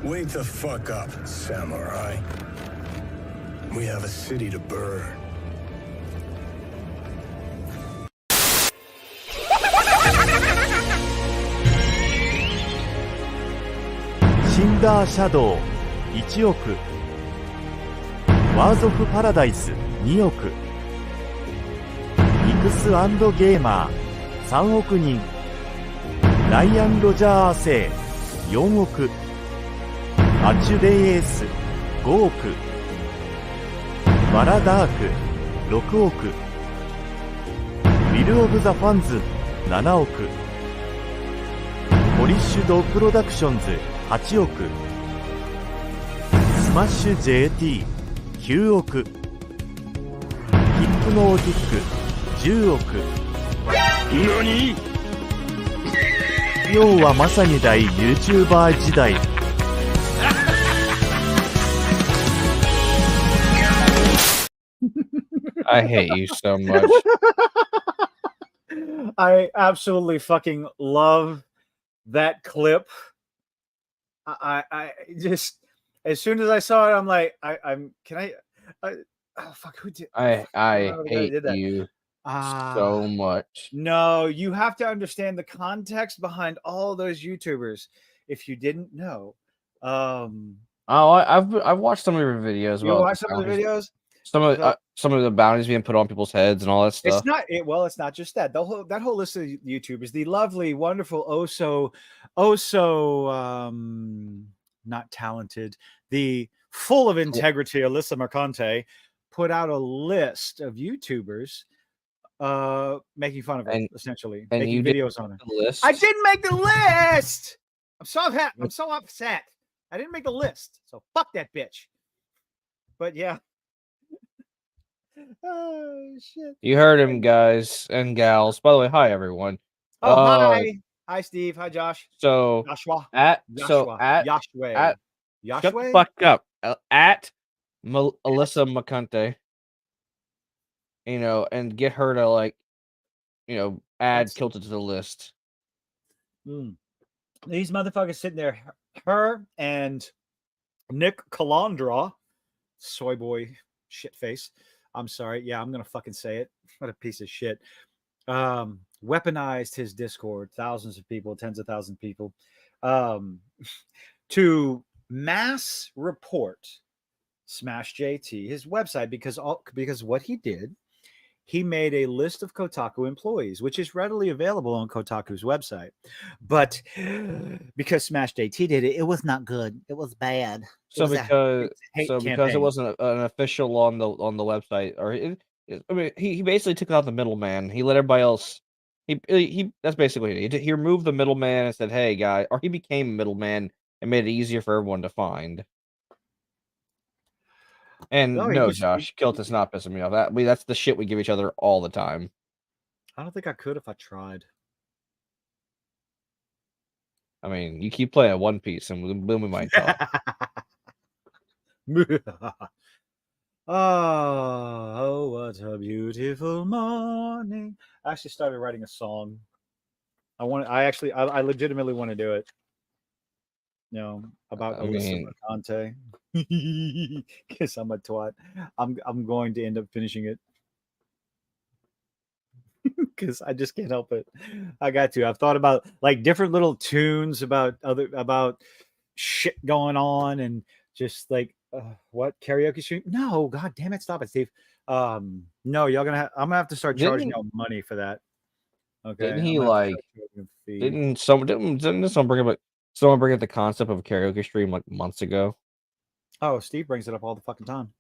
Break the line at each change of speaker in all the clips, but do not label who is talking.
Wake the fuck up, samurai. We have a city to burn.
Cinder Shadow 1億 Wars of Paradise 2億 Mix & ゲーマー3億人ライアン・ロジャー製4億アチュレイエース5億バラダーク6億ウィル・オブ・ザ・ファンズ7億ポリッシュドプロダクションズ8億スマッシュ JT9 億ヒップノーティック10億
何？
要はまさに大 YouTuber 時代
I hate you so much.
I absolutely fucking love that clip. I just, as soon as I saw it, I'm like, oh fuck, who did?
I hate
did that.
you so much.
No, you have to understand the context behind all those YouTubers. If you didn't know,
I've watched some of your videos.
You watched some of the videos.
Some of the bounties being put on people's heads and all that stuff.
It's not just that. That whole list of YouTubers, the lovely, wonderful, not talented, the full of integrity, Alyssa Mercante, put out a list of YouTubers making fun of her, essentially,
and
making videos on her.
List?
I didn't make the list. I'm so upset. I didn't make the list. So fuck that bitch. But yeah. Oh shit!
You heard him, guys and gals. By the way, hi everyone.
Hi Steve. Hi Josh.
So
Joshua.
Shut the fuck up. At Alyssa Mercante. And get her to add Kilted to the list.
These motherfuckers sitting there, her and Nick Calandra, soy boy shit face. I'm sorry. Yeah, I'm going to fucking say it. What a piece of shit. Weaponized his Discord, thousands of people, tens of thousands of people, to mass report Smash JT, his website, because what he did, he made a list of Kotaku employees, which is readily available on Kotaku's website. But because Smash JT did it, it was not good. It was bad.
Because it wasn't an official on the website, he basically took out the middleman. He let everybody else. He that's basically it. He removed the middleman and said, "Hey, guy," or he became a middleman and made it easier for everyone to find. And Josh, Kilt's not pissing me off. That's the shit we give each other all the time.
I don't think I could if I tried.
I mean, you keep playing One Piece, and then we might talk.
Oh, what a beautiful morning! I actually started writing a song. I legitimately want to do it. About Alyssa Mercante. Because I'm a twat. I'm going to end up finishing it. Because I just can't help it. I got to. I've thought about different little tunes about shit going on and just what karaoke stream? No, god damn it, stop it, Steve. No, I'm gonna have to start charging y'all money for that. Okay.
Didn't someone bring up the concept of a karaoke stream months ago?
Oh, Steve brings it up all the fucking time.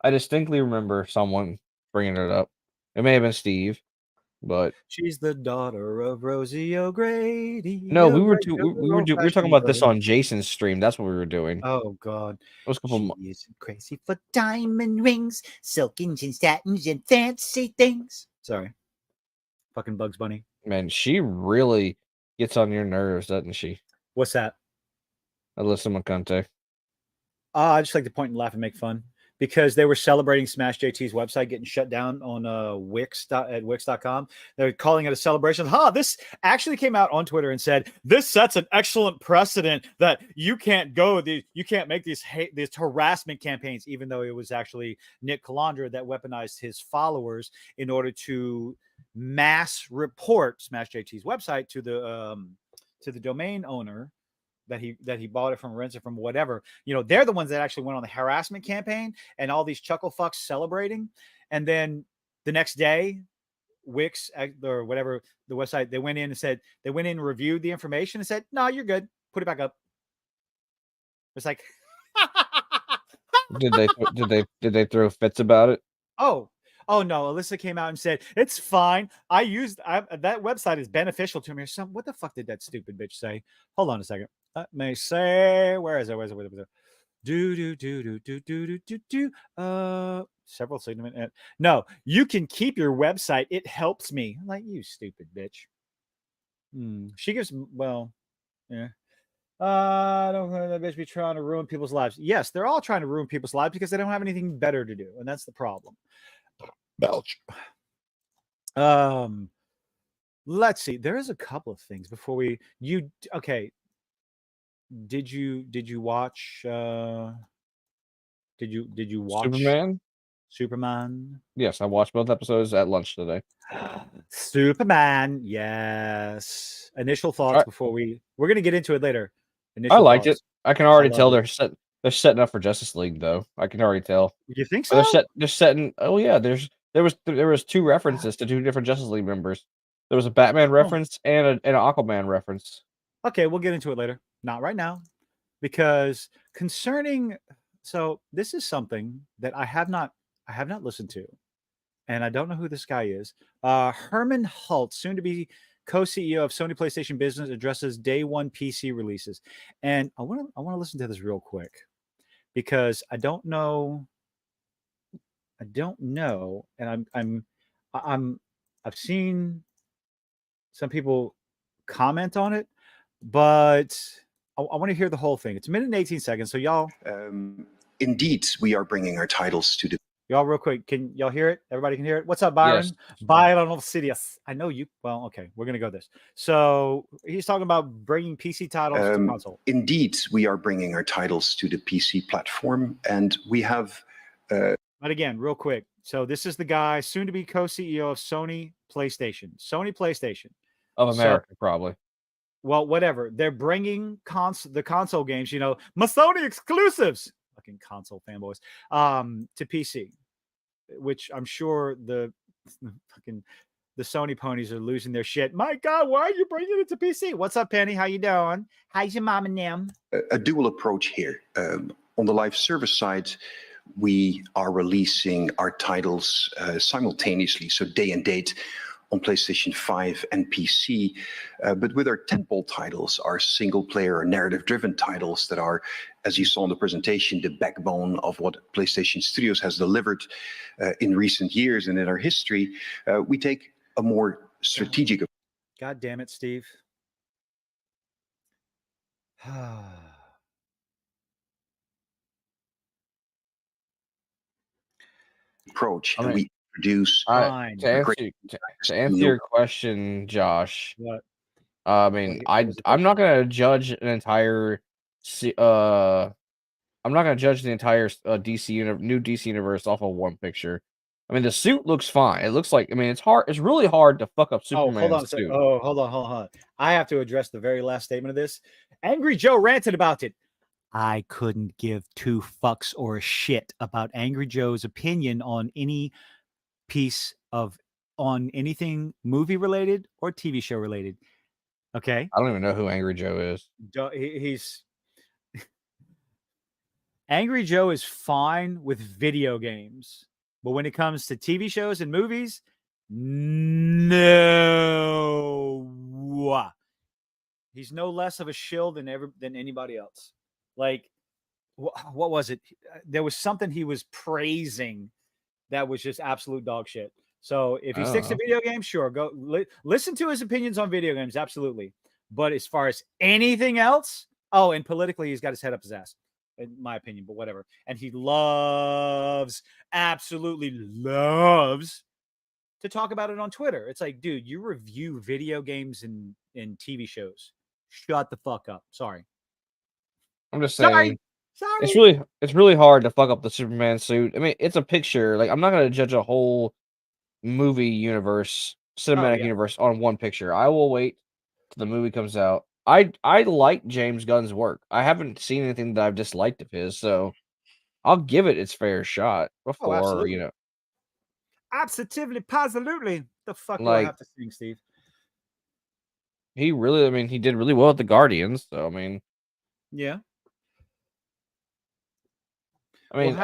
I distinctly remember someone bringing it up. It may have been Steve, but
she's the daughter of Rosie O'Grady.
No, we were talking about this on Jason's stream. That's what we were doing.
Oh god,
it was a couple
She's crazy for diamond rings, silkins and satins and fancy things. Sorry, fucking Bugs Bunny.
Man, she really gets on your nerves, doesn't she?
What's that?
Alyssa Mercante.
I just like to point and laugh and make fun. because they were celebrating Smash JT's website getting shut down on Wix.com. They're calling it a celebration. This actually came out on Twitter and said this sets an excellent precedent that you can't make these harassment campaigns, even though it was actually Nick Calandra that weaponized his followers in order to mass report Smash JT's website to the domain owner that he bought it from, rents it from, whatever. They're the ones that actually went on the harassment campaign, and all these chuckle fucks celebrating. And then the next day, Wix or whatever the website, they went in and reviewed the information and said, no, you're good. Put it back up. It's like,
did they throw fits about it?
Oh no, Alyssa came out and said, it's fine. That website is beneficial to me or something. What the fuck did that stupid bitch say? Hold on a second. Let me say, where is it? Several segment. No, you can keep your website. It helps me. I'm like, you stupid bitch. She gives, well, yeah. I don't think that bitch be trying to ruin people's lives. Yes, they're all trying to ruin people's lives because they don't have anything better to do, and that's the problem. Belch. Let's see. There is a couple of things before okay. Did you watch did you watch Superman?
Yes, I watched both episodes at lunch today.
Superman, yes. Initial thoughts before we're gonna get into it later.
I liked it. I can already tell they're setting up for Justice League, though. I can already tell.
You think so?
They're setting. Oh yeah, there was 2 references to 2 different Justice League members. There was a Batman reference and an Aquaman reference.
Okay, we'll get into it later. Not right now, because so this is something that I have not listened to, and I don't know who this guy is. Herman Holt, soon to be co-CEO of Sony PlayStation Business, addresses day 1 PC releases, and I want to listen to this real quick because I don't know, and I've seen some people comment on it, but I want to hear the whole thing. It's a minute and 18 seconds, so y'all.
Indeed, we are bringing our titles to the.
Y'all, real quick, can y'all hear it? Everybody can hear it. What's up, Byron?
Yes.
Byron of Sidious. I know you. Well, okay, we're gonna go this. So he's talking about bringing PC titles to console.
Indeed, we are bringing our titles to the PC platform, and we have.
But again, real quick. So this is the guy, soon to be co-CEO of Sony PlayStation. Sony PlayStation
of America, probably.
Well, whatever. They're bringing the console games. My Sony exclusives. Fucking console fanboys, to PC, which I'm sure the Sony ponies are losing their shit. My God, why are you bringing it to PC? What's up, Penny? How you doing? How's your mom and them?
A dual approach here. On the live service side, we are releasing our titles simultaneously, so day and date, on PlayStation 5 and PC, but with our tentpole titles, our single-player or narrative-driven titles that are, as you saw in the presentation, the backbone of what PlayStation Studios has delivered in recent years and in our history, we take a more strategic.
God damn it, Steve.
Approach, and we produce.
To answer your question, Josh.
What?
I mean, I'm not gonna judge an entire. I'm not gonna judge the entire new DC universe off of one picture. I mean, the suit looks fine. It looks like. I mean, it's hard. It's really hard to fuck up Superman's suit.
Hold on. I have to address the very last statement of this. Angry Joe ranted about it. I couldn't give 2 fucks or a shit about Angry Joe's opinion on any on anything movie related or TV show related. Okay.
I don't even know who Angry Joe is.
He's Angry Joe is fine with video games, but when it comes to TV shows and movies, no. He's no less of a shill than anybody else. Like, what was it? There was something he was praising that was just absolute dog shit. So if he sticks to video games, sure, go listen to his opinions on video games, absolutely. But as far as anything else, and politically, he's got his head up his ass. in my opinion, but whatever. And he absolutely loves to talk about it on Twitter. It's like, dude, you review video games and TV shows. Shut the fuck up. Sorry.
I'm just saying.
Sorry.
It's really hard to fuck up the Superman suit. I mean, it's a picture. Like, I'm not gonna judge a whole movie universe, cinematic universe on one picture. I will wait till the movie comes out. I like James Gunn's work. I haven't seen anything that I've disliked of his, so I'll give it its fair shot before, you know.
Absolutely, positively. The fuck do I
Like,
have to sing, Steve?
he really, I mean, he did really well at the Guardians, so I mean,
yeah.
I mean,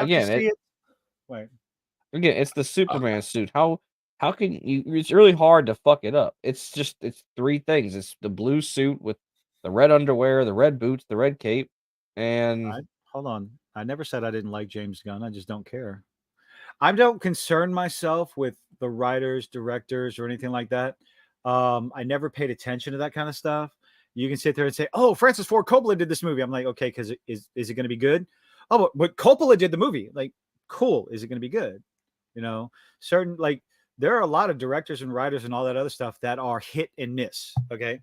Wait.
Again, it's the Superman suit. How can you? It's really hard to fuck it up. It's three things. It's the blue suit with the red underwear, the red boots, the red cape, and
hold on. I never said I didn't like James Gunn. I just don't care. I don't concern myself with the writers, directors, or anything like that. I never paid attention to that kind of stuff. You can sit there and say, "Oh, Francis Ford Coppola did this movie." I'm like, okay, because is it going to be good? Oh, but Coppola did the movie. Like, cool. Is it going to be good? You know, there are a lot of directors and writers and all that other stuff that are hit and miss. Okay,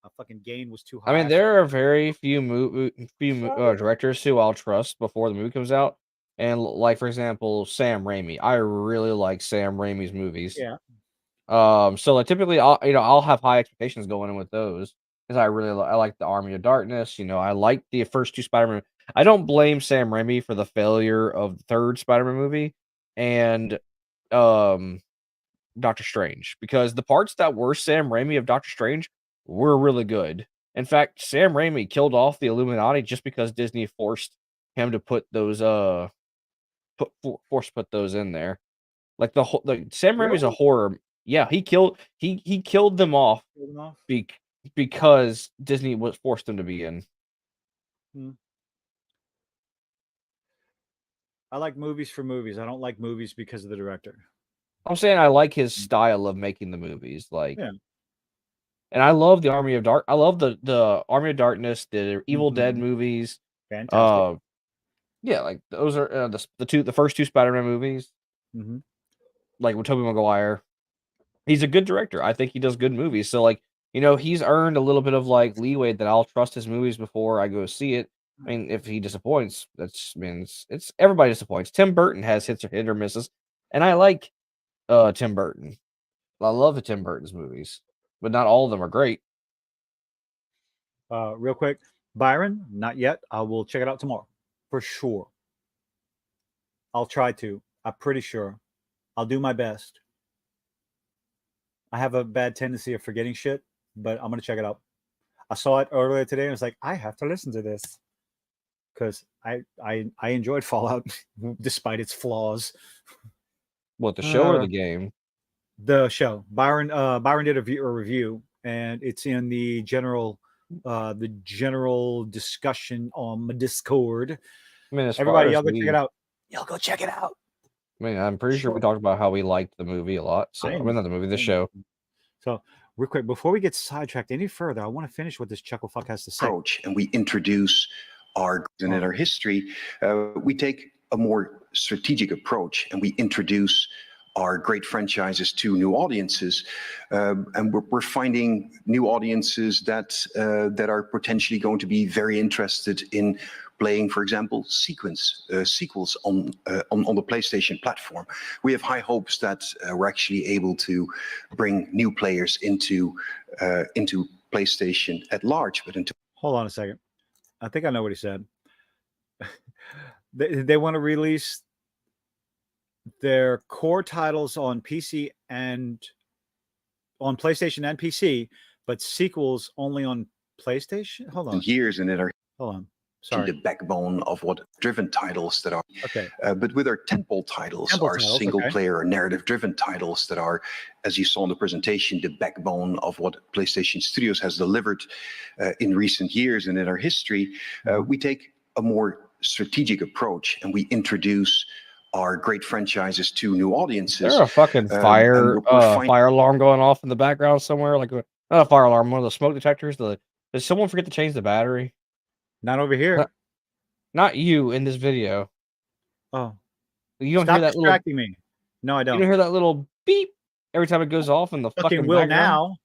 a fucking gain was too high.
I mean, there are very few directors who I'll trust before the movie comes out. And like, for example, Sam Raimi. I really like Sam Raimi's movies.
Yeah.
So like typically I'll have high expectations going in with those because I like the Army of Darkness. You know, I like the first two Spider-Man. I don't blame Sam Raimi for the failure of the third Spider-Man movie and Doctor Strange, because the parts that were Sam Raimi of Doctor Strange were really good. In fact, Sam Raimi killed off the Illuminati just because Disney forced him to put those put those in there. Like Sam Raimi's a horror. Yeah, he killed them off because Disney was forced them to be in.
I like movies for movies. I don't like movies because of the director.
I'm saying I like his style of making the movies, like, and I love the Army of Dark. I love the Army of Darkness, the Evil Dead movies.
Fantastic.
Yeah, like those are the first two Spider-Man movies. Like with Tobey Maguire, he's a good director. I think he does good movies. So like, you know, he's earned a little bit of like leeway that I'll trust his movies before I go see it. I mean, if he disappoints, it's everybody disappoints. Tim Burton has hit or misses, and I like Tim Burton. I love the Tim Burton's movies, but not all of them are great.
Real quick, Byron, not yet. I will check it out tomorrow for sure. I'll try to. I'm pretty sure. I'll do my best. I have a bad tendency of forgetting shit, but I'm gonna check it out. I saw it earlier today and I was like, I have to listen to this because I enjoyed Fallout despite its flaws.
What, the show or the game?
The show. Byron did a review, and it's in the general discussion on the Discord.
I mean,
everybody, y'all go check it out. Y'all go check it out.
I mean, I'm pretty sure we talked about how we liked the movie a lot. So I mean, not the movie, the show.
So real quick, before we get sidetracked any further, I want to finish what this Chucklefuck has to say.
Approach, and we introduce our in our history. We take a more strategic approach, and we introduce our great franchises to new audiences, and we're finding new audiences that are potentially going to be very interested in playing, for example, sequels on the PlayStation platform. We have high hopes that we're actually able to bring new players into PlayStation at large, but into.
Hold on a second. I think I know what he said. They want to release their core titles on PC and on PlayStation and PC, but sequels only on PlayStation. Hold on.
Years and it are.
Hold on. Sorry.
The backbone of what driven titles that are.
Okay.
But with our tentpole titles, single player or narrative driven titles that are, as you saw in the presentation, the backbone of what PlayStation Studios has delivered in recent years and in our history, we take a more strategic approach and we introduce our great franchises to new audiences.
There's a fucking fire alarm going off in the background somewhere, like not a fire alarm, one of the smoke detectors. Did someone forget to change the battery?
Not over here.
Not you in this video.
Oh,
You don't
stop
hear that little.
distracting me. No, I
You
don't.
don't hear that little beep every time it goes off in the fucking
will
background.
now.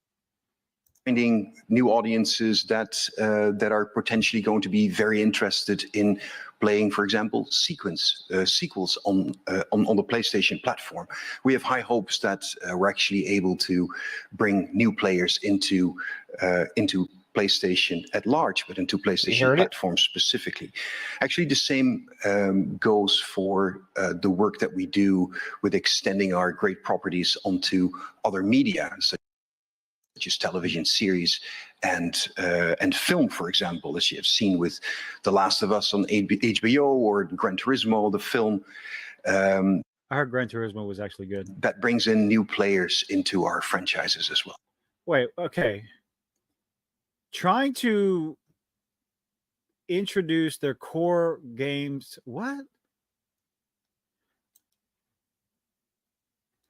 Finding new audiences that are potentially going to be very interested in playing, for example, sequels on the PlayStation platform. We have high hopes that we're actually able to bring new players into PlayStation at large, but into PlayStation platforms specifically. Actually, the same goes for the work that we do with extending our great properties onto other media, such as television series and film, for example, as you have seen with The Last of Us on HBO or Gran Turismo, the film.
I heard Gran Turismo was actually good.
That brings in new players into our franchises as well.
Wait, okay. Trying to introduce their core games. What?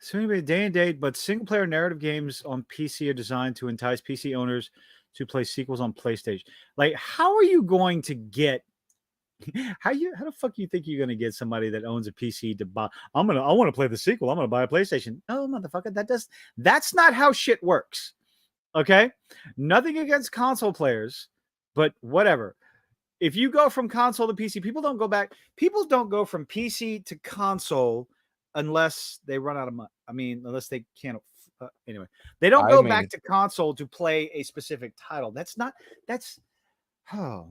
So anyway, day and date, but single-player narrative games on PC are designed to entice PC owners to play sequels on PlayStation. Like, how are you going to get? How the fuck you think you're gonna get somebody that owns a PC to buy? I want to play the sequel. I'm gonna buy a PlayStation. No, motherfucker, that's not how shit works. Okay, nothing against console players, but whatever. If you go from console to PC, people don't go back. People don't go from PC to console unless they run out of money. I mean, unless they can't. Anyway, they don't go back to console to play a specific title. That's. Oh.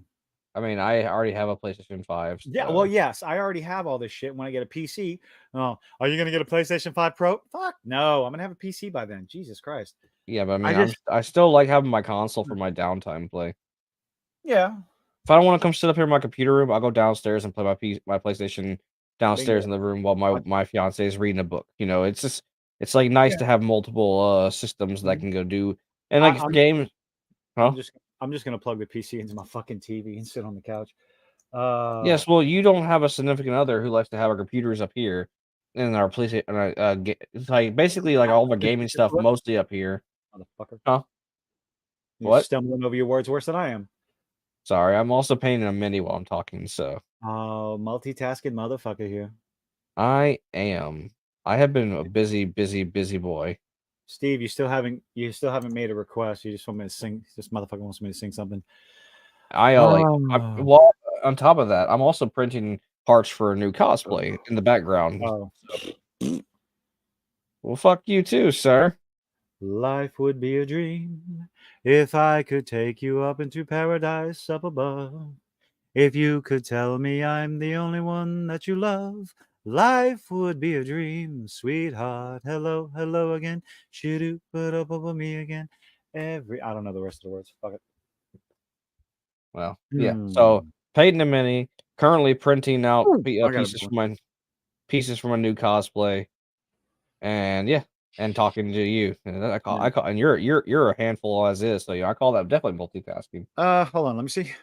I mean, I already have a PlayStation 5. So.
Yeah, well, yes, I already have all this shit when I get a PC. Oh, are you going to get a PlayStation 5 Pro? Fuck, no, I'm going to have a PC by then. Jesus Christ.
Yeah, but I mean, I still like having my console for my downtime play.
Yeah.
If I don't want to come sit up here in my computer room, I'll go downstairs and play my PlayStation downstairs in the room while my fiance is reading a book. You know, it's like nice to have multiple systems that I can go do. And like for games, huh?
I'm just gonna plug the PC into my fucking TV and sit on the couch.
Yes, well, you don't have a significant other who likes to have our computers up here and our PlayStation. It's like basically like all of our gaming stuff mostly up here.
Motherfucker.
Huh?
You're stumbling over your words worse than I am.
Sorry, I'm also painting a mini while I'm talking. So.
Multitasking motherfucker here.
I am. I have been a busy boy.
Steve, you still haven't made a request. You just want me to sing. This motherfucker wants me to sing something.
Well, on top of that, I'm also printing parts for a new cosplay in the background.
Oh.
Well, fuck you too, sir.
Life would be a dream if I could take you up into paradise up above. If you could tell me I'm the only one that you love, life would be a dream, sweetheart. Hello, hello again. Should put up over me again. I don't know the rest of the words. Fuck it.
Well, yeah. So painting a mini, currently printing out pieces for my new cosplay, and yeah, and talking to you. And I call, and you're a handful as is. So yeah, I call that definitely multitasking.
Hold on, let me see.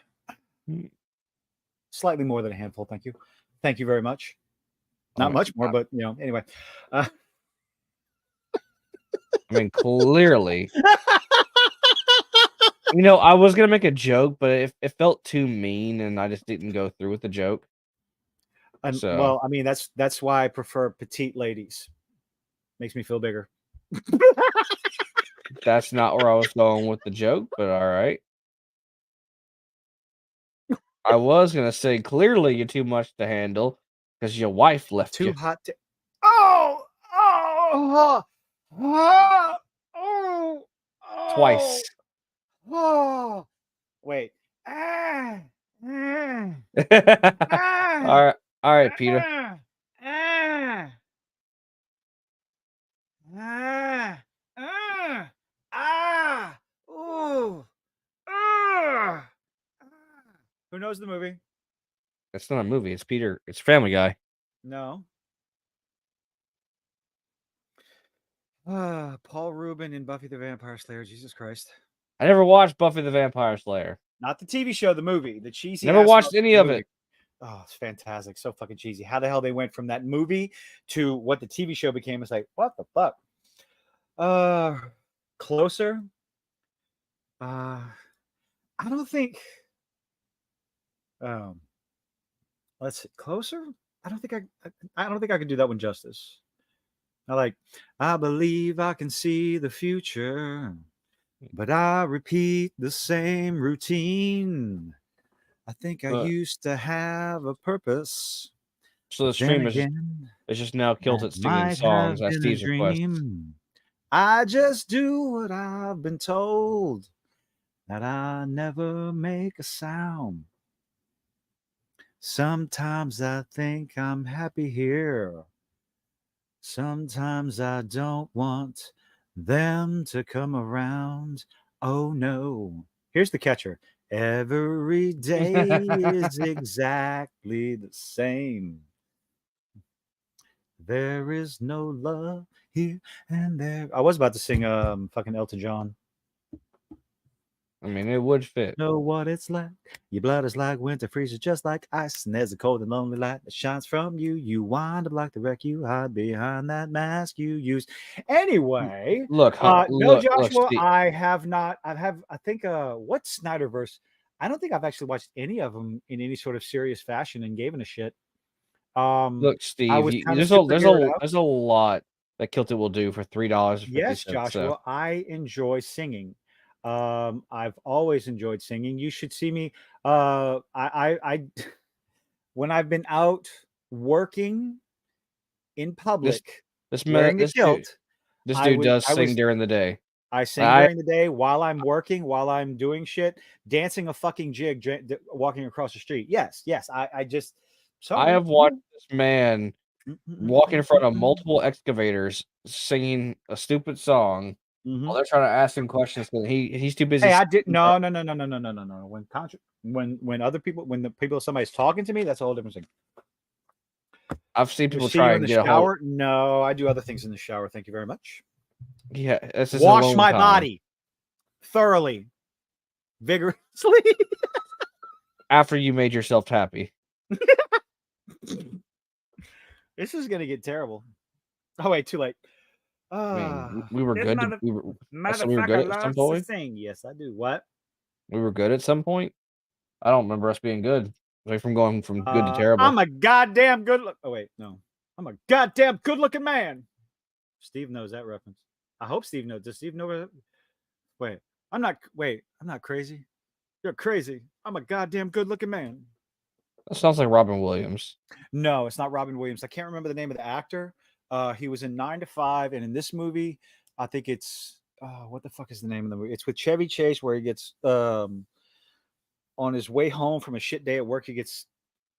Slightly more than a handful. Thank you very much. Not much more, but anyway.
I mean, clearly. I was gonna make a joke, but it felt too mean, and I just didn't go through with the joke.
Well, I mean, that's why I prefer petite ladies. Makes me feel bigger.
That's not where I was going with the joke, but all right. I was gonna say clearly you're too much to handle because your wife left you.
Too hot to.
Twice.
Oh, wait.
All right, Peter.
Who knows the movie?
It's not a movie. It's Peter. It's Family Guy.
No. Paul Rubin in Buffy the Vampire Slayer. Jesus Christ.
I never watched Buffy the Vampire Slayer.
Not the TV show, the movie. The cheesy.
Never watched any of it.
Oh, it's fantastic. So fucking cheesy. How the hell they went from that movie to what the TV show became? It's like, what the fuck? Closer. I don't think. Let's see. Closer? I don't think I could do that one justice. I believe I can see the future, but I repeat the same routine. I think I used to have a purpose.
So the
Then
stream is
again,
just now
that
Kilted singing
might
songs
have
at
been a
Steve's request.
dream. I just do what I've been told, that I never make a sound. Sometimes I think I'm happy here. Sometimes I don't want them to come around. Oh no. Here's the catcher. Every day is exactly the same. There is no love here and there. I was about to sing fucking Elton John.
I mean, it would fit.
Know what it's like. Your blood is like winter freezes just like ice, and there's a cold and lonely light that shines from you. You wind up like the wreck you hide behind that mask you use. Anyway,
Look,
no,
look,
Joshua,
Steve.
I have not. I think what Snyderverse. I don't think I've actually watched any of them in any sort of serious fashion and given a shit.
Look, Steve.
I was kind of
There's
out.
a lot that Kilted will do for $3.50.
Yes, Joshua,
So.
I enjoy singing. I've always enjoyed singing. You should see me. I when I've been out working in public wearing a kilt,
This dude does sing during the day.
I sing during the day while I'm working, while I'm doing shit, dancing a fucking jig, walking across the street. Yes, I just.
I have watched this man walk in front of multiple excavators singing a stupid song while they're trying to ask him questions because he's too busy.
Hey, I did no. When other people, somebody's talking to me, that's a whole different thing.
I've seen people try and get
shower. A whole. No, I do other things in the shower. Thank you very much.
Yeah,
wash my body thoroughly, vigorously
after you made yourself happy.
This is gonna get terrible. Oh wait, too late.
I mean, we were good. We were good at some point.
Yes, I do. What?
We were good at some point. I don't remember us being good. Like from going from good to terrible.
I'm a goddamn good look. Oh wait, no. I'm a goddamn good-looking man. Steve knows that reference. I hope Steve knows. Does Steve know where? Wait, I'm not crazy. You're crazy. I'm a goddamn good-looking man.
That sounds like Robin Williams.
No, it's not Robin Williams. I can't remember the name of the actor. He was in 9 to 5, and in this movie, I think it's what the fuck is the name of the movie? It's with Chevy Chase, where he gets on his way home from a shit day at work, he gets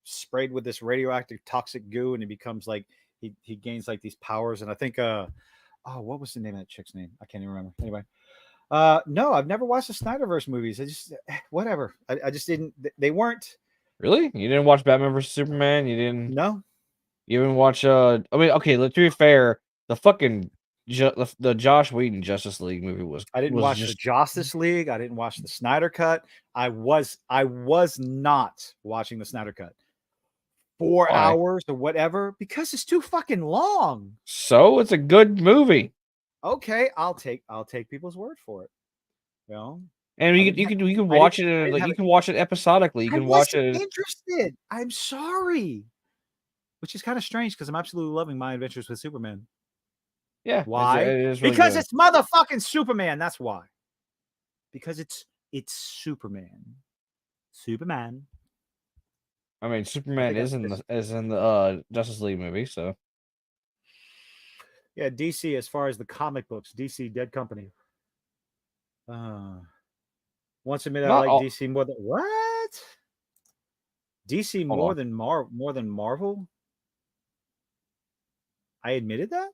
sprayed with this radioactive toxic goo, and he becomes like he gains like these powers. And I think what was the name of that chick's name? I can't even remember. Anyway, no, I've never watched the Snyderverse movies. I just whatever. I just didn't. They weren't.
Really? You didn't watch Batman vs Superman? You didn't?
No.
You didn't watch? I mean, okay. To be fair, the fucking the Josh Whedon Justice League movie was.
I didn't watch the Justice League. I didn't watch the Snyder Cut. I was not watching the Snyder Cut. 4 hours or whatever, because it's too fucking long.
So it's a good movie.
Okay, I'll take people's word for it. You know,
and you can watch it. Like you can watch it episodically. You can watch it.
Interested? I'm sorry, which is kind of strange because I'm absolutely loving My Adventures with Superman.
Yeah,
why?
Really
because
good.
It's motherfucking Superman. That's why. Because it's Superman. Superman.
I mean, Superman is in the Justice League movie, so.
Yeah, DC, as far as the comic books, DC Dead Company. Once admitted, I like DC more than what? DC more than Marvel? I admitted that.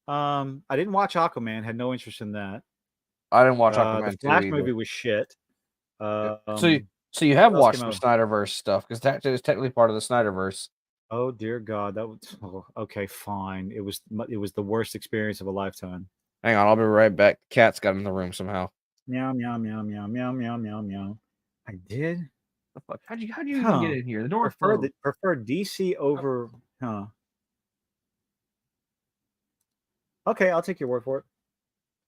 I didn't watch Aquaman. Had no interest in that.
I didn't watch Aquaman.
The Flash movie was shit.
So you have watched some Snyderverse stuff because that is technically part of the Snyderverse.
Oh dear God, that was okay. Fine, it was the worst experience of a lifetime.
Hang on, I'll be right back. Cat's got in the room somehow.
Meow meow meow meow meow meow meow meow. I did.
The fuck? How'd you even get in here? The door
prefer DC over, Okay, I'll take your word for it.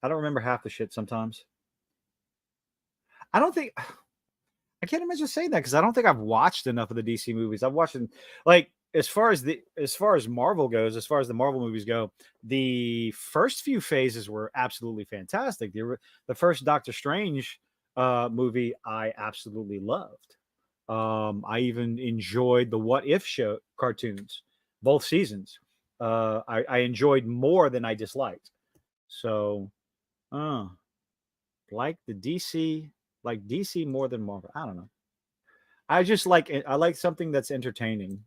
I don't remember half the shit sometimes. I don't think I can't imagine saying that because I don't think I've watched enough of the DC movies. I've watched like as far as Marvel goes, as far as the Marvel movies go, the first few phases were absolutely fantastic. The first Doctor Strange movie I absolutely loved. I even enjoyed the What If show cartoons, both seasons. I enjoyed more than I disliked. So, like DC more than Marvel. I don't know. I like something that's entertaining.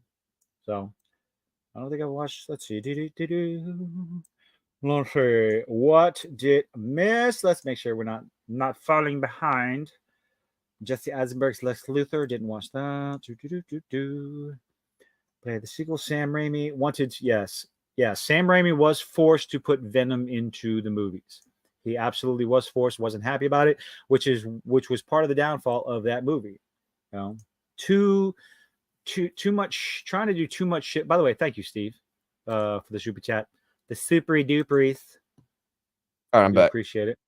So I don't think I've watched. Let's see. Let's see. What did I miss? Let's make sure we're not falling behind. Jesse Eisenberg's Lex Luthor. Didn't watch that. Play the sequel. Sam Raimi wanted. Yes. Sam Raimi was forced to put Venom into the movies. He absolutely was forced. Wasn't happy about it, which was part of the downfall of that movie. You know, too much, trying to do too much shit. By the way, thank you, Steve, for the super chat. The supery duperies.
All right, I'm back.
Appreciate it.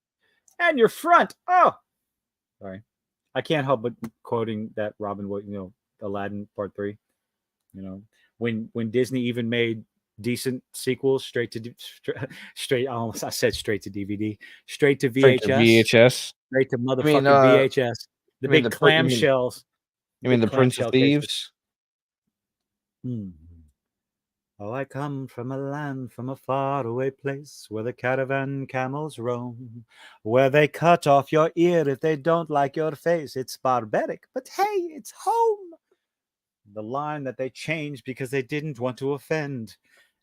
And your front. Oh, sorry. I can't help but quoting that Robin Williams, Aladdin Part 3. When Disney even made decent sequels straight to DVD, straight to VHS, straight to motherfucking VHS. The big clamshells.
You mean the Prince of Thieves?
Oh, I come from a land, from a faraway place, where the caravan camels roam, where they cut off your ear if they don't like your face. It's barbaric, but hey, it's home. The line that they changed because they didn't want to offend,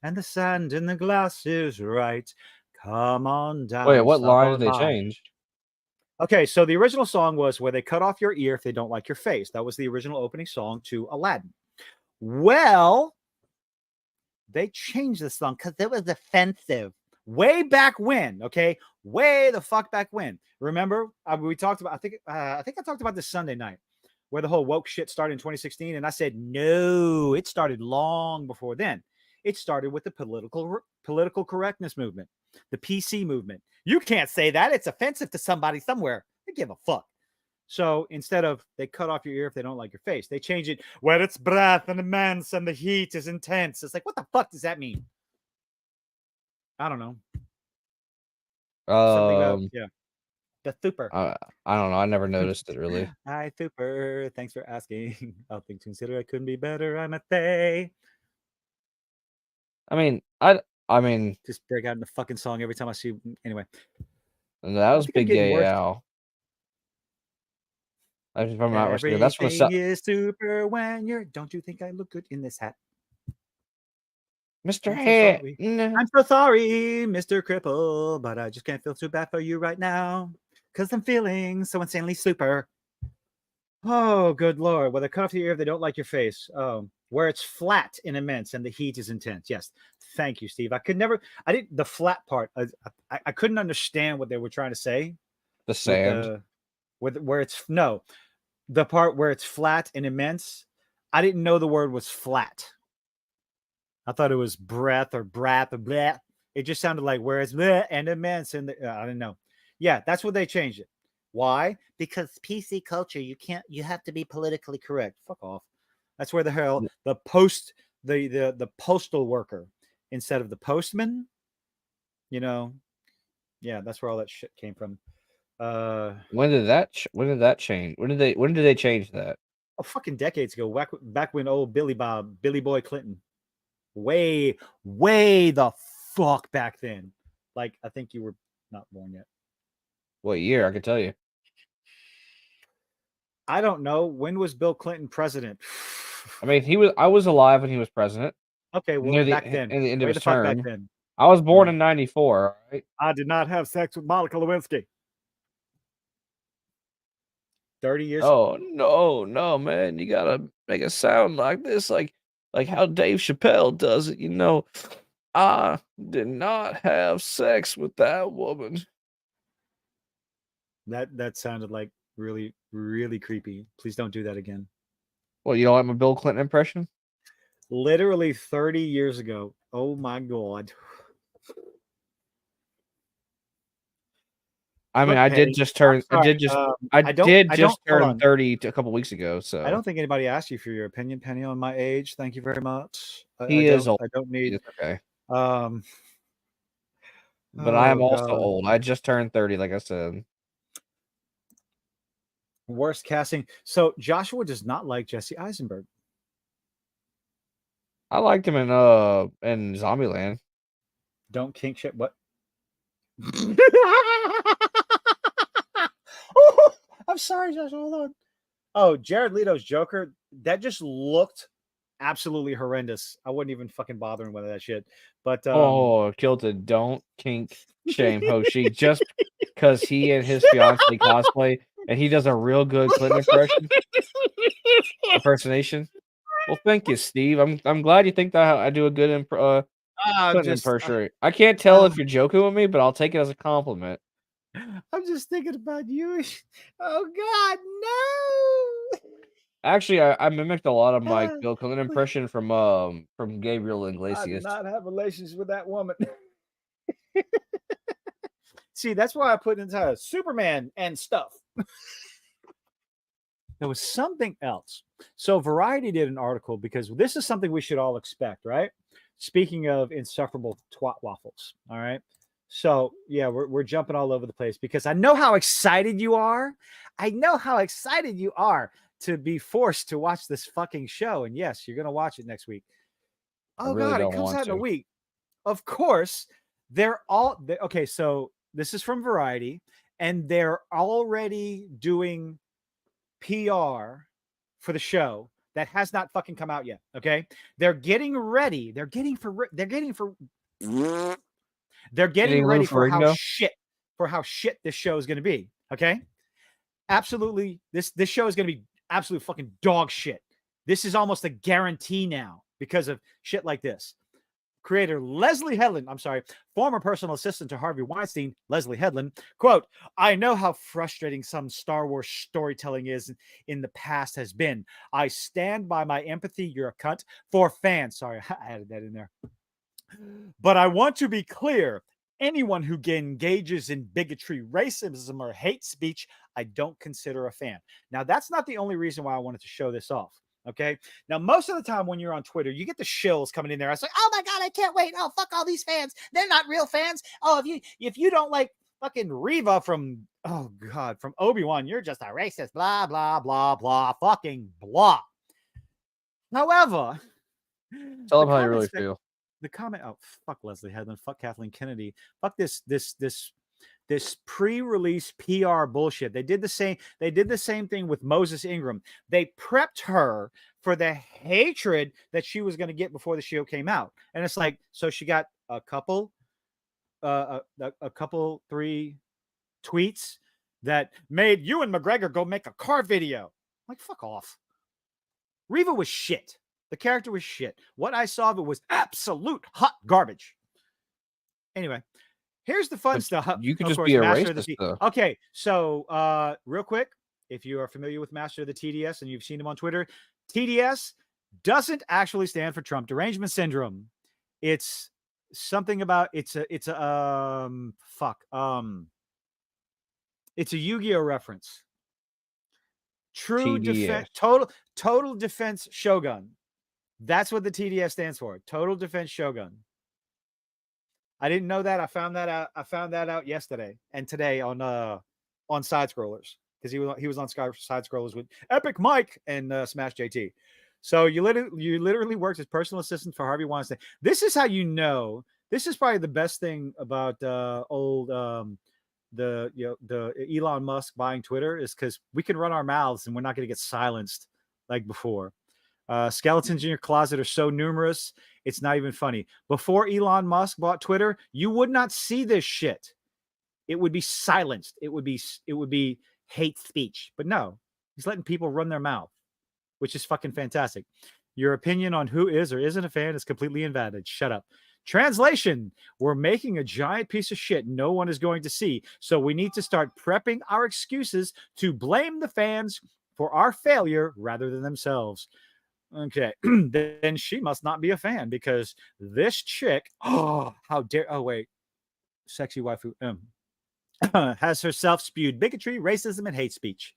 and the sand in the glass is right. Come on down.
Wait, what line did they change?
Okay, so the original song was where they cut off your ear if they don't like your face. That was the original opening song to Aladdin. Well, they changed the song because it was offensive. Way back when, okay? Way the fuck back when. Remember, we talked about, I think I talked about this Sunday night, where the whole woke shit started in 2016. And I said, no, it started long before then. It started with the political correctness movement, the PC movement. You can't say that. It's offensive to somebody somewhere. They give a fuck. So instead of they cut off your ear if they don't like your face, they change it where it's breath and immense and the heat is intense. It's like, what the fuck does that mean? I don't know. Something about, the Thooper.
I don't know. I never noticed it really.
Hi, Thooper. Thanks for asking. I'll think to consider I couldn't be better. I'm a they.
I mean,
just break out in the fucking song every time I see. Anyway,
that was Big Gay Al. If I'm not mistaken, that's from the
Everything is super when you're. Don't you think I look good in this hat,
Mr. Hat?
I'm so sorry, Mr. Cripple, but I just can't feel too bad for you right now because I'm feeling so insanely super. Oh, good lord! Where they cut off your ear if they don't like your face. Oh, where it's flat and immense and the heat is intense. Yes, thank you, Steve. I didn't the flat part. I couldn't understand what they were trying to say.
The sand.
Where it's the part where it's flat and immense. I didn't know the word was flat. I thought it was breath or breath or blah. It just sounded like where it's bleh and immense. And I didn't know. Yeah, that's what they changed it. Why? Because PC culture, you have to be politically correct. Fuck off. That's where the hell the postal worker instead of the postman. Yeah, that's where all that shit came from.
When did that change? When did they change that?
Oh, fucking decades ago. Back when old Billy Boy Clinton. Way the fuck back then. Like, I think you were not born yet.
What year? I can tell you.
I don't know. When was Bill Clinton president?
I mean, I was alive when he was president.
Okay, well, back then.
In the end of his
term.
Back then. I was born in 94, all right?
I did not have sex with Monica Lewinsky. 30 years.
Oh, no, man. You gotta make it sound like this, like how Dave Chappelle does it, I did not have sex with that woman.
That sounded like really, really creepy. Please don't do that again.
Well, you don't like my Bill Clinton impression?
Literally 30 years ago. Oh my God.
I mean,
Look,
I did
Petty,
just
I'm
turn. I
sorry,
did just.
I
I
don't-
did
I
just
don't- hold
turn
on.
30 a couple weeks ago.
I
So
don't think anybody asked you for your opinion, Penny, on my age. Thank you very much.
he is old.
I don't need.
It's okay.
Um,
But I am
oh,
also
God.
old. I just turned 30, like I said.
Worst casting. So Joshua does not like Jesse Eisenberg.
I liked him in Zombieland.
Don't kink shit. What? I'm sorry, Joshua. Hold on. Oh, Jared Leto's Joker. That just looked absolutely horrendous. I wouldn't even fucking bother with that shit. But
Kilted, don't kink shame Hoshi just because he and his fiance cosplay and he does a real good Clinton impersonation. Well, thank you, Steve. I'm glad you think that I do a good Clinton impersonation. I can't tell if you're joking with me, but I'll take it as a compliment.
I'm just thinking about you. Oh God, no!
Actually, I mimicked a lot of my Bill Clinton impression from Gabriel Iglesias.
I did not have relations with that woman. See, that's why I put into Superman and stuff. There was something else. So Variety did an article because this is something we should all expect, right? Speaking of insufferable twat waffles, all right? So yeah, we're jumping all over the place because I know how excited you are. I know how excited you are to be forced to watch this fucking show. And yes, you're gonna watch it next week. Oh
really
God, it comes out in a week. Of course, they're all okay. So this is from Variety, and they're already doing PR for the show that has not fucking come out yet. Okay, they're getting ready. They're getting ready for how shit this show is going to be. Okay, absolutely. This show is going to be absolute fucking dog shit. This is almost a guarantee now because of shit like this. Creator Leslie Headland, former personal assistant to Harvey Weinstein, Leslie Headland, quote, "I know how frustrating some Star Wars storytelling is in the past has been. I stand by my empathy, you're a cunt, for fans." Sorry, I added that in there. "But I want to be clear. Anyone who engages in bigotry, racism, or hate speech, I don't consider a fan." Now, that's not the only reason why I wanted to show this off. Okay. Now, most of the time when you're on Twitter, you get the shills coming in there. I was like, "Oh my God, I can't wait. Oh, fuck all these fans. They're not real fans. Oh, if you don't like fucking Reva from Obi-Wan, you're just a racist, blah, blah, blah, blah, fucking blah." However,
tell them how you really feel.
The comment, oh, fuck Leslie Headland, fuck Kathleen Kennedy, fuck this pre-release PR bullshit. They did the same thing with Moses Ingram. They prepped her for the hatred that she was going to get before the show came out. And it's like, so she got a couple 3 tweets that made Ewan McGregor go make a car video. Like, fuck off. Reva was shit. The character was shit. What I saw of it was absolute hot garbage. Anyway, here's the fun stuff.
You could just be a racist, though.
Okay, so real quick, if you are familiar with Master of the TDS and you've seen him on Twitter, TDS doesn't actually stand for Trump Derangement Syndrome. It's something about it's a Yu-Gi-Oh reference. True defense, total defense Shogun. That's what the TDS stands for. Total Defense Shogun. I didn't know that. I found that out yesterday and today on Side Scrollers because he was on Side Scrollers with Epic Mike and Smash JT. So you literally worked as personal assistant for Harvey Weinstein. This is how you know. This is probably the best thing about the Elon Musk buying Twitter is because we can run our mouths and we're not going to get silenced like before. Skeletons in your closet are so numerous, it's not even funny. Before Elon Musk bought Twitter, you would not see this shit. It would be silenced. It would be hate speech. But no, he's letting people run their mouth, which is fucking fantastic. Your opinion on who is or isn't a fan is completely invalid. Shut up. Translation: we're making a giant piece of shit no one is going to see. So we need to start prepping our excuses to blame the fans for our failure rather than themselves. Okay, then she must not be a fan because this chick, how dare, oh wait, sexy waifu, has herself spewed bigotry, racism, and hate speech.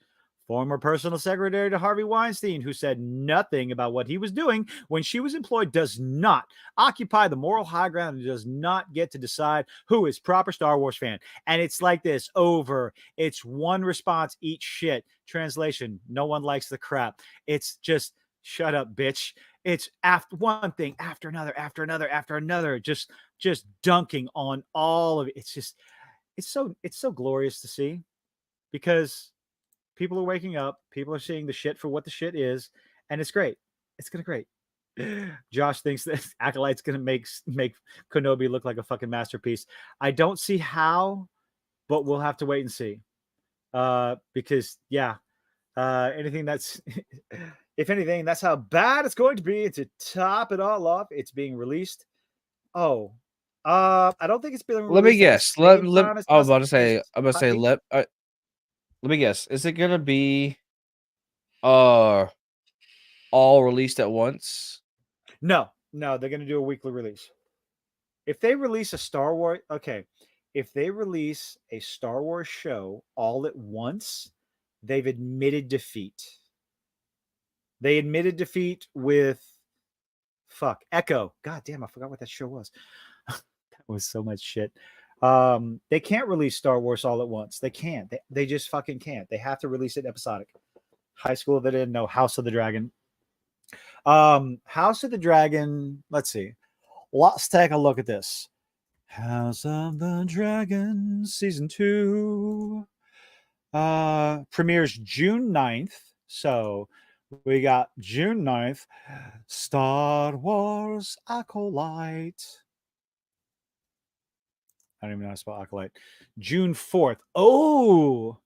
Former personal secretary to Harvey Weinstein, who said nothing about what he was doing when she was employed, does not occupy the moral high ground and does not get to decide who is proper Star Wars fan. And it's like this over. It's one response each shit. Translation: no one likes the crap. It's just shut up, bitch. It's after one thing after another, after another, after another, just dunking on all of it. It's just it's so glorious to see, because people are waking up, people are seeing the shit for what the shit is, and it's great. It's gonna great. Josh thinks that Acolyte's gonna make Kenobi look like a fucking masterpiece. I don't see how, but we'll have to wait and see. Because anything that's if anything, that's how bad it's going to be. To top it all off, it's being released. I don't think it's been released.
Let me guess. Let me guess. Is it gonna be all released at once?
No, they're gonna do a weekly release. If they release a Star Wars, if they release a Star Wars show all at once, they've admitted defeat. They admitted defeat with Echo. God damn, I forgot what that show was. That was so much shit. They can't release Star Wars all at once. They can't. They just fucking can't. They have to release it episodic. High School of the Dead, no. House of the Dragon. House of the Dragon. Let's see. Let's take a look at this. House of the Dragon season 2 premieres June 9th. So we got June 9th. Star Wars Acolyte. I don't even know how to spell Acolyte. June 4th. Oh.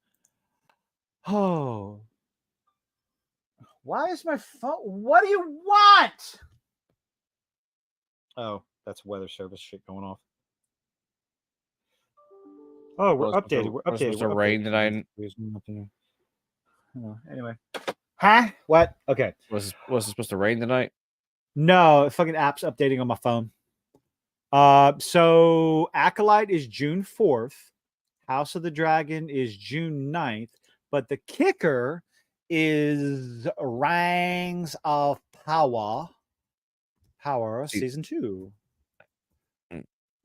Why is my phone? What do you want? Oh, that's weather service shit going off. Oh, we're updated. We're updated.
It's supposed to rain tonight.
Anyway. Huh? What? Okay.
Was it supposed to rain tonight?
No, fucking app's updating on my phone. So Acolyte is June 4th. House of the Dragon is June 9th. But the kicker is Rings of Power season 2.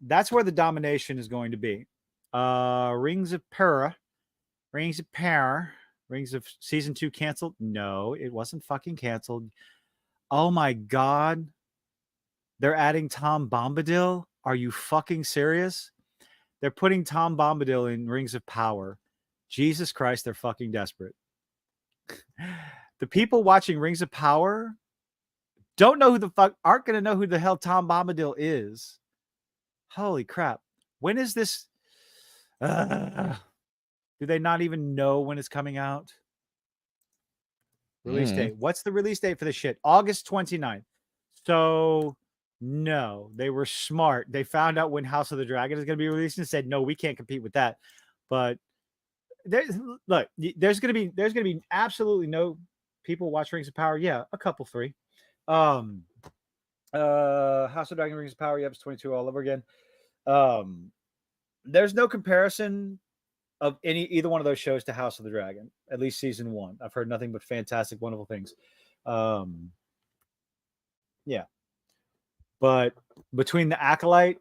That's where the domination is going to be. Rings of season 2 canceled. No, it wasn't fucking canceled. Oh my god, they're adding Tom Bombadil. Are you fucking serious? They're putting Tom Bombadil in Rings of Power. Jesus Christ, they're fucking desperate. The people watching Rings of Power aren't going to know who the hell Tom Bombadil is. Holy crap. When is this? Do they not even know when it's coming out? Release date. What's the release date for this shit? August 29th. So, no, they were smart. They found out when House of the Dragon is going to be released and said, no, we can't compete with that. But there's going to be absolutely no people watch Rings of Power. Yeah, a couple, 3. House of Dragon, Rings of Power. Yep, it's 22 all over again. There's no comparison of either one of those shows to House of the Dragon, at least season 1. I've heard nothing but fantastic, wonderful things. Yeah. But between the Acolyte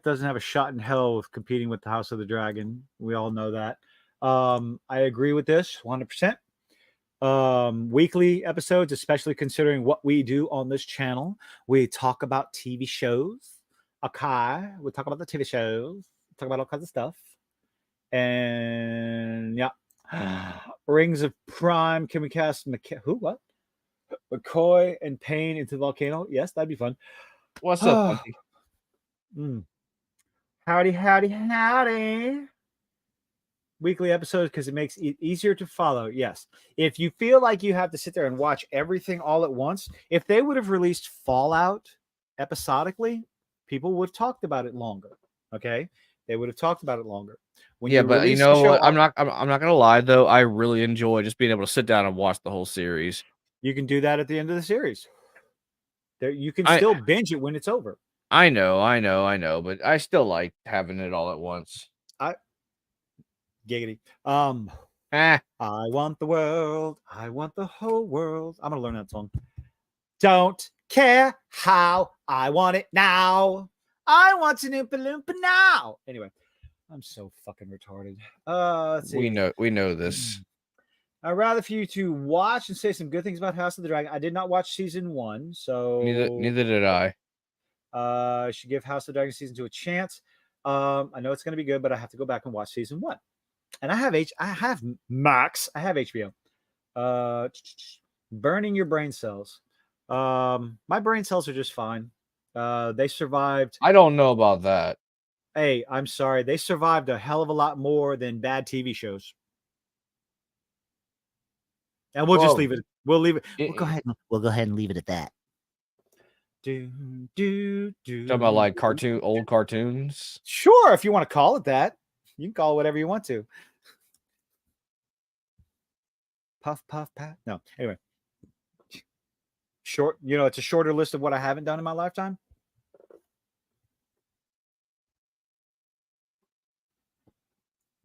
doesn't have a shot in hell with competing with the House of the Dragon. We all know that. I agree with this 100%. Weekly episodes, especially considering what we do on this channel. We talk about TV shows. Okay. We talk about the TV shows. Talk about all kinds of stuff. And yeah. Rings of Prime. Can we cast what? McCoy and Payne into the volcano? Yes, that'd be fun.
What's up,
Howdy. Weekly episodes because it makes it easier to follow. Yes. If you feel like you have to sit there and watch everything all at once, if they would have released Fallout episodically, people would have talked about it longer. Okay? They would have talked about it longer.
But you know what? I'm not gonna lie though. I really enjoy just being able to sit down and watch the whole series.
You can do that at the end of the series. You can still binge it when it's over.
I know, but I still like having it all at once.
Giggity.
Ah,
I want the world. I want the whole world. I'm gonna learn that song. Don't care how. I want it now. I want an Oompa Loompa now. Anyway, I'm so fucking retarded. Let's see.
we know this.
I'd rather for you to watch and say some good things about House of the Dragon. I did not watch season 1, so
Neither did I.
I should give House of the Dragon season 2 a chance. I know it's going to be good, but I have to go back and watch season 1. And I have Max. I have HBO. Burning your brain cells. My brain cells are just fine. They survived.
I don't know about that.
Hey, I'm sorry. They survived a hell of a lot more than bad TV shows. And we'll just leave it. We'll leave it. We'll go ahead and leave it at that.
Talking about like old cartoons.
Sure, if you want to call it that, you can call it whatever you want to. Puff, puff, pat. No, anyway. Short, it's a shorter list of what I haven't done in my lifetime.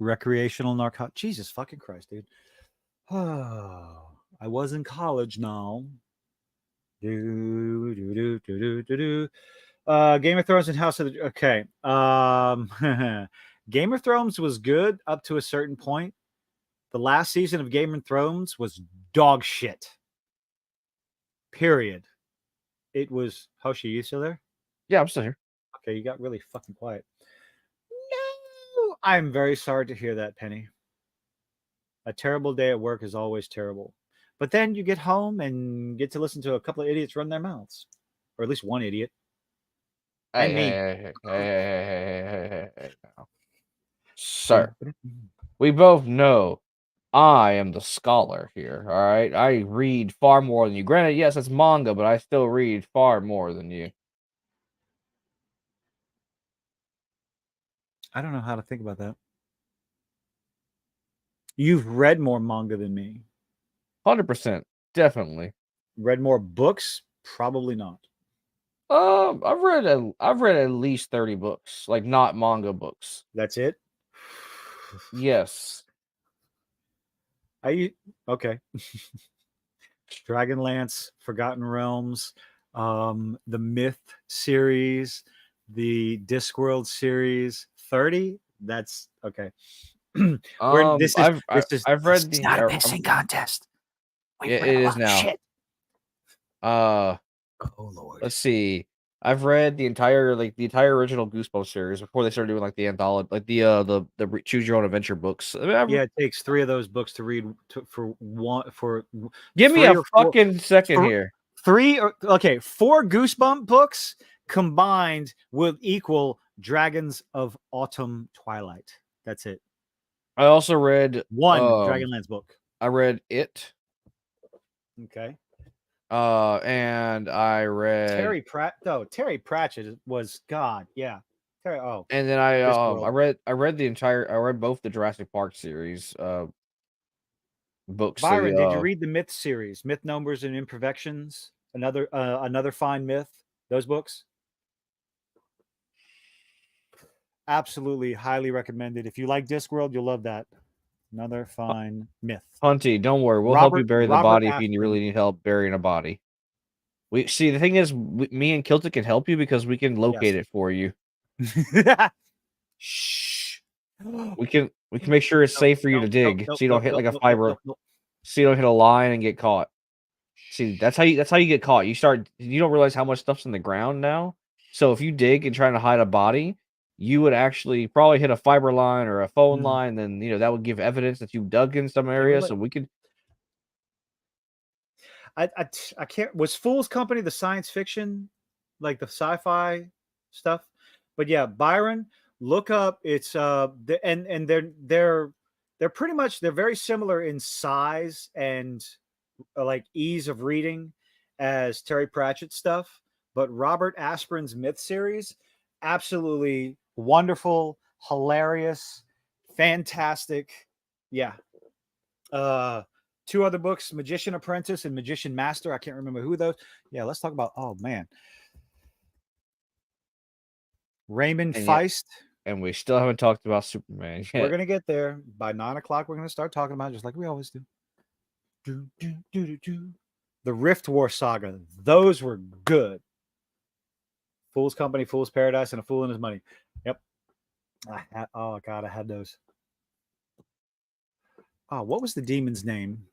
Recreational narcotic. Jesus fucking Christ, dude. Oh, I was in college now. Game of Thrones and House of the... Okay. Game of Thrones was good up to a certain point. The last season of Game of Thrones was dog shit. Period. It was... Hoshi, you still there?
Yeah, I'm still here.
Okay, you got really fucking quiet. No! I'm very sorry to hear that, Penny. A terrible day at work is always terrible. But then you get home and get to listen to a couple of idiots run their mouths. Or at least one idiot. And me.
Hey. Sir, we both know I am the scholar here, all right? I read far more than you. Granted, yes, it's manga, but I still read far more than you.
I don't know how to think about that. You've read more manga than me.
100%, definitely.
Read more books? Probably not.
I've read at least 30 books, like not manga books.
That's it?
Yes.
Okay. Dragonlance, Forgotten Realms, the Myth series, the Discworld series. 30? That's okay.
I've read
it's not a pissing contest.
It is now.
Shit.
Oh Lord. Let's see. I've read the entire original Goosebumps series before they started doing like the anthology, like the Choose Your Own Adventure books.
It takes 3 of those books to read for one.
Give me a fucking second here.
4 Goosebump books combined will equal Dragons of Autumn Twilight. That's it.
I also read
one Dragonlance book.
I read it.
Okay.
And I read
Terry Pratchett was God. Yeah.
And then I read both the Jurassic Park series books.
Byron, did you read the Myth series? Myth, Numbers, and Imperfections? Another Fine Myth. Those books? Absolutely highly recommended. If you like Discworld, you'll love that. Another Fine Myth.
Hunty, don't worry. We'll help you bury the body if you really need help burying a body. The thing is, me and Kilta can help you because we can locate it for you.
Shh.
We can make sure it's safe for you to dig, so you don't hit like a fiber, so you don't hit a line and get caught. See, that's how you get caught. You don't realize how much stuff's in the ground now. So if you dig and trying to hide a body, you would actually probably hit a fiber line or a phone line. Then that would give evidence that you dug in some area. So we could.
I can't. Was Fool's Company the science fiction, like the sci-fi stuff? But yeah, Byron, look up. It's and they're pretty much they're very similar in size and like ease of reading as Terry Pratchett stuff. But Robert Asprin's Myth series, absolutely wonderful, hilarious, fantastic. Yeah. 2 other books, Magician Apprentice and Magician Master. I can't remember who those. Yeah, let's talk about. Oh man, Raymond Feist.
and we still haven't talked about Superman yet.
We're gonna get there by 9 o'clock. We're gonna start talking about it just like we always do. The Rift War saga; those were good. Fool's Company, Fool's Paradise, and A Fool and His Money. Yep. Oh God, I had those. Oh, what was the demon's name?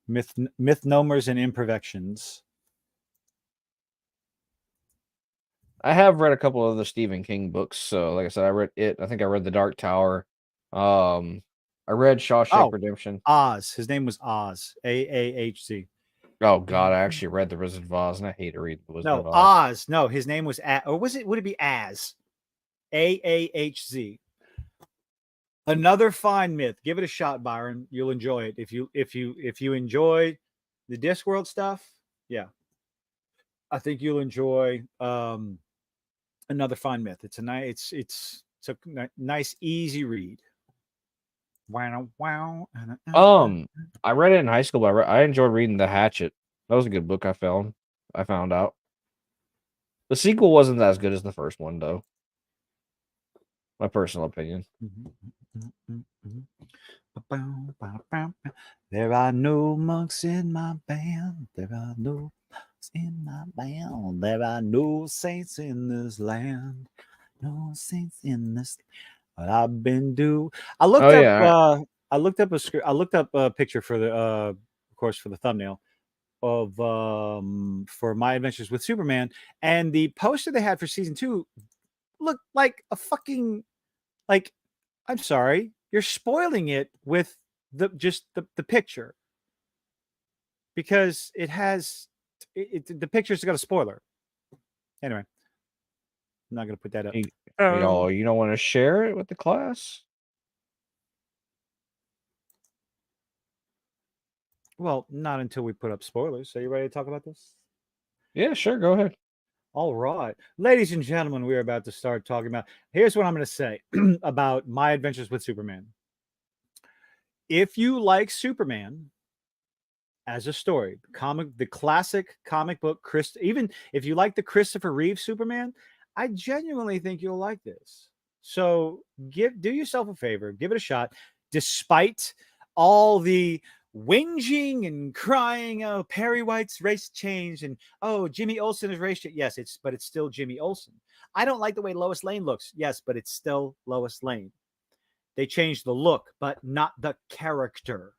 Mythnomers and Imperfections.
I have read a couple of the Stephen King books. So, like I said, I read it. I think I read The Dark Tower. I read Shawshank Redemption.
Oz. His name was Oz. Aahz.
Oh God, I actually read The Wizard of Oz, and I hate to read The Wizard of Oz.
Oz. No, his name was or was it? Would it be Az? Aahz. Another fine myth. Give it a shot, Byron. You'll enjoy it. If you enjoy the Discworld stuff, yeah, I think you'll enjoy Another Fine Myth. It's a nice, it's a nice, easy read. Wow.
I read it in high school, but I enjoyed reading The Hatchet. That was a good book. I found out. The sequel wasn't as good as the first one, though. My personal opinion.
There are no monks in my band. There are no monks in my band. There are no saints in this land. No saints in this. But I've been due. I looked up a picture for the of course for the thumbnail of for My Adventures with Superman, and the poster they had for season 2 looked like a fucking, like, I'm sorry, you're spoiling it with the picture, because it has the picture's got a spoiler. Anyway, I'm not gonna put that up.
You don't want to share it with the class?
Well, not until we put up spoilers. So you ready to talk about this?
Yeah, sure. Go ahead.
All right. Ladies and gentlemen, we're about to start talking about. Here's what I'm going to say about My Adventures with Superman. If you like Superman as a story, the classic comic book, even if you like the Christopher Reeve Superman, I genuinely think you'll like this. So do yourself a favor, give it a shot, despite all the whinging and crying. Oh, Perry White's race changed, and oh, Jimmy Olsen is race changed. Yes, but it's still Jimmy Olsen. I don't like the way Lois Lane looks. Yes, but it's still Lois Lane. They changed the look, but not the character,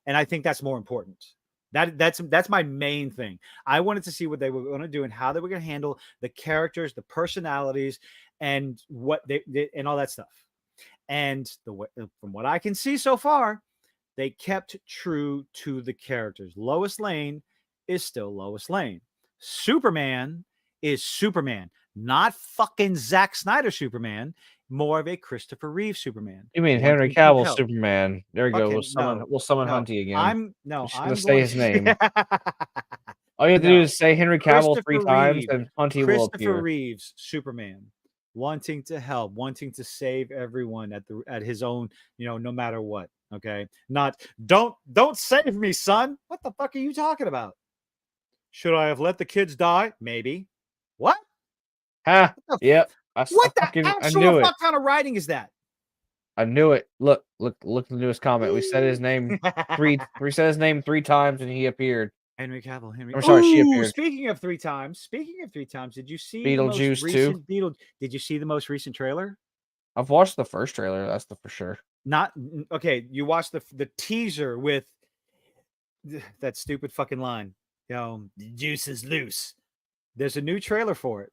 and I think that's more important. That's my main thing. I wanted to see what they were going to do and how they were going to handle the characters, the personalities, and what they and all that stuff. And from what I can see so far, they kept true to the characters. Lois Lane is still Lois Lane. Superman is Superman, not fucking Zack Snyder Superman. More of a Christopher Reeve Superman.
You mean Henry Cavill Superman? There we go. We'll summon Hunty again.
I'm
going to say his name. All you have to do is say Henry Cavill 3 times, and Hunty will appear.
Christopher Reeve's Superman, wanting to help, wanting to save everyone at his own, no matter what. Okay, not don't save me, son. What the fuck are you talking about? Should I have let the kids die? Maybe. What?
Huh? Yep.
What the actual fuck kind of writing is that?
I knew it. Look at the newest comment. We said his name we said his name 3 times, and he appeared.
Henry Cavill.
I'm sorry, she appeared.
Speaking of 3 times, did you see
Beetlejuice 2?
Did you see the most recent trailer?
I've watched the first trailer. That's for sure.
Not okay. You watched the teaser with that stupid fucking line. The juice is loose. There's a new trailer for it.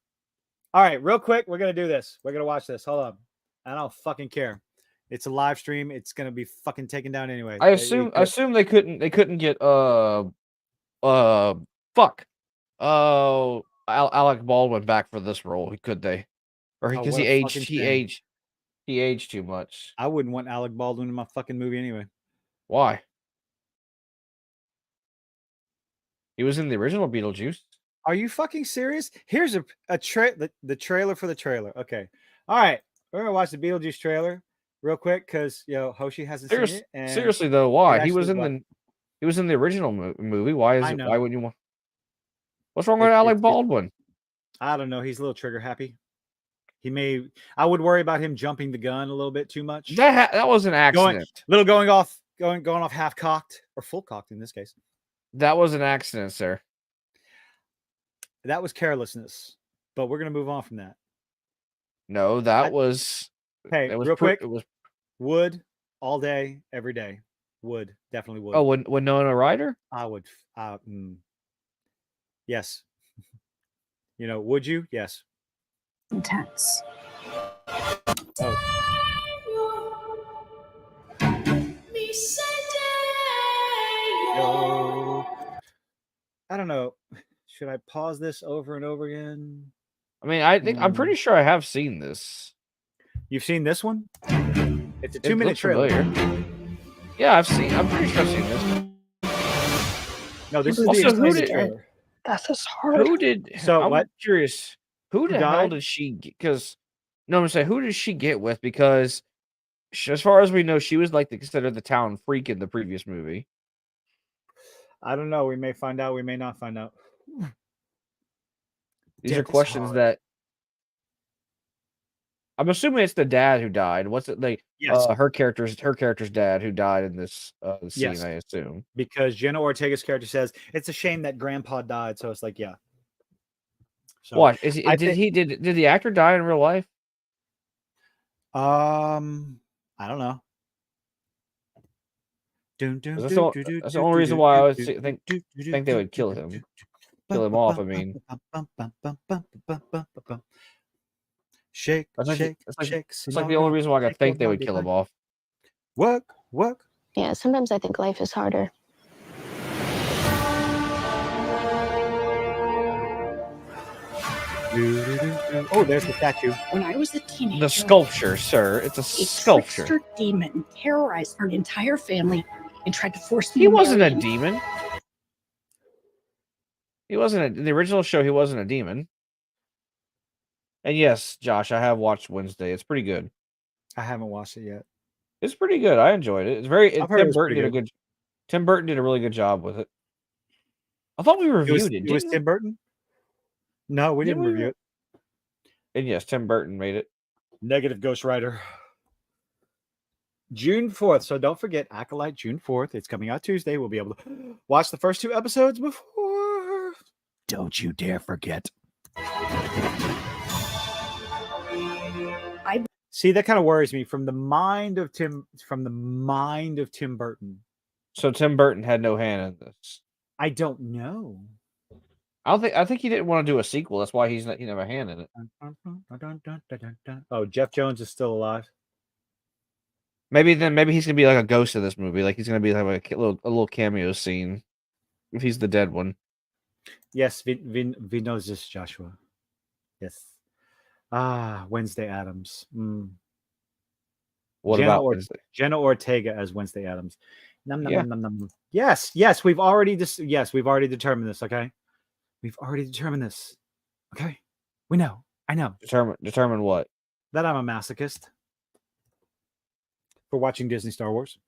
All right, real quick, we're gonna do this. We're gonna watch this. Hold on. I don't fucking care. It's a live stream. It's gonna be fucking taken down anyway.
I assume they couldn't get Alec Baldwin back for this role, could they? Or because he aged too much.
I wouldn't want Alec Baldwin in my fucking movie anyway.
Why? He was in the original Beetlejuice.
Are you fucking serious? Here's the trailer for the trailer. Okay. All right. We're gonna watch the Beetlejuice trailer real quick because Hoshi hasn't seen it. And
seriously though, why? He was in the original movie. Why wouldn't you want? What's wrong with Alec Baldwin?
I don't know. He's a little trigger happy. He may. I would worry about him jumping the gun a little bit too much.
That was an accident.
Going off half cocked or full cocked in this case.
That was an accident, sir.
That was carelessness. But we're gonna move on from that.
No, that was.
Hey, real quick. It was would all day, every day. Would definitely would.
Oh, when Winona Ryder?
I would. Yes. Would you? Yes.
Intense.
Oh. Yo. I don't know. Should I pause this over and over again?
I mean, I'm pretty sure I have seen this.
You've seen this one? It's a 2-minute trailer.
Familiar. Yeah, I'm pretty sure I've seen this.
No, this is the extended trailer.
That's just hard.
I'm curious. Who the hell did she get? Because no, I'm saying, who did she get with? Because as far as we know, she was like considered the town freak in the previous movie.
I don't know. We may find out. We may not find out.
These are questions that I'm assuming it's the dad who died. What's it like?
Yes.
Her character's dad who died in this scene. Yes. I assume
because Jenna Ortega's character says it's a shame that Grandpa died. So it's like, yeah.
So what is he? Did the actor die in real life?
I don't know.
That's the only reason why I would think they would kill him off. I mean,
shake.
It's like the only reason why I think they would kill him off.
Work.
Yeah, sometimes I think life is harder.
Oh, there's the statue.
When I was a teenager,
the sculpture, sir. It's a sculpture.
Trickster demon terrorized our entire family and tried to force me.
He wasn't a demon. He wasn't in the original show. He wasn't a demon. And yes, Josh, I have watched Wednesday. It's pretty good.
I haven't watched it yet.
It's pretty good. I enjoyed it. It's very. Tim Burton did a really good job with it. I thought we reviewed it.
It was Tim Burton. No, we didn't review it.
And yes, Tim Burton made it.
Negative Ghost Rider. June 4th. So don't forget, Acolyte, June 4th. It's coming out Tuesday. We'll be able to watch the first 2 episodes before. Don't you dare forget. See, that kind of worries me from the mind of Tim Burton.
So Tim Burton had no hand in this.
I don't know.
I think he didn't want to do a sequel. That's why he didn't have a hand in it.
Oh, Jeff Jones is still alive.
Maybe he's gonna be like a ghost in this movie. Like he's gonna be like a little cameo scene if he's the dead one.
Yes, we know this, Joshua. Yes. Wednesday Addams.
What about Wednesday?
Jenna Ortega as Wednesday Addams. Nom, nom, nom, nom. Yes, we've already determined this. Okay, we've already determined this. Okay, we know. I know.
Determine what?
That I'm a masochist for watching Disney Star Wars.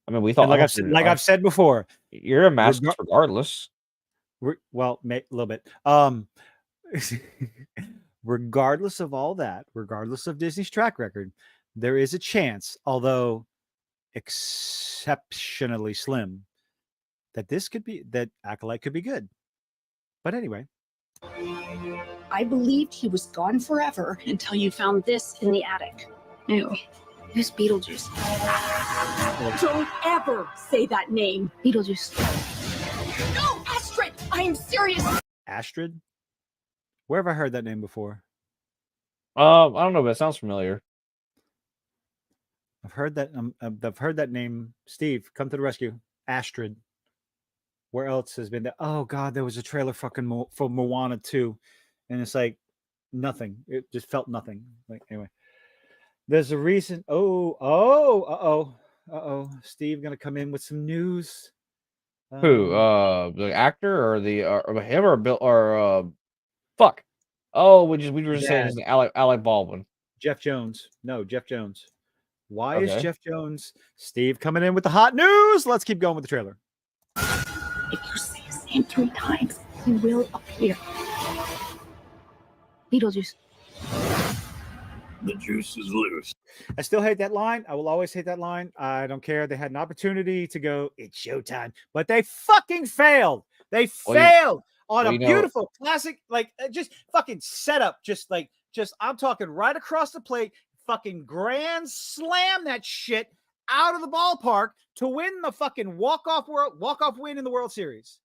I mean, we thought
I've said before,
you're a masochist regardless.
Well, a little bit. Regardless of all that, regardless of Disney's track record, there is a chance, although exceptionally slim, that Acolyte could be good. But anyway.
I believed he was gone forever until you found this in the attic.
Ew. Who's Beetlejuice?
Don't ever say that name.
Beetlejuice.
No, Astrid! I am serious.
Astrid? Where have I heard that name before?
I don't know, but it sounds familiar.
I've heard that name. Steve, come to the rescue. Astrid. Where else has been that? Oh God, there was a trailer for Moana 2, and it's like nothing. It just felt nothing. Like anyway, there's a reason. Oh. Steve gonna come in with some news.
Who? The actor or him or Bill or fuck? Oh, we were just saying Alec Baldwin.
Jeff Jones. No, Jeff Jones. Why is Jeff Jones? Steve coming in with the hot news. Let's keep going with the trailer.
If you say his name 3 times, he will appear.
Beetlejuice.
The juice is loose.
I still hate that line. I will always hate that line. I don't care. They had an opportunity to go, it's showtime, but they fucking failed. They failed on a beautiful classic, like just fucking setup. Just I'm talking right across the plate, fucking grand slam that shit out of the ballpark to win the fucking walk-off win in the World Series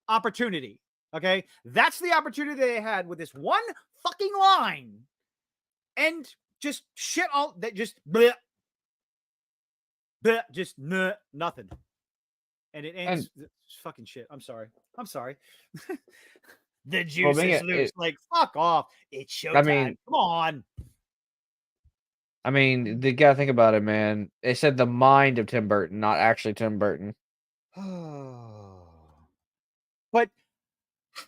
opportunity. Okay. That's the opportunity they had with this one fucking line. And just shit all that, just bleh, bleh, just nothing. And it ends fucking shit. I'm sorry. The juice is loose. Like, fuck off. It's showtime. Come on.
I mean, you gotta think about it, man. They said the mind of Tim Burton, not actually Tim Burton.
But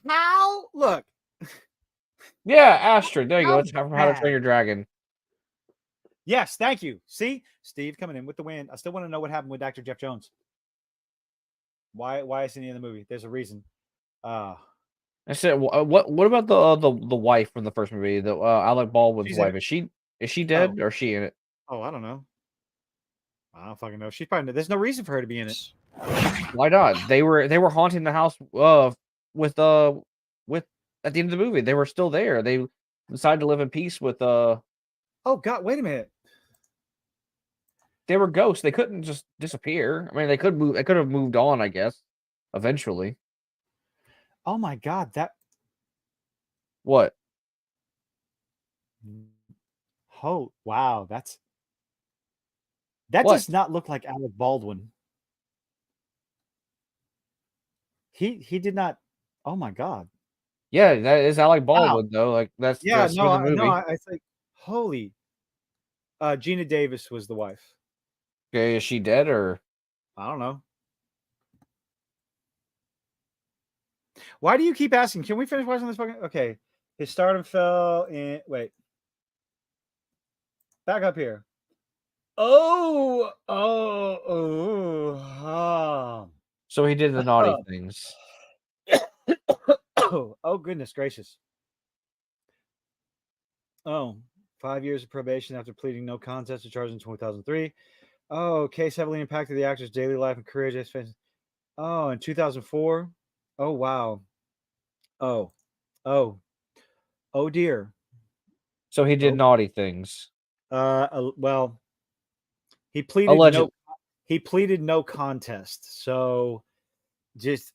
how? Look.
Yeah, Astrid. There you go. It's How to Train Your Dragon.
Yes, thank you. See, Steve coming in with the win. I still want to know what happened with Dr. Jeff Jones. Why isn't he in the movie? There's a reason.
I said, what about the wife from the first movie? The Alec Baldwin's wife. Is she dead or is she in it?
Oh, I don't know. I don't fucking know. She's probably there's no reason for her to be in it.
Why not? They were haunting the house with at the end of the movie. They were still there. They decided to live in peace with
Oh God! Wait a minute.
They were ghosts. They couldn't just disappear. I mean, they could move. They could have moved on, I guess, eventually.
Oh my God!
What?
Oh wow! That does not look like Alec Baldwin. He did not. Oh my God!
Yeah, that is Alec Baldwin though. Like that's
no.
the movie.
No, I think holy. Gina Davis was the wife.
Okay, is she dead or?
I don't know. Why do you keep asking? Can we finish watching this fucking? Okay, his stardom fell in. Wait, back up here. Oh.
So he did the naughty things.
Oh goodness gracious. Oh, 5 years of probation after pleading no contest to charges in 2003. Oh, case heavily impacted the actor's daily life and career. Oh, in 2004. Oh, wow. Oh dear.
So he did naughty things.
Well, he pleaded no contest. So just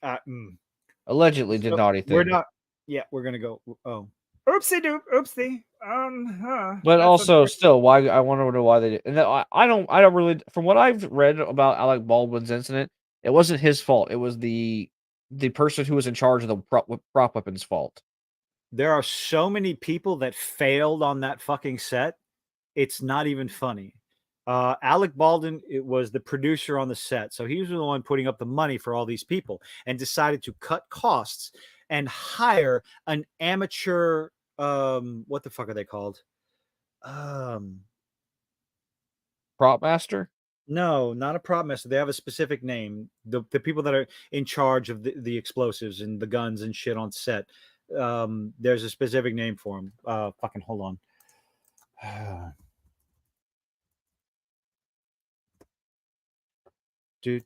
allegedly did naughty things.
We're not. Yeah, we're gonna go. Oh, oopsie doop, oopsie.
But also, still, why I wonder why they did. And I don't really. From what I've read about Alec Baldwin's incident, it wasn't his fault. It was the person who was in charge of the prop weapon's fault.
There are so many people that failed on that fucking set. It's not even funny. Alec Baldwin, it was the producer on the set. So he was the one putting up the money for all these people and decided to cut costs and hire an amateur, what the fuck are they called?
Prop master?
No, not a prop master. They have a specific name. The people that are in charge of the explosives and the guns and shit on set. There's a specific name for them. Fucking hold on. The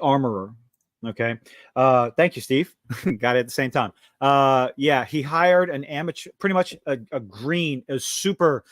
armorer. Okay. Thank you, Steve. Got it at the same time. Yeah, he hired an amateur, pretty much a super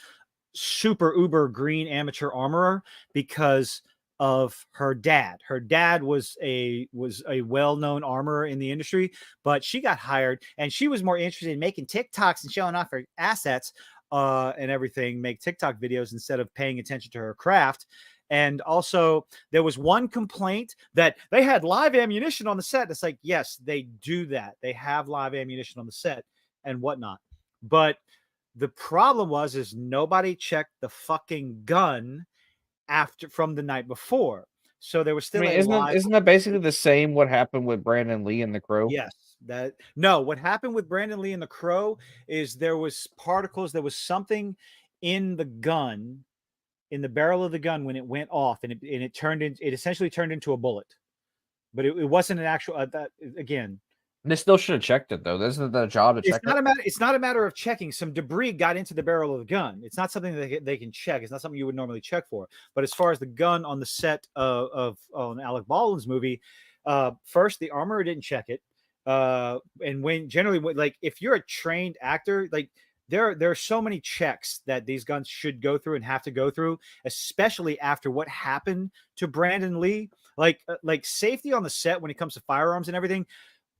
uber green amateur armorer because of her dad. Her dad was a well-known armorer in the industry, but she got hired and she was more interested in making TikToks and showing off her assets and everything, make TikTok videos instead of paying attention to her craft. And also there was one complaint that they had live ammunition on the set. It's like, yes, they do that. They have live ammunition on the set and whatnot. But the problem is nobody checked the fucking gun from the night before. So there was still
isn't that basically the same what happened with Brandon Lee and The Crow?
Yes. What happened with Brandon Lee and The Crow is there was particles, there was something in the gun, in the barrel of the gun when it went off, and it essentially turned into a bullet. But it wasn't an actual again,
They still should have checked it though. Isn't it their job to check it?
It's not a matter of checking. Some debris got into the barrel of the gun. It's not something that they can check. It's not something you would normally check for. But as far as the gun on the set of Alec Baldwin's movie, first the armorer didn't check it. And when generally, like if you're a trained actor, like there are so many checks that these guns should go through and have to go through, especially after what happened to Brandon Lee. Like safety on the set when it comes to firearms and everything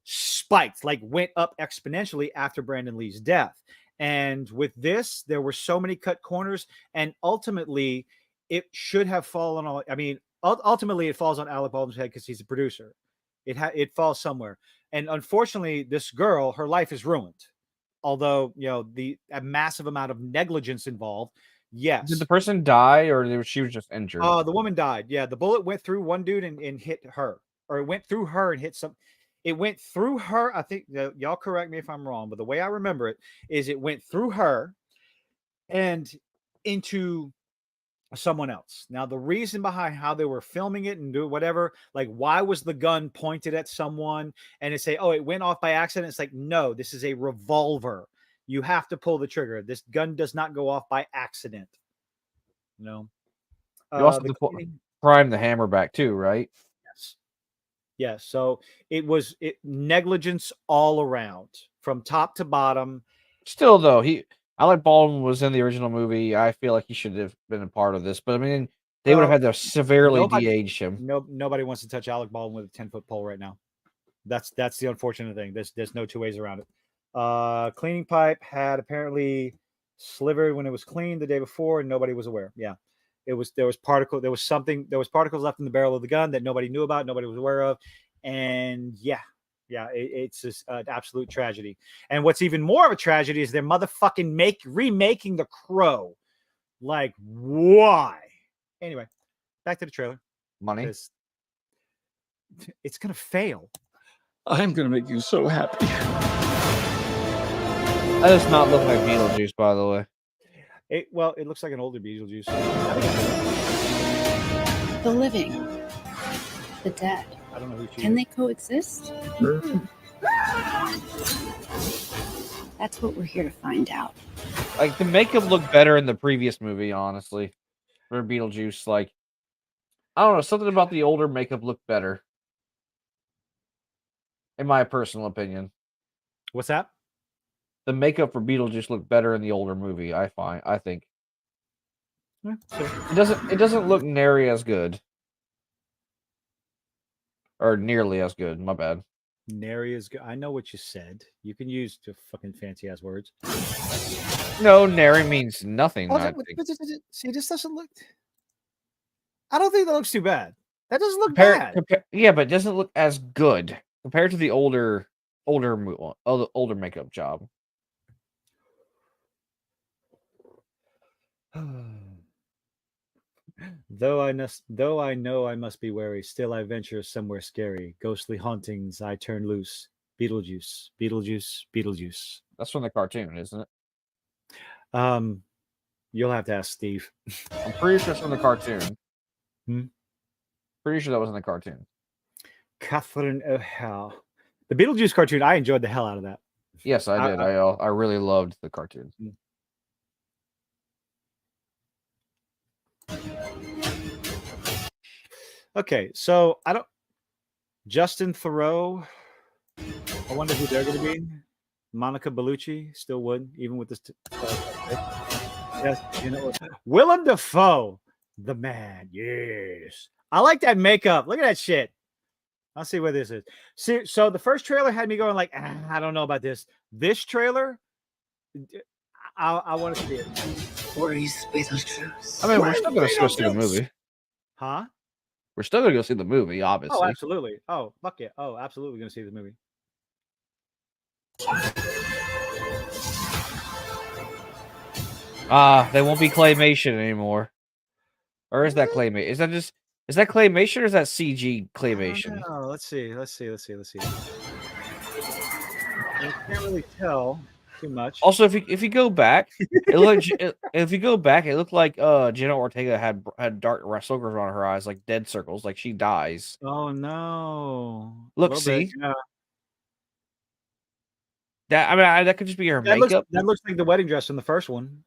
spiked, like went up exponentially after Brandon Lee's death. And with this, there were so many cut corners, and ultimately it should have fallen on. I mean, ultimately it falls on Alec Baldwin's head because he's a producer. It falls somewhere, and unfortunately, this girl, her life is ruined. Although a massive amount of negligence involved. Yes.
Did the person die, or she was just injured?
The woman died. Yeah, the bullet went through one dude and hit her, or it went through her and hit some. It went through her. I think y'all correct me if I'm wrong, but the way I remember it is it went through her and into someone else. Now, the reason behind how they were filming it and do whatever, like why was the gun pointed at someone and they say, oh, it went off by accident. It's like, no, this is a revolver. You have to pull the trigger. This gun does not go off by accident. No.
You also have to prime the hammer back too, right?
Yes. Yes. So it was negligence all around from top to bottom.
Still, though, Alec Baldwin was in the original movie. I feel like he should have been a part of this, but I mean, they would have had to severely de-age him.
Nobody wants to touch Alec Baldwin with a 10-foot pole right now. That's the unfortunate thing. There's no two ways around it. Cleaning pipe had apparently slivered when it was cleaned the day before, and nobody was aware. Yeah, there was particles left in the barrel of the gun that nobody knew about, nobody was aware of, and it's just an absolute tragedy. And what's even more of a tragedy is they're motherfucking remaking The Crow. Like, why? Anyway, back to the trailer.
Money.
It's gonna fail.
I'm gonna make you so happy.
That does not look like Beetlejuice, by the way.
It looks like an older Beetlejuice.
The living, the dead.
I don't know who she
Can
is.
they coexist? That's what we're here to find out.
Like, the makeup looked better in the previous movie, honestly. For Beetlejuice, like, I don't know, something about the older makeup looked better. In my personal opinion.
What's that?
The makeup for Beetlejuice looked better in the older movie, I think.
Yeah, sure.
It doesn't look nary as good. Or nearly as good, my bad.
Nary as good. I know what you said. You can use the fucking fancy ass words.
No, nary means nothing.
See, this doesn't look. I don't think that looks too bad. That doesn't look bad.
Yeah, but it doesn't look as good compared to the older makeup job.
Though I know I must be wary, still I venture somewhere scary. Ghostly hauntings I turn loose. Beetlejuice, Beetlejuice, Beetlejuice.
That's from the cartoon, isn't it?
You'll have to ask Steve.
I'm pretty sure it's from the cartoon.
Hmm?
Pretty sure that was in the cartoon.
Catherine O'Hara. The Beetlejuice cartoon, I enjoyed the hell out of that.
Yes, I did. I really loved the cartoon.
Okay, so Justin Theroux. I wonder who they're going to be. Monica Bellucci still would, even with this. Yes, Willem Dafoe, the man. Yes, I like that makeup. Look at that shit. I'll see where this is. See, so the first trailer had me going like, I don't know about this. This trailer, I want to see it.
Where's Beetlejuice?
I mean, we're still going to go see the movie.
Huh?
We're still going to go see the movie, obviously.
Oh, absolutely. Oh, fuck yeah. Oh, absolutely going to see the movie.
They won't be claymation anymore. Or is that claymation? Is that claymation or is that CG claymation?
Oh, let's see. I can't really tell too much.
Also, if you go back, it looked like Jenna Ortega had dark circles around her eyes, like dead circles, like she dies.
Oh no!
Look, see, that could just be her makeup.
That looks like the wedding dress in the first one.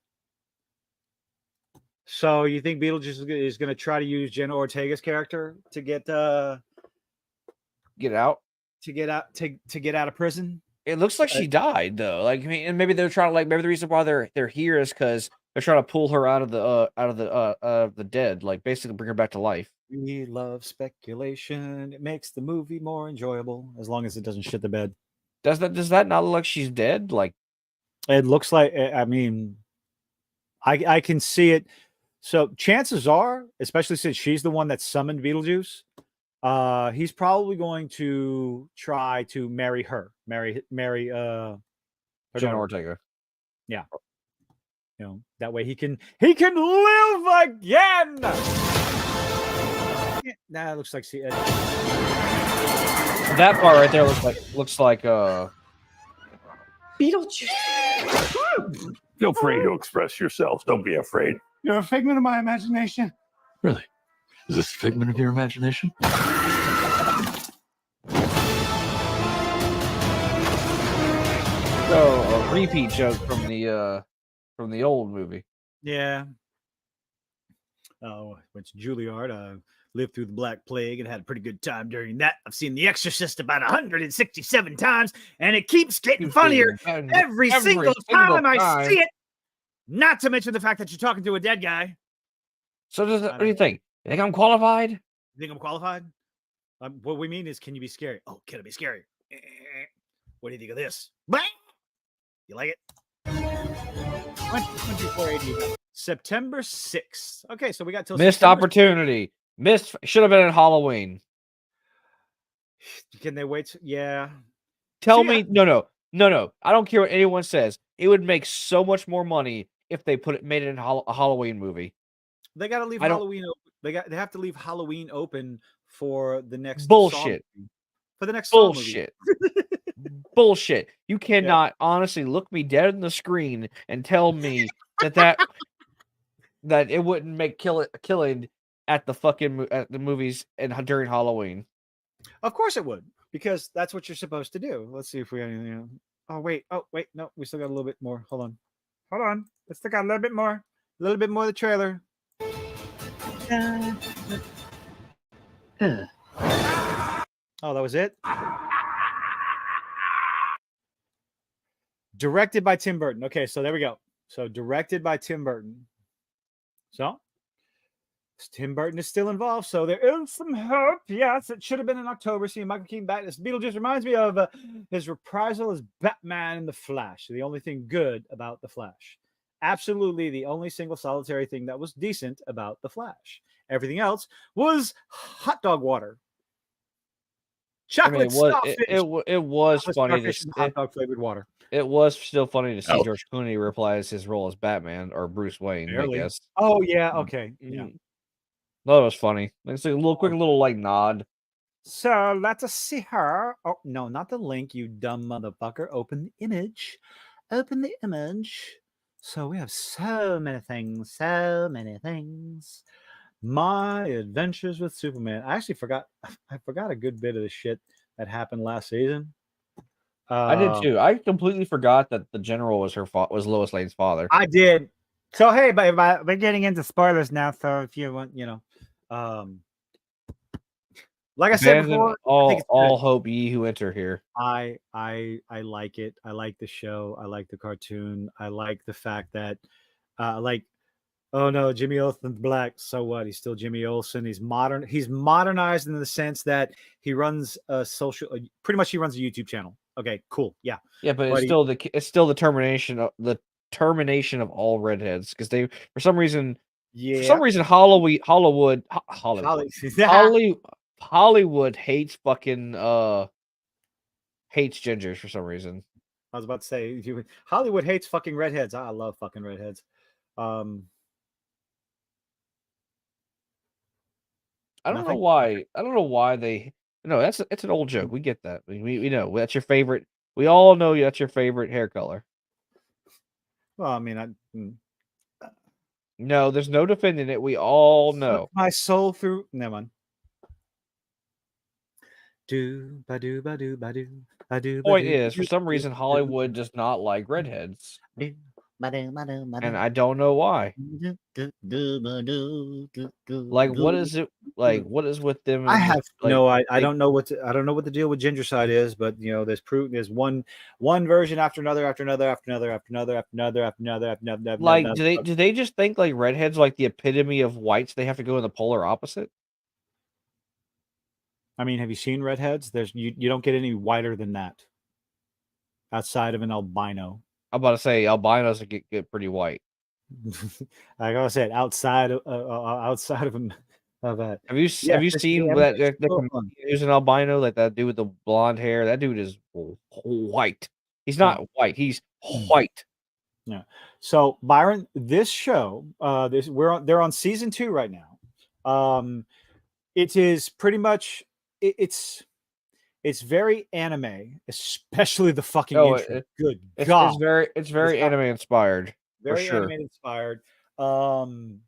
So you think Beetlejuice is going to try to use Jenna Ortega's character to get out of prison?
It looks like she died though. Like, I mean, and maybe they're trying to maybe the reason why they're here is because they're trying to pull her out of the dead, like basically bring her back to life.
We love speculation. It makes the movie more enjoyable as long as it doesn't shit the bed.
Does that not look like she's dead? Like,
it looks like. I mean, I can see it. So chances are, especially since she's the one that summoned Beetlejuice, he's probably going to try to marry her, marry
Jenna Ortega.
Yeah, that way he can live again. That looks like
that part right there looks like
Beetlejuice.
Feel free to express yourselves. Don't be afraid.
You're a figment of my imagination.
Really? Is this a figment of your imagination?
So a repeat joke from the old movie.
Yeah. Oh, went to Juilliard. Lived through the Black Plague and had a pretty good time during that. I've seen The Exorcist about 167 times, and it keeps getting funnier every single time I see it. Not to mention the fact that you're talking to a dead guy.
So what do you think? You think I'm qualified?
You think I'm qualified? What we mean is, can you be scary? Oh, can it be scary? What do you think of this? You like it? 2480. September 6th. Okay, so we got till
missed
September
opportunity. Missed. Should have been in Halloween.
Can they wait? Yeah.
Tell me. No. I don't care what anyone says. It would make so much more money if they made it in a Halloween movie.
They got to leave Halloween open. They have to leave Halloween open for the next
bullshit.
For the next
bullshit. Bullshit. You cannot honestly look me dead in the screen and tell me that it wouldn't make killing at the movies and during Halloween.
Of course it would, because that's what you're supposed to do. Let's see if we have anything. Oh wait, no, we still got a little bit more. Hold on. We still got a little bit more of the trailer. Oh, that was it? Directed by Tim Burton. Okay, so there we go. So directed by Tim Burton. So Tim Burton is still involved, so there is some hope. Yes, it should have been in October. Seeing Michael Keaton back. This Beetlejuice reminds me of his reprisal as Batman in The Flash. The only thing good about The Flash. Absolutely the only single solitary thing that was decent about The Flash. Everything else was hot dog water. Chocolate starfish.
It was funny to see
hot dog flavored water.
It was still funny to see George Clooney reprise his role as Batman or Bruce Wayne, I guess.
Oh yeah, okay. Yeah.
That was funny. It's like a quick little nod.
So let us see her. Oh no, not the link, you dumb motherfucker. Open the image. Open the image. So we have so many things. My Adventures with Superman. I actually forgot a good bit of the shit that happened last season.
I did too. I completely forgot that the general was Lois Lane's father.
I did. So hey, but we're getting into spoilers now. So if you want, like I said before,
all hope ye who enter here.
I like it. I like the show. I like the cartoon. I like the fact that, oh no, Jimmy Olsen's black. So what? He's still Jimmy Olsen. He's modern. He's modernized in the sense that he runs a pretty much he runs a YouTube channel. Okay, cool. Yeah.
Yeah, but it's still the termination of all redheads, because they for some reason Hollywood hates fucking hates gingers for some reason.
I was about to say Hollywood hates fucking redheads. I love fucking redheads.
I don't know why they. No, it's an old joke. We get that. We know that's your favorite. We all know that's your favorite hair color.
Well, I mean,
no, there's no defending it. We all know.
My soul through. Never mind. Do ba do ba do ba do I do.
Point is, for some reason, Hollywood does not like redheads, and I don't know why. Like, what is it? Like, what is with them?
I
And
have
like,
no. I don't know what I don't know what the deal with ginger side is, but there's one version after another after another after another after another after another after another after another.
like, do they just think like redheads like the epitome of whites? They have to go in the polar opposite.
I mean, have you seen redheads? You don't get any whiter than that, outside of an albino.
I'm about to say albinos get pretty white.
Like I said, outside of that.
Have you seen that there's an albino, like that dude with the blonde hair? That dude is white. He's not white. He's white.
Yeah. So Byron, this show, they're on season 2 right now. It is pretty much it's very anime, especially the fucking intro. Good God,
it's very anime inspired.
Very
for sure.
anime inspired. And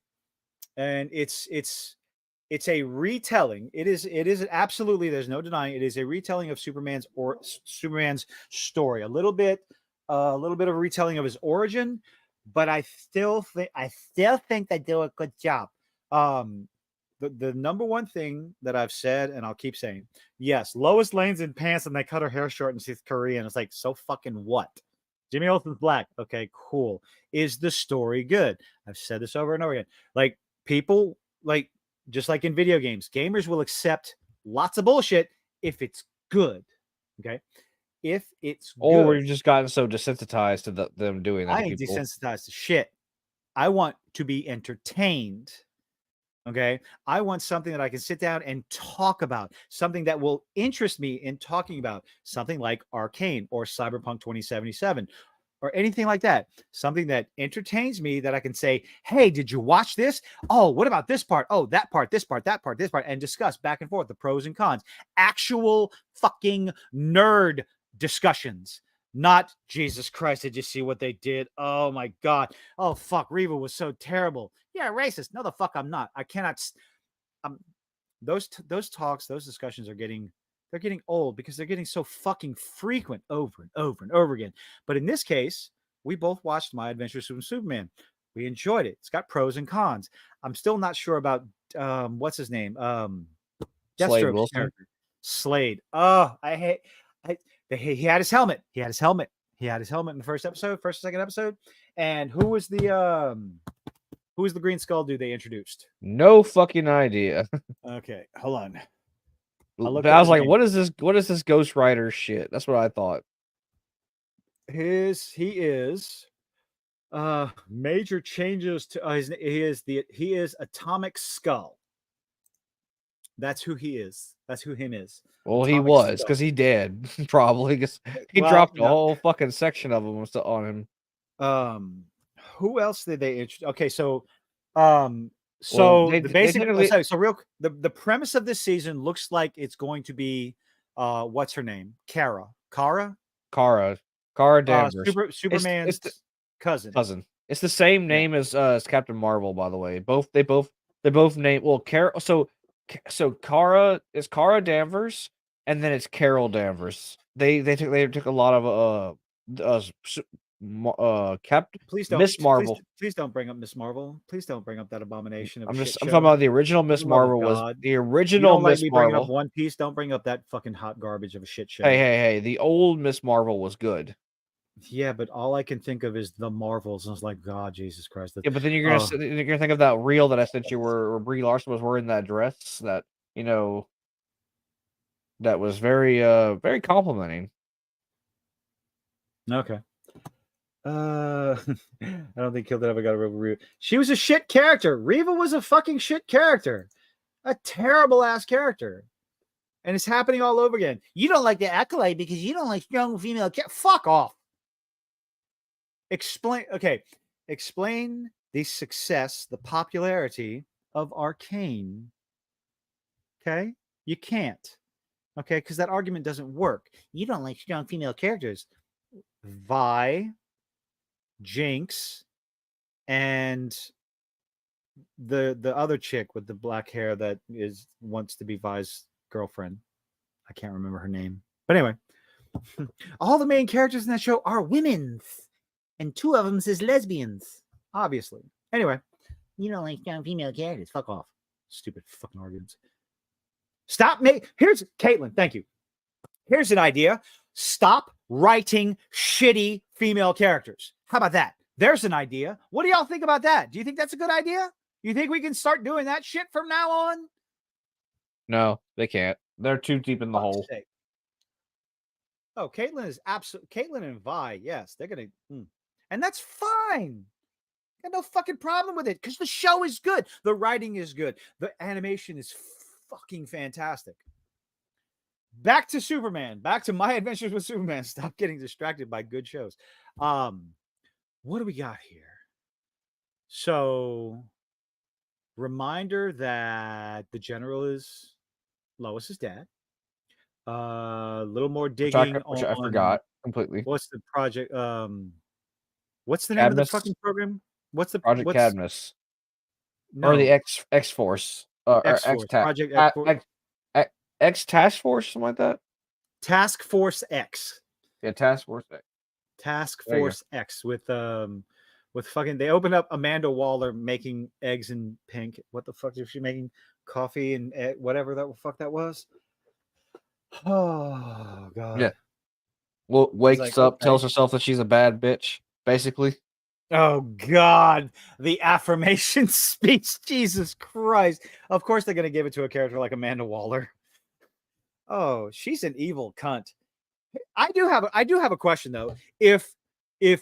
it's a retelling. It is absolutely, there's no denying it is a retelling of Superman's story. A little bit of a retelling of his origin, but I still think they do a good job. The number one thing that I've said, and I'll keep saying, yes, Lois Lane's in pants and they cut her hair short and she's Korean. It's like, so fucking what? Jimmy Olsen's black. Okay, cool. Is the story good? I've said this over and over again. Like, people, like, just like in video games, gamers will accept lots of bullshit if it's good. Okay. If it's good.
Or we've just gotten so desensitized to them doing that.
I ain't desensitized to shit. I want to be entertained. Okay. I want something that I can sit down and talk about, something that will interest me in talking about, something like Arcane or Cyberpunk 2077 or anything like that. Something that entertains me that I can say, hey, did you watch this? Oh, what about this part? Oh, that part, this part, that part, this part, and discuss back and forth the pros and cons. Actual fucking nerd discussions. Not, Jesus Christ, did you see what they did? Oh my God. Oh fuck, Reva was so terrible. Yeah, racist. No, the fuck I'm not. I cannot. Those talks, those discussions they're getting old because they're getting so fucking frequent over and over and over again. But in this case, we both watched My Adventures with Superman. We enjoyed it. It's got pros and cons. I'm still not sure about what's his name? Deathstroke's character. Slade. Oh, he had his helmet. He had his helmet in the first and second episode. And who was the Green Skull dude they introduced?
No fucking idea.
Okay, hold on.
But I was like, what is this? What is this Ghost Rider shit? That's what I thought.
He is major changes to he is Atomic Skull. That's who he is. That's who him is.
Well, he was, because he did, probably, because he dropped a whole fucking section of them on
him. Who else did they introduce? Okay, so the premise of this season looks like it's going to be what's her name? Kara Danvers. Superman's cousin.
It's the same name as Captain Marvel, by the way. They both name Kara. So Kara is Kara Danvers, and then it's Carol Danvers. They took a lot of Miss Marvel.
Please don't bring up Miss Marvel. Please don't bring up that abomination.
I'm talking about the original Miss Marvel. Was the original Miss Marvel?
Bring up One Piece. Don't bring up that fucking hot garbage of a shit show.
Hey! The old Miss Marvel was good.
Yeah, but all I can think of is the Marvels. And I was like, God, Jesus Christ.
Yeah, but then you're gonna think of that reel that I sent you where Brie Larson was wearing that dress that that was very very complimenting.
Okay. I don't think Killed ever got a real review. She was a shit character. Reva was a fucking shit character. A terrible ass character. And it's happening all over again. You don't like the Accolade because you don't like strong female characters. Fuck off. Explain the success, the popularity of Arcane. Okay? You can't. Okay? Because that argument doesn't work. You don't like strong female characters. Vi, Jinx, and the other chick with the black hair that wants to be Vi's girlfriend. I can't remember her name. But anyway, All the main characters in that show are women's, and 2 of them is lesbians, obviously. Anyway, you don't like strong female characters. Fuck off. Stupid fucking arguments. Stop me. Here's Caitlin. Thank you. Here's an idea. Stop writing shitty female characters. How about that? There's an idea. What do y'all think about that? Do you think that's a good idea? You think we can start doing that shit from now on?
No, they can't. They're too deep in the hole.
Oh, Caitlin is absolutely. Caitlin and Vi, yes, they're gonna, and that's fine. Got no fucking problem with it because the show is good, the writing is good, the animation is fucking fantastic. Back to Superman. Back to My Adventures with Superman. Stop getting distracted by good shows. What do we got here? So, reminder that the general is Lois's dad. A little more digging
which I forgot completely.
What's the project? What's the name of the fucking program? What's the
Project Cadmus?
No.
Or the X Force?
X-Force. Project X-Force.
X Task Force, something like that.
Task Force X.
Yeah, Task Force X.
Task Force X with fucking. They opened up Amanda Waller making eggs in pink. What the fuck is she making? Coffee and whatever that fuck that was. Oh god.
Yeah. Well, wakes up, tells herself that she's a bad bitch, basically.
Oh god, the affirmation speech. Jesus Christ. Of course they're gonna give it to a character like Amanda Waller. Oh, she's an evil cunt. I do have a question though. If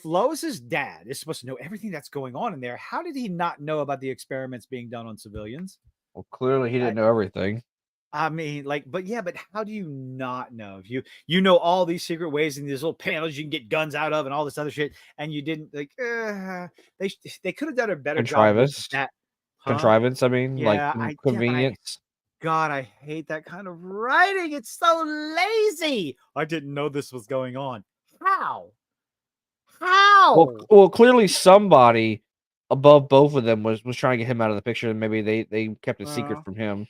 Lois's dad is supposed to know everything that's going on in there, how did he not know about the experiments being done on civilians?
Well, clearly he didn't know everything.
I mean, but how do you not know? If you know all these secret ways and these little panels you can get guns out of and all this other shit, and you didn't they could have done a better job with that.
Contrivance, I mean, convenience.
God, I hate that kind of writing. It's so lazy. I didn't know this was going on. How?
Well, clearly somebody above both of them was trying to get him out of the picture, and maybe they kept it secret from him.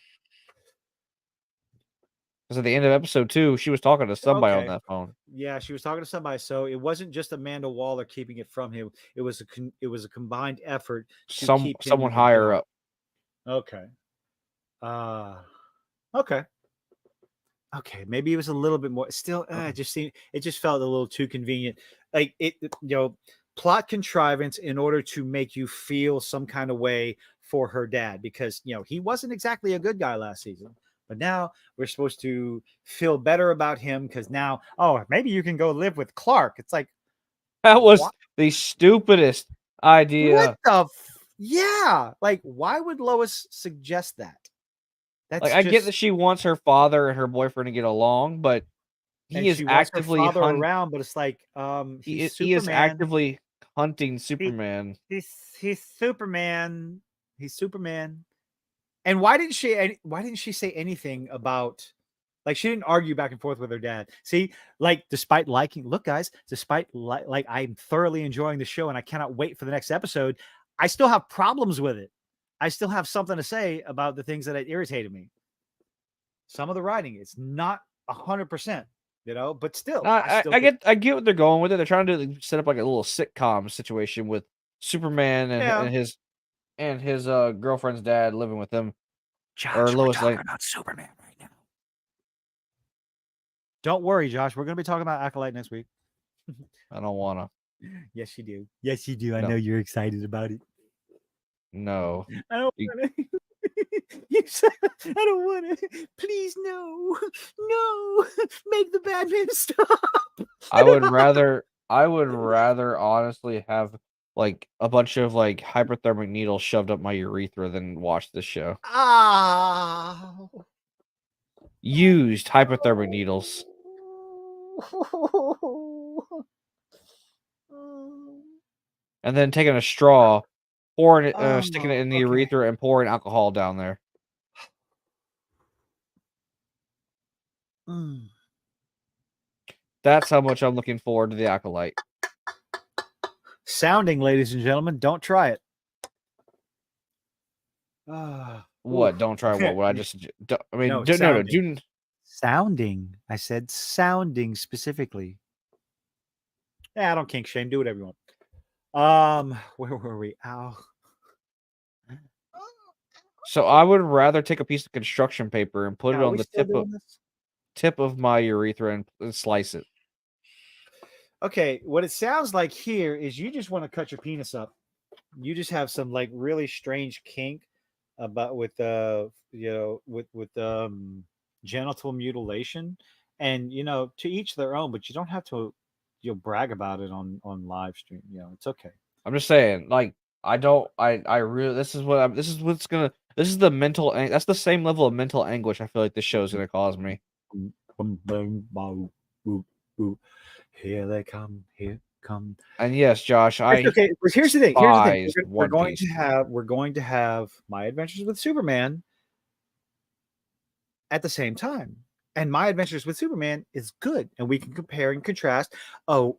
Because at the end of episode 2, she was talking to somebody on that phone.
Yeah, she was talking to somebody. So it wasn't just Amanda Waller keeping it from him. It was a combined effort.
Someone higher up.
Okay. Okay. Maybe it was a little bit more. Still, it just felt a little too convenient. Like plot contrivance in order to make you feel some kind of way for her dad, because he wasn't exactly a good guy last season. But now we're supposed to feel better about him because now, maybe you can go live with Clark. It's like,
that was the stupidest idea.
What the? Yeah. Like, why would Lois suggest that? That's
I get that she wants her father and her boyfriend to get along, but he is actively
around. But it's like,
he is actively hunting Superman.
He's Superman. He's Superman. And why didn't she say anything about, like, she didn't argue back and forth with her dad? See, like, despite I'm thoroughly enjoying the show and I cannot wait for the next episode, I still have problems with it. I still have something to say about the things that had irritated me. Some of the writing, it's not 100%, but still.
I get what they're going with it. They're trying to set up like a little sitcom situation with Superman and his girlfriend's dad living with them.
Josh, we're talking about Superman right now. Don't worry, Josh. We're going to be talking about Acolyte next week.
I don't want to.
Yes, you do. Yes, you do. I know you're excited about it.
No.
I don't want to. You said, I don't want to. Please, no. No. Make the Batman stop.
I would rather honestly have like a bunch of like hyperthermic needles shoved up my urethra than watch this show. Used hyperthermic needles. And then taking a straw, pouring it, sticking it in the urethra and pouring alcohol down there. That's how much I'm looking forward to the Acolyte.
Sounding, ladies and gentlemen, don't try it.
What? Don't try what? What I just? I mean, no.
Sounding. I said sounding specifically. Yeah, I don't kink shame. Do whatever you want. Where were we? Ow.
So I would rather take a piece of construction paper and put it
Are
on
we
the
still doing this?
tip of my urethra and slice it.
Okay, what it sounds like here is you just want to cut your penis up. You just have some like really strange kink about with genital mutilation, and to each their own. But you don't have to brag about it on live stream. It's okay.
I'm just saying, like, I really, this is the mental, that's the same level of mental anguish I feel like this show is going to cause me.
Here they come, here come.
And yes, Josh,
okay. Here's the thing. We're going to have My Adventures with Superman at the same time. And My Adventures with Superman is good. And we can compare and contrast an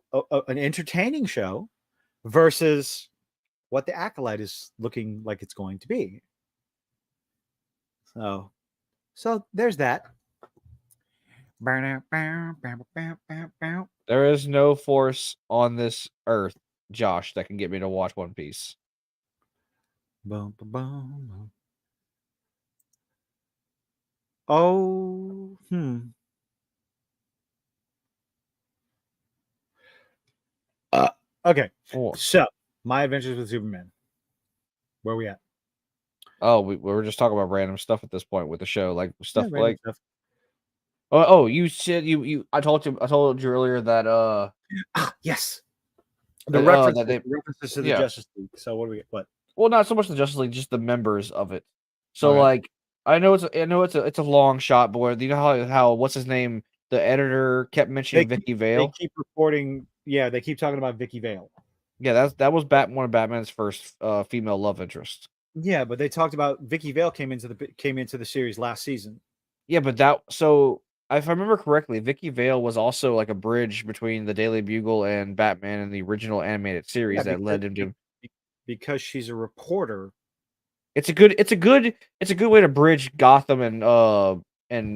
entertaining show versus what the Acolyte is looking like it's going to be. So there's that.
There is no force on this earth, Josh, that can get me to watch One Piece.
Oh, okay. So, My Adventures with Superman. Where are we at?
Oh, we were just talking about random stuff at this point with the show, like stuff like.
Stuff.
Oh, you said you. I told you earlier that.
Yes. The references to the Justice League. So what do we get? What?
Well, not so much the Justice League, just the members of it. So like, I know it's a long shot, but you know how what's his name? The editor kept mentioning Vicky Vale.
They keep reporting. Yeah, they keep talking about Vicky Vale.
Yeah, that was one of Batman's first female love interest.
Yeah, but they talked about Vicky Vale came into the series last season.
Yeah, but if I remember correctly, Vicky Vale was also like a bridge between the Daily Bugle and Batman in the original animated series that led him to.
Because she's a reporter.
It's a good way to bridge Gotham and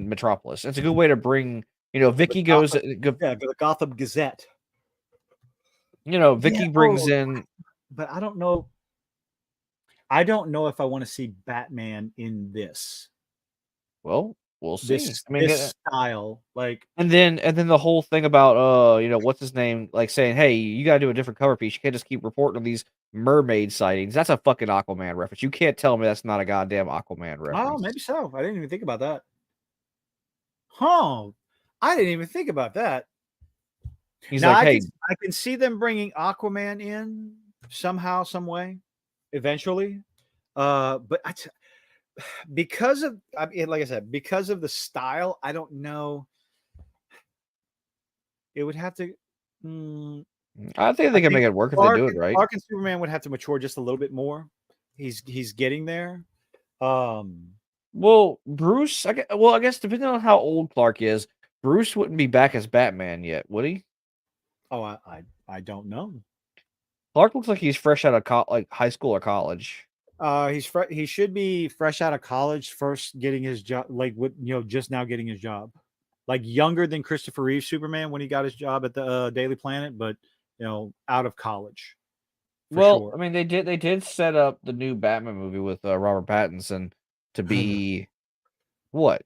Metropolis. It's a good way to bring Vicky
the Gotham Gazette.
Vicky brings in.
But I don't know. I don't know if I want to see Batman in this.
Well, we'll see.
This style, like,
and then the whole thing about what's his name, like saying, hey, you gotta do a different cover piece. You can't just keep reporting on these mermaid sightings. That's a fucking Aquaman reference. You can't tell me that's not a goddamn Aquaman reference.
Oh, maybe so. I didn't even think about that. Huh? I didn't even think about that.
He's like, hey,
I can see them bringing Aquaman in somehow, some way, eventually. But because of, like I said, because of the style, I don't know. It would have to.
I think they can make it work if they do it right.
Clark and Superman would have to mature just a little bit more. He's getting there.
Well, Bruce. I guess depending on how old Clark is, Bruce wouldn't be back as Batman yet, would he?
Oh, I don't know.
Clark looks like he's fresh out of like high school or college.
He should be fresh out of college, first getting his job, like just now getting his job, like younger than Christopher Reeve Superman when he got his job at the Daily Planet, but out of college.
Well,
sure.
I mean, they did set up the new Batman movie with Robert Pattinson to be what?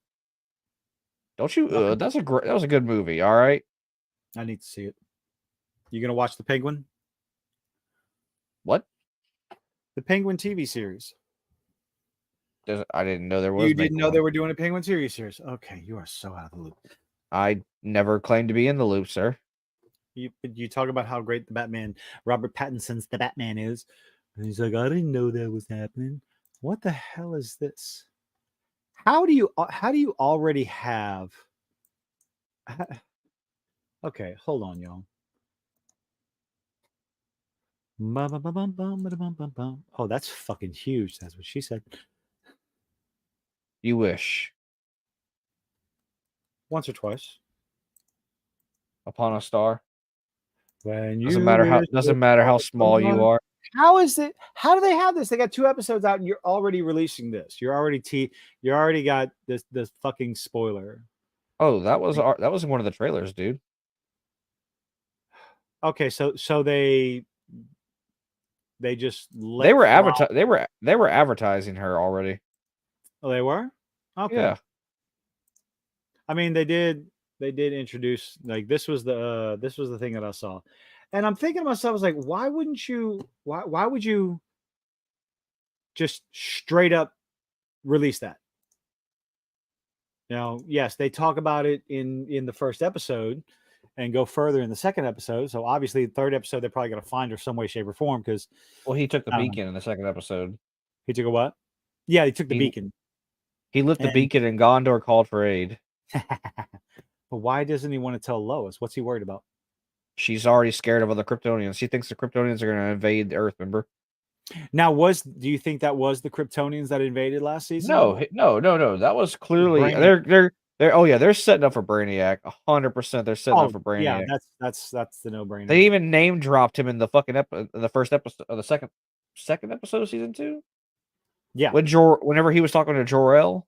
Don't you? That was a good movie. All right,
I need to see it. You gonna watch The Penguin?
What?
The Penguin TV series.
I didn't know there was.
You didn't know they were doing a Penguin TV series. Okay, you are so out of the loop.
I never claimed to be in the loop, sir.
You talk about how great the Batman, Robert Pattinson's The Batman is, and he's like, I didn't know that was happening. What the hell is this? How do you already have? Okay, hold on, y'all. Oh, that's fucking huge. That's what she said.
You wish.
Once or twice.
Upon a star.
When
doesn't matter how small you are.
How is it? How do they have this? They got 2 episodes out, and you're already releasing this. You already got this fucking spoiler.
Oh, that was one of the trailers, dude.
Okay, so they just
They were advertising her already.
Oh, they were? Okay.
Yeah.
I mean, they did introduce, like, this was the thing that I saw. And I'm thinking to myself, I was like, why would you just straight up release that? Yes, they talk about it in the first episode and go further in the second episode. So obviously, the third episode, they're probably going to find her some way, shape, or form. Because
he took the beacon in the second episode.
He took a what? Yeah, he took the beacon.
He lit the beacon, and Gondor called for aid.
But why doesn't he want to tell Lois? What's he worried about?
She's already scared of other Kryptonians. She thinks the Kryptonians are going to invade Earth. Remember?
Now, do you think that was the Kryptonians that invaded last season?
No. That was clearly they're setting up for Brainiac. 100%. They're setting up for Brainiac.
Yeah, that's the no-brainer.
They even name dropped him in the fucking the first episode of the second episode of season 2.
Yeah,
whenever he was talking to Jor-El,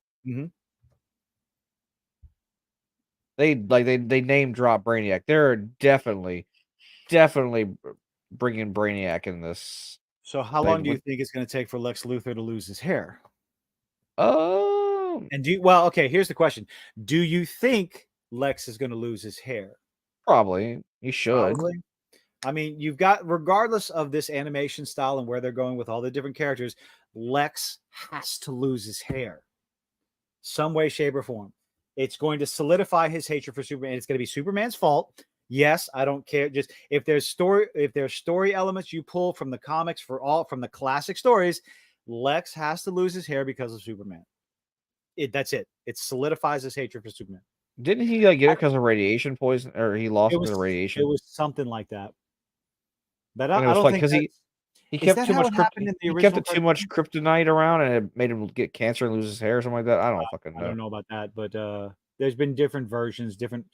they name drop Brainiac. They're definitely bringing Brainiac in this.
So how long do you think it's going to take for Lex Luthor to lose his hair? And here's the question. Do you think Lex is going to lose his hair?
Probably. He should.
Probably. I mean, you've got, regardless of this animation style and where they're going with all the different characters, Lex has to lose his hair. Some way, shape, or form. It's going to solidify his hatred for Superman. It's going to be Superman's fault. Yes, I don't care. Just if there's story elements you pull from the comics from the classic stories, Lex has to lose his hair because of Superman. That's it. It solidifies his hatred for Superman.
Didn't he get it because of radiation poison, or he lost because of radiation?
It was something like that. But I
don't
think
because he kept too much kryptonite around, and it made him get cancer and lose his hair or something like that. I don't fucking know.
I don't know about that, but there's been different versions, different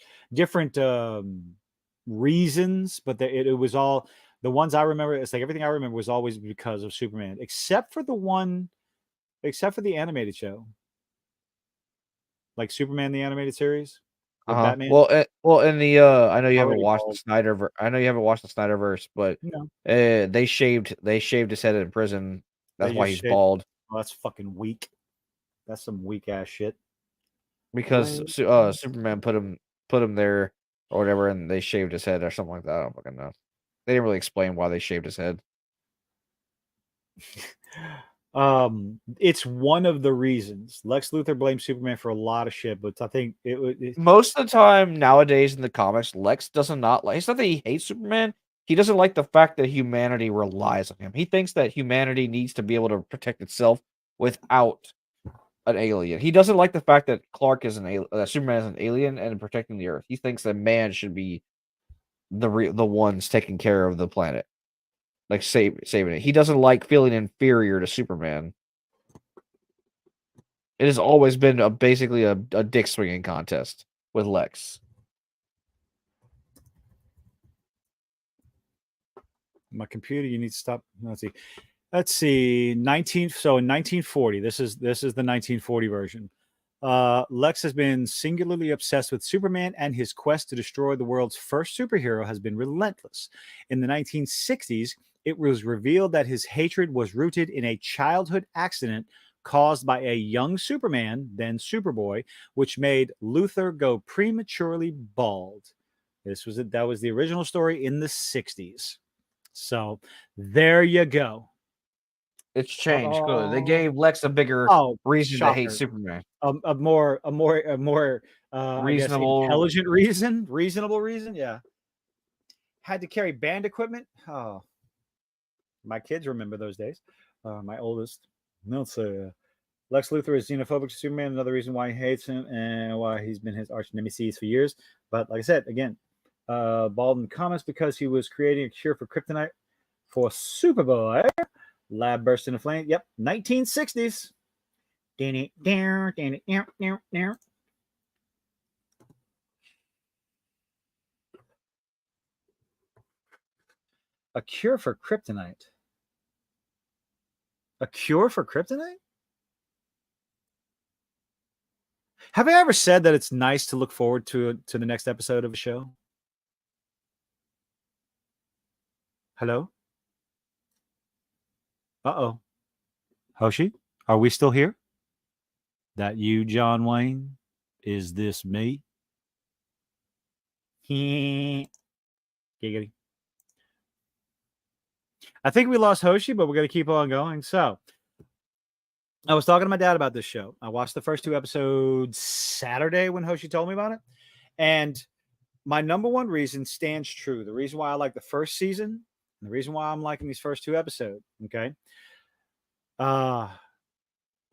reasons, but it was all the ones I remember. It's like everything I remember was always because of Superman, except for the animated show, like Superman the animated series. Batman.
Well, in the I know you haven't watched the Snyderverse, but they shaved his head in prison. That's why he's bald.
Oh, that's fucking weak. That's some weak ass shit.
Because Superman put him there or whatever, and they shaved his head or something like that. I don't fucking know. They didn't really explain why they shaved his head.
It's one of the reasons. Lex Luthor blames Superman for a lot of shit, but I think
most of the time nowadays in the comics, Lex it's not that he hates Superman. He doesn't like the fact that humanity relies on him. He thinks that humanity needs to be able to protect itself without an alien. He doesn't like the fact that Superman is an alien and protecting the Earth. He thinks that man should be the ones taking care of the planet, like saving it. He doesn't like feeling inferior to Superman. It has always been basically a dick swinging contest with Lex.
My computer, you need to stop. Let's see. In 1940. This is the 1940 version. Lex has been singularly obsessed with Superman, and his quest to destroy the world's first superhero has been relentless. In the 1960s, it was revealed that his hatred was rooted in a childhood accident caused by a young Superman, then Superboy, which made Luthor go prematurely bald. That was the original story in the 60s. So there you go.
It's changed. Good. They gave Lex a bigger reason to hate Superman.
A more reasonable, intelligent reason, reasonable reason. Yeah. Had to carry band equipment. Oh, my kids remember those days. My oldest. Let's say Lex Luthor is xenophobic to Superman. Another reason why he hates him and why he's been his arch nemesis for years. But like I said, again, bald in comments because he was creating a cure for kryptonite for Superboy. Lab burst into flame. Yep, 1960s. A cure for kryptonite. A cure for kryptonite? Have I ever said that it's nice to look forward to the next episode of a show? Hello? Uh-oh. Hoshi, are we still here? That you, John Wayne? Is this me? Giggity. I think we lost Hoshi, but we're going to keep on going. So, I was talking to my dad about this show. I watched the first 2 episodes Saturday when Hoshi told me about it. And my number one reason stands true. The reason why I like the first season, and the reason why I'm liking these first 2 episodes, okay?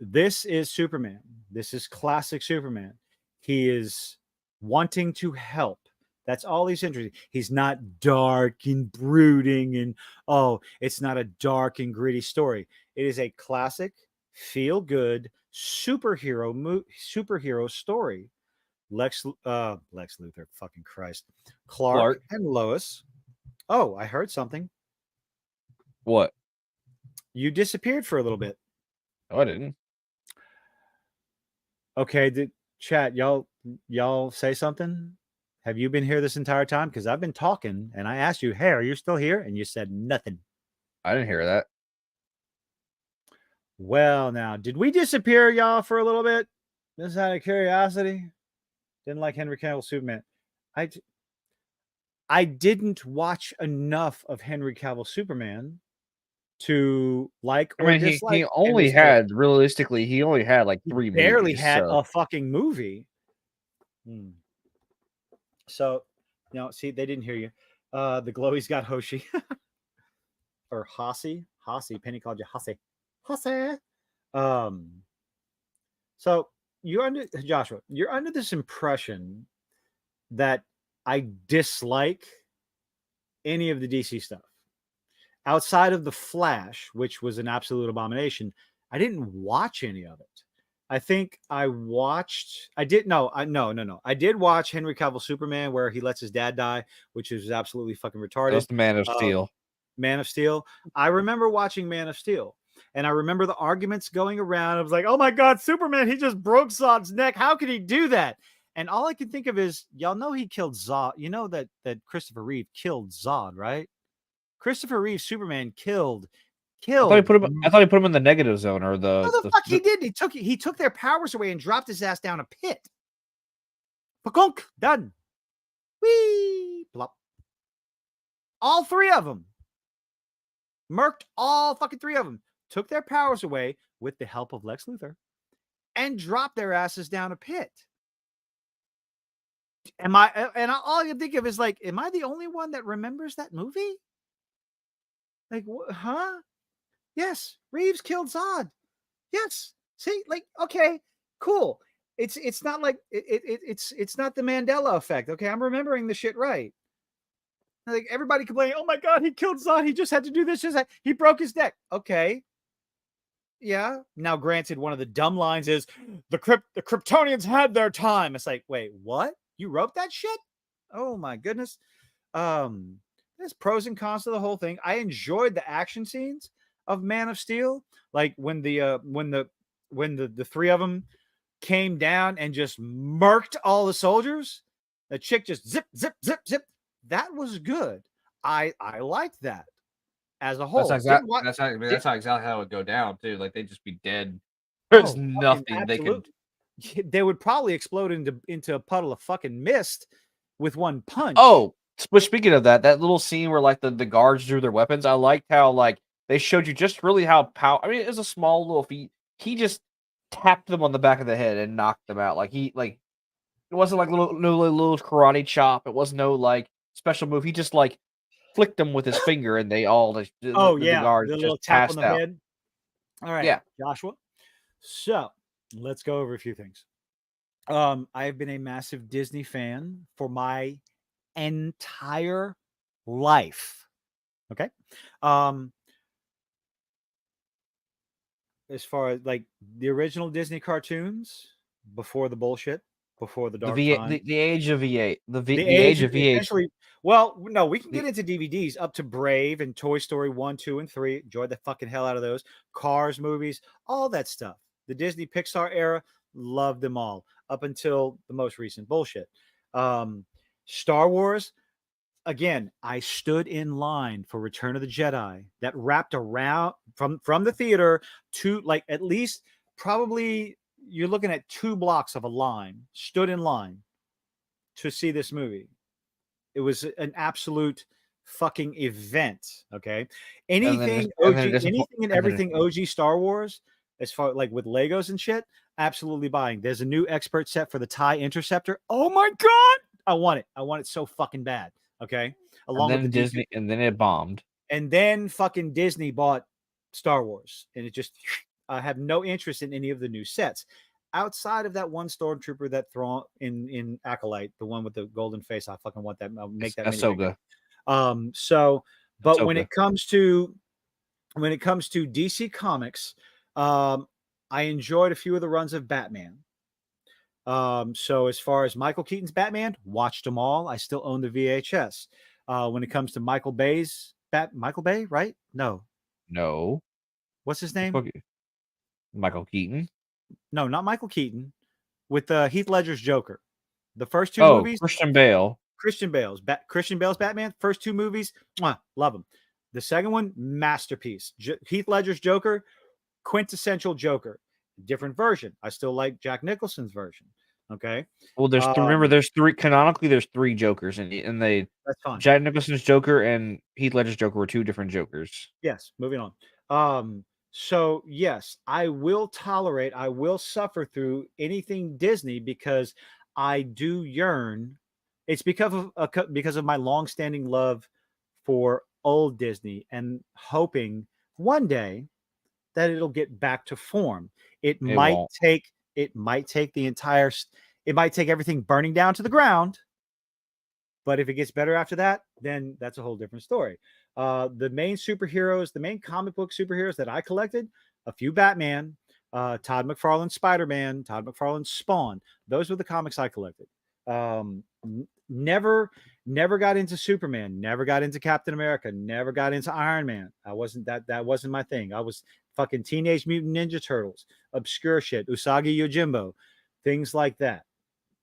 This is Superman. This is classic Superman. He is wanting to help. That's all he's interested in. He's not dark and brooding and, it's not a dark and gritty story. It is a classic, feel-good superhero story. Lex Luthor, fucking Christ. Clark and Lois. Oh, I heard something.
What?
You disappeared for a little bit.
Oh, I didn't.
Okay, chat, y'all say something? Have you been here this entire time? Because I've been talking and I asked you, hey, are you still here? And you said nothing.
I didn't hear that.
Well, now, did we disappear, y'all, for a little bit? Just out of curiosity. Didn't like Henry Cavill Superman. I didn't watch enough of Henry Cavill Superman to like or dislike.
He only had realistically, he only had like 3 movies.
Barely had a fucking movie. So, see, they didn't hear you. The Glowies got Hoshi. Or Hossie. Penny called you Hossie. Hossie. So Joshua, you're under this impression that I dislike any of the DC stuff. Outside of The Flash, which was an absolute abomination, I didn't watch any of it. I think I watched. I did no. I did watch Henry Cavill Superman, where he lets his dad die, which is absolutely fucking retarded.
That's the Man of Steel.
Man of Steel. I remember watching Man of Steel, and I remember the arguments going around. I was like, "Oh my God, Superman! He just broke Zod's neck. How could he do that?" And all I can think of is, y'all know he killed Zod. You know that Christopher Reeve killed Zod, right? Christopher Reeve Superman killed.
I thought he put him in the negative zone or the.
No, the fuck he did. He took their powers away and dropped his ass down a pit. Pakunk, done. Whee, plop. All 3 of them. Murked all fucking 3 of them. Took their powers away with the help of Lex Luthor and dropped their asses down a pit. All I can think of is like, am I the only one that remembers that movie? Like, huh? Yes, Reeves killed Zod. Yes. See, like, okay, cool. It's not like it's not the Mandela effect. Okay, I'm remembering the shit right. Like everybody complaining, oh my God, he killed Zod. He just had to do this. He broke his neck. Okay. Yeah. Now, granted, one of the dumb lines is the Kryptonians had their time. It's like, wait, what? You wrote that shit? Oh my goodness. There's pros and cons to the whole thing. I enjoyed the action scenes of Man of Steel, like when the 3 of them came down and just murked all the soldiers. The chick just zip, zip, zip, zip. That was good. I liked that as a whole.
That's exactly how it would go down too. Like they'd just be dead. There's nothing they could.
They would probably explode into a puddle of fucking mist with one punch.
Oh, but speaking of that little scene where like the guards drew their weapons, I liked how like they showed you just really how I mean, it was a small little feat. He just tapped them on the back of the head and knocked them out. Like it wasn't like little karate chop. It was no like special move. He just like flicked them with his finger, and they all the guards
the
just
little tap
passed
on the
out.
head. All right,
Yeah,
Joshua. So let's go over a few things. I've been a massive Disney fan for my entire life. Okay. As far as like the original Disney cartoons before the bullshit, before the dark time.
The age of V8. The age of V8.
Well, no, we can get into DVDs up to Brave and Toy Story 1, 2, and 3. Enjoyed the fucking hell out of those. Cars movies, all that stuff. The Disney Pixar era, loved them all. up until the most recent bullshit. Star Wars, again, I stood in line for Return of the Jedi that wrapped around from the theater to like at least probably you're looking at 2 blocks of a line, stood in line to see this movie. It was an absolute fucking event. Okay. Anything anything and everything OG Star Wars, as far like with Legos and shit, absolutely buying. There's a new expert set for the TIE Interceptor. Oh my God. I want it. I want it so fucking bad. Okay. Along with the
Disney, and then it bombed.
And then fucking Disney bought Star Wars. And it just, I have no interest in any of the new sets. Outside of that one stormtrooper that thrown in Acolyte, the one with the golden face, I fucking want that. I'll make that.
Ahsoka.
But when it comes to DC Comics, I enjoyed a few of the runs of Batman. So as far as Michael Keaton's Batman, watched them all. I still own the VHS. When it comes to Michael Bay's Michael Bay, right? No. What's his name?
Michael Keaton.
No, not Michael Keaton. With Heath Ledger's Joker. The first 2 movies.
Christian Bale's Batman. First 2 movies, love them. The second one, masterpiece. Heath Ledger's Joker, quintessential Joker. Different version. I still like Jack Nicholson's version. Okay. Well, there's 3 canonically. There's 3 Jokers, and
that's fine.
Jack Nicholson's Joker and Heath Ledger's Joker were 2 different Jokers.
Yes. Moving on. So yes, I will suffer through anything Disney because I do yearn. It's because of my long-standing love for old Disney and hoping one day that it'll get back to form. It might take everything burning down to the ground. But if it gets better after that, then that's a whole different story. The main comic book superheroes that I collected, a few Batman, Todd McFarlane's Spider-Man, Todd McFarlane's Spawn. Those were the comics I collected. Never got into Superman, never got into Captain America, never got into Iron Man. That wasn't my thing. I was fucking Teenage Mutant Ninja Turtles, obscure shit, Usagi Yojimbo, things like that.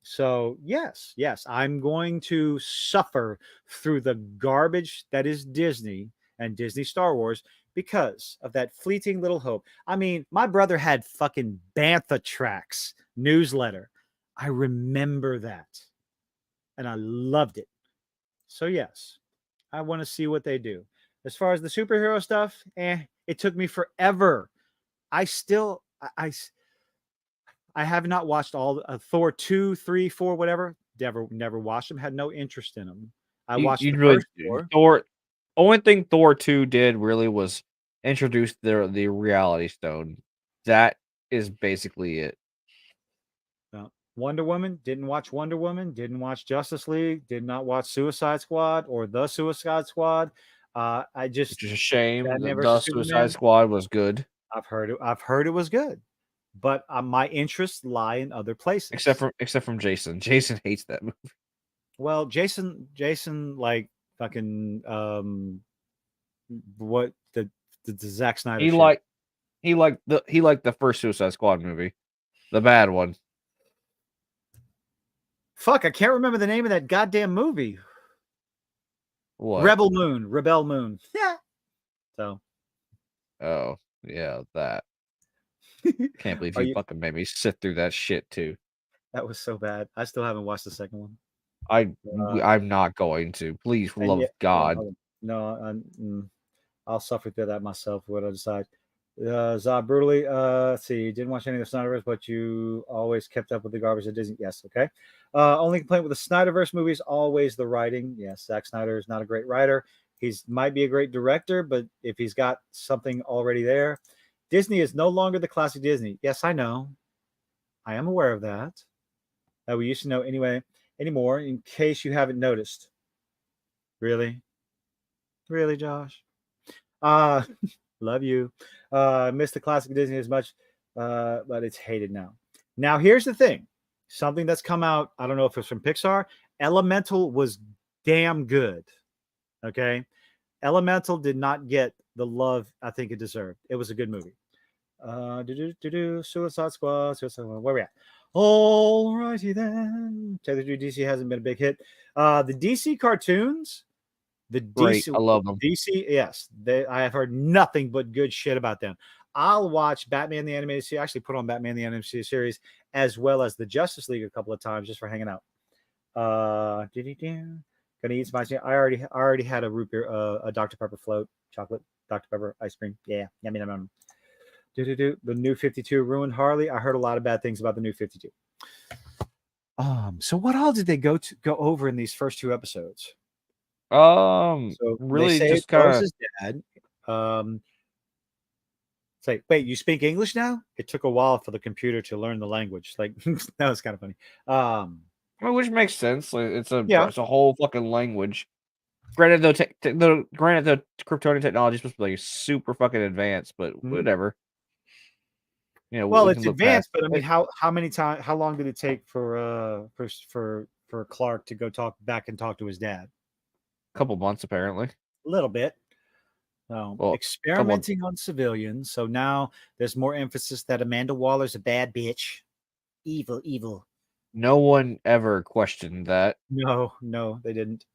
So yes, I'm going to suffer through the garbage that is Disney and Disney Star Wars because of that fleeting little hope. I mean, my brother had fucking Bantha Tracks newsletter. I remember that. And I loved it. So yes, I want to see what they do. As far as the superhero stuff, it took me forever. I have not watched all Thor 2, 3, 4, whatever. Never watched them. Had no interest in them. I watched the first
Thor. Only thing Thor 2 did really was introduce the Reality Stone. That is basically it.
Wonder Woman, didn't watch Wonder Woman, didn't watch Justice League, did not watch Suicide Squad or The Suicide Squad. Which is
a shame. The Suicide Squad was good.
I've heard it was good, but my interests lie in other places.
Except from Jason. Jason hates that movie.
Well, Jason, like fucking what the Zack Snyder.
He liked the first Suicide Squad movie, the bad one.
Fuck, I can't remember the name of that goddamn movie.
What?
Rebel Moon. Yeah. So.
Oh, yeah, that. Can't believe you fucking made me sit through that shit too.
That was so bad. I still haven't watched the second one.
I'm not going to. Please, for the love of God.
No, I'll suffer through that myself. What I decide. Zod brutally. Let's see. You didn't watch any of the Snyderverse, but you always kept up with the garbage at Disney. Yes. Okay. Only complaint with the Snyderverse movies always the writing. Yes, Zack Snyder is not a great writer. Might be a great director, but if he's got something already there, Disney is no longer the classic Disney. Yes, I know. I am aware of that. That we used to know anymore. In case you haven't noticed. Really, Josh. Love you. Miss the classic Disney as much, but it's hated now. Now, here's the thing. Something that's come out, I don't know if it's from Pixar. Elemental was damn good. Okay? Elemental did not get the love I think it deserved. It was a good movie. Suicide Squad. Where we at? All righty then. Tell you the truth, DC hasn't been a big hit. The DC cartoons, the
Great.
DC,
I love them.
DC, yes, I have heard nothing but good shit about them. I'll watch Batman the Animated Series. I actually put on Batman the Animated Series as well as the Justice League a couple of times just for hanging out. Gonna eat some ice cream. I already had a root beer, a Dr. Pepper float, chocolate Dr. Pepper ice cream. Yeah, yummy. The new 52 ruined Harley. I heard a lot of bad things about the new 52. So what all did they go over in these first 2 episodes? So
really
they
just kind of
his dad. It's like, wait, you speak English now? It took a while for the computer to learn the language. Like that was kind of funny.
which makes sense. Like, it's a whole fucking language. Granted, though, the Kryptonian technology is supposed to be like super fucking advanced, but whatever. You know,
well, it's advanced, but I mean, how long did it take for Clark to go talk to his dad?
A couple months, apparently.
A little bit. Experimenting on civilians. So now there's more emphasis that Amanda Waller's a bad bitch. Evil.
No one ever questioned that.
No, they didn't.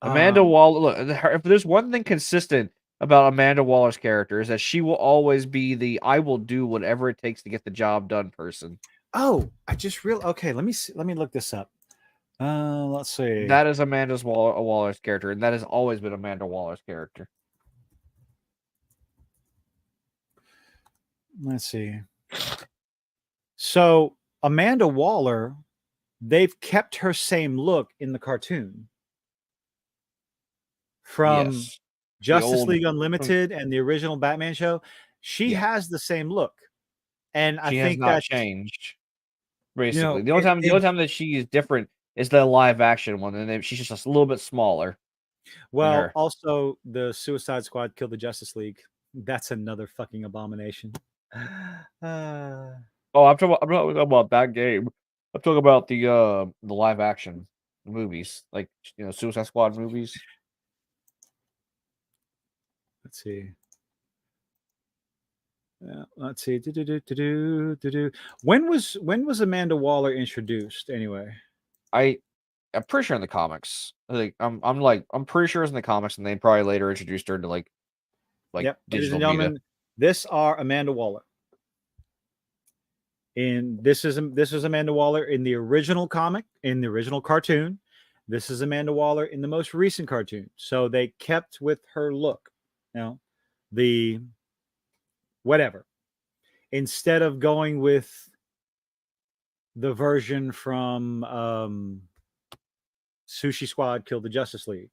Amanda Waller, look, if there's one thing consistent about Amanda Waller's character is that she will always be the I will do whatever it takes to get the job done person.
Oh, I just realized. Okay, let me look this up. Let's see.
That is Waller's character, and that has always been Amanda Waller's character.
Let's see. So Amanda Waller, they've kept her same look in the cartoon from Justice League Unlimited and the original Batman show. She has the same look, and I think that changed.
Basically, the only time that she is different is the live action one, and then she's just a little bit smaller.
Well, also the Suicide Squad killed the Justice League. That's another fucking abomination.
I'm talking about that game. I'm talking about the live action movies, like Suicide Squad movies.
Let's see. Let's see. When was Amanda Waller introduced anyway?
I'm pretty sure in the comics. I'm pretty sure it's in the comics, and they probably later introduced her to like
yep. Ladies and
media.
gentlemen, this are Amanda Waller. And this is Amanda Waller in the original comic, in the original cartoon. This is Amanda Waller in the most recent cartoon. So they kept with her look. The whatever. Instead of going with the version from Sushi Squad Killed the Justice League.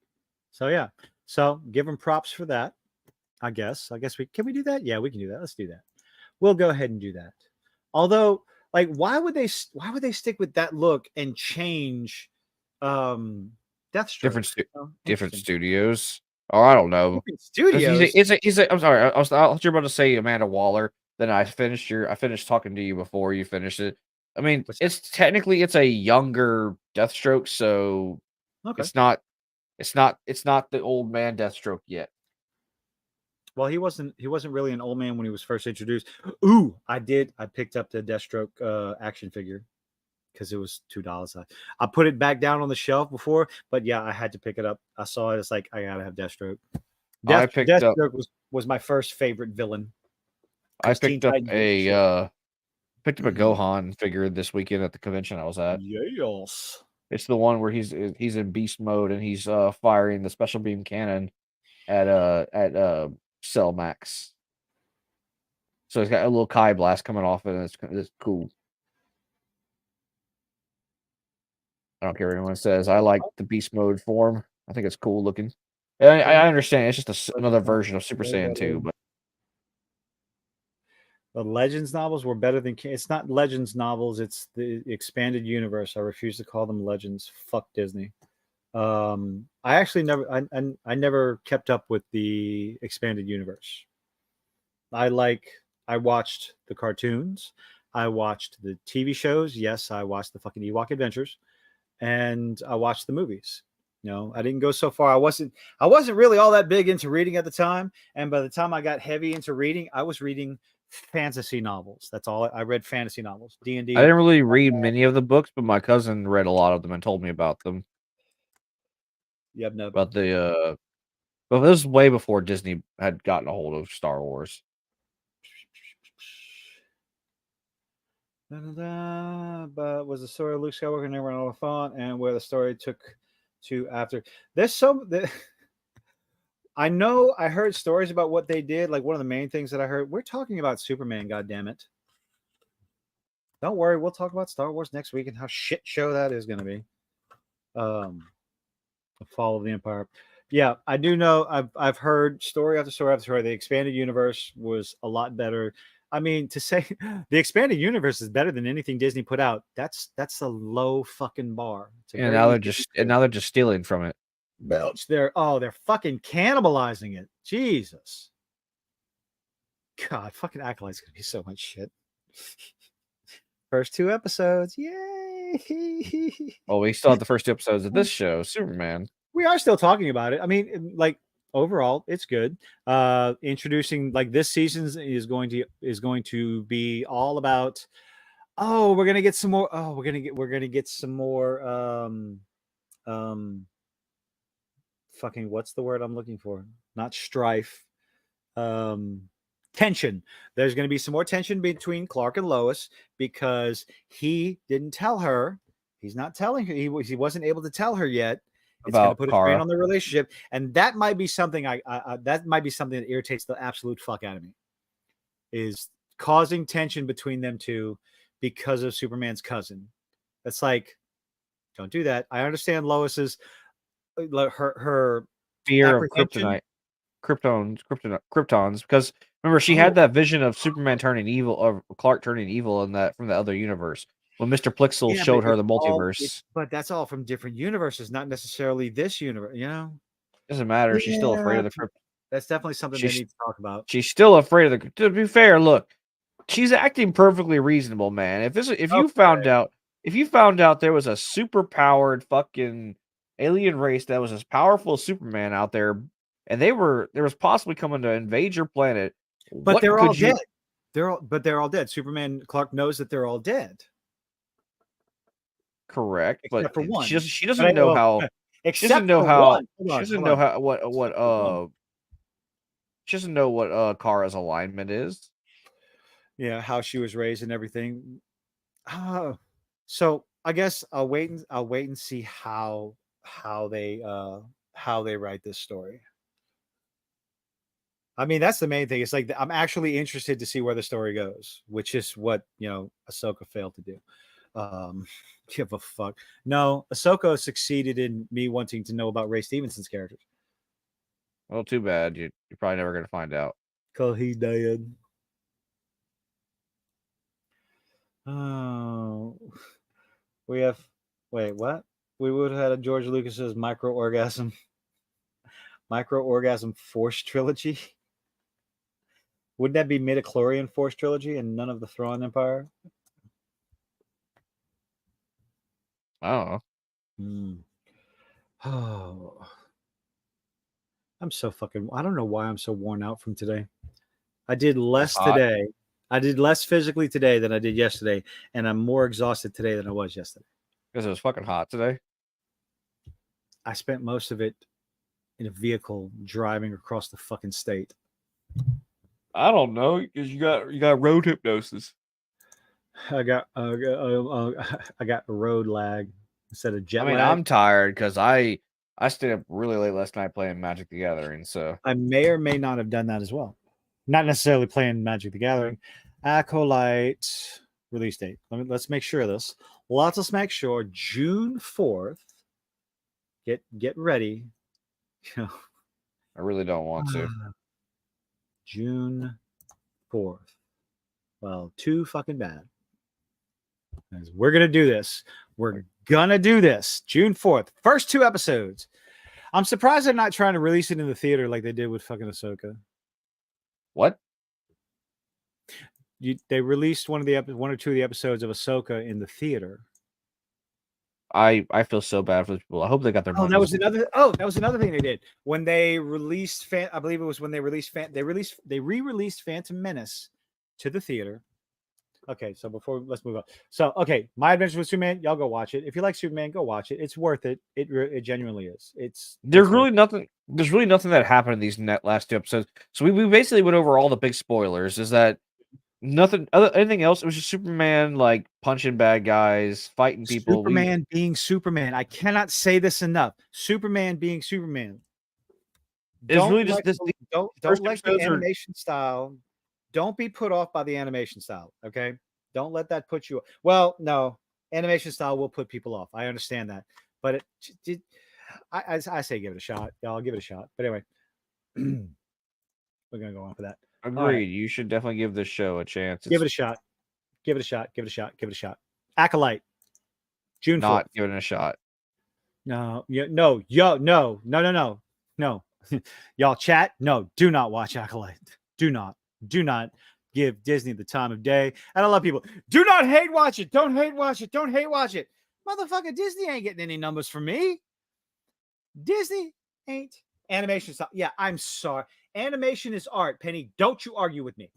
So yeah. So give them props for that. I guess can we do that? Yeah, we can do that. Let's do that. We'll go ahead and do that. Although, like, why would they stick with that look and change Deathstroke?
Different studios. Oh, I don't know.
Studios.
I'm sorry. I was about to say Amanda Waller. Then I finished talking to you before you finished it. I mean, it's a younger Deathstroke, so it's not the old man Deathstroke yet.
Well, he wasn't really an old man when he was first introduced. Ooh, I picked up the Deathstroke action figure because it was $2. I put it back down on the shelf before, but yeah, I had to pick it up. I saw it. It's like, I gotta have Deathstroke. Deathstroke was my first favorite villain.
I picked up a Gohan figure this weekend at the convention I was at.
Yes.
It's the one where he's in beast mode and he's firing the special beam cannon at Cell Max. So it's got a little Kai blast coming off it, and it's cool. I don't care what anyone says. I like the beast mode form. I think it's cool looking. I understand it's just another version of Super Saiyan 2, but
the Legends novels were better than. It's not Legends novels. It's the expanded universe. I refuse to call them Legends. Fuck Disney. I actually never kept up with the expanded universe. I watched the cartoons. I watched the TV shows. Yes, I watched the fucking Ewok Adventures, and I watched the movies. I didn't go so far. I wasn't really all that big into reading at the time. And by the time I got heavy into reading, I was reading fantasy novels. That's all I read. Fantasy novels. D&D.
I didn't really read many of the books, but my cousin read a lot of them and told me about them.
You have no.
About the but this was way before Disney had gotten a hold of Star Wars.
But was the story of Luke Skywalker never on Elephant, and where the story took to after? There's some. I know I heard stories about what they did. Like one of the main things that I heard, we're talking about Superman. God damn it! Don't worry, we'll talk about Star Wars next week and how shit show that is going to be. The Fall of the Empire. Yeah, I do know. I've heard story after story after story. The expanded universe was a lot better. I mean, to say the expanded universe is better than anything Disney put out, that's a low fucking bar.
And now they're just stealing from it.
Belch. They're fucking cannibalizing it. Jesus. God, fucking Acolyte's gonna be so much shit. First 2 episodes. Yay.
Well, we still have the first 2 episodes of this show, Superman.
We are still talking about it. I mean, like overall, it's good. Introducing like this season is going to be all about. Oh, we're gonna get some more. Oh, we're gonna get some more. Fucking what's the word I'm looking for? Not strife. Tension. There's going to be some more tension between Clark and Lois because he didn't tell her. He's not telling her. He wasn't able to tell her yet. It's going to put a strain on the relationship, and that might be something that irritates the absolute fuck out of me. Is causing tension between them two because of Superman's cousin. That's like, don't do that. I understand Lois's her
fear of Kryptons, because remember she had that vision of Superman turning evil, or Clark turning evil in that from the other universe when Mr. Plixel showed her the multiverse.
But that's all from different universes, not necessarily this universe. You know,
doesn't matter. She's still afraid of the Krypton.
That's definitely something they need to talk about.
She's still afraid of the. To be fair, look, she's acting perfectly reasonable, man. If you found out there was a super powered fucking alien race that was as powerful as Superman out there, and there was possibly coming to invade your planet,
but they're all dead. They're all dead. Superman, Clark knows that they're all dead.
Correct,
except
but
for one.
She doesn't know how. She doesn't know what Kara's alignment is.
Yeah, how she was raised and everything. So I guess I'll wait and see how they write this story. I mean, that's the main thing. It's like I'm actually interested to see where the story goes, which is what Ahsoka failed to do. Give a fuck. No, Ahsoka succeeded in me wanting to know about Ray Stevenson's characters.
Well, too bad. You're probably never going to find out.
Cause he died. Oh, we have. Wait, what? We would have had a George Lucas's micro orgasm Force trilogy. Wouldn't that be midichlorian Force trilogy and none of the Thrawn Empire?
I don't know.
Oh, I'm so fucking. I don't know why I'm so worn out from today. I did less today. I did less physically today than I did yesterday, and I'm more exhausted today than I was yesterday.
Because it was fucking hot today.
I spent most of it in a vehicle driving across the fucking state.
I don't know, because you got road hypnosis.
I got road lag instead of jet lag.
I'm tired because I stayed up really late last night playing Magic the Gathering. So
I may or may not have done that as well. Not necessarily playing Magic the Gathering. Acolyte release date. Let's make sure of this. Let's make sure June 4th. Get ready.
I really don't want to.
June 4th. Well, too fucking bad. We're going to do this. We're going to do this. June 4th. First 2 episodes. I'm surprised they're not trying to release it in the theater like they did with fucking Ahsoka.
What?
They released one or 2 of the episodes of Ahsoka in the theater.
I feel so bad for the people. I hope they got their.
That was another thing they did when they released. I believe it was when they released. They re-released Phantom Menace to the theater. Okay, so let's move on. So, okay, My Adventures with Superman, y'all go watch it. If you like Superman, go watch it. It's worth it. It genuinely is.
There's really nothing that happened in these last 2 episodes. So we basically went over all the big spoilers. Is that anything else? It was just Superman like punching bad guys, fighting people.
Superman being Superman. I cannot say this enough. Superman being Superman.
It's really just this.
Don't let the animation style. Don't be put off by the animation style. Okay, don't let that put you. Well, no, animation style will put people off. I understand that, but I say give it a shot. Y'all give it a shot. But anyway, we're gonna go on for that.
Agreed. Right. You should definitely give this show a chance.
Give it a shot. Give it a shot. Give it a shot. Give it a shot. Acolyte. June 4th.
Not giving it a shot.
No. No. Y'all chat. No. Do not watch Acolyte. Do not give Disney the time of day. And I love people. Do not hate watch it. Don't hate watch it. Don't hate watch it. Motherfucker, Disney ain't getting any numbers from me. Disney ain't. Animation style. Yeah, I'm sorry. Animation is art. Penny, don't you argue with me.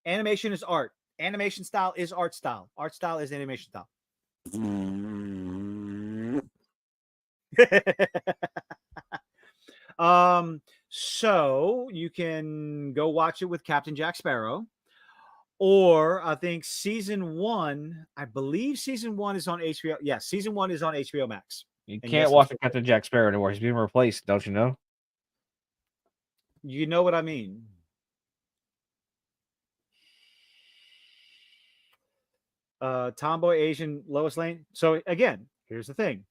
Animation is art. Animation style is art style. Art style is animation style. So you can go watch it with Captain Jack Sparrow, or I think season 1. I believe season 1 is on HBO. Yeah, season 1 is on HBO Max.
You can't watch Captain Jack Sparrow anymore. He's being replaced. Don't you know?
You know what I mean. Tomboy Asian Lois Lane. So again, here's the thing.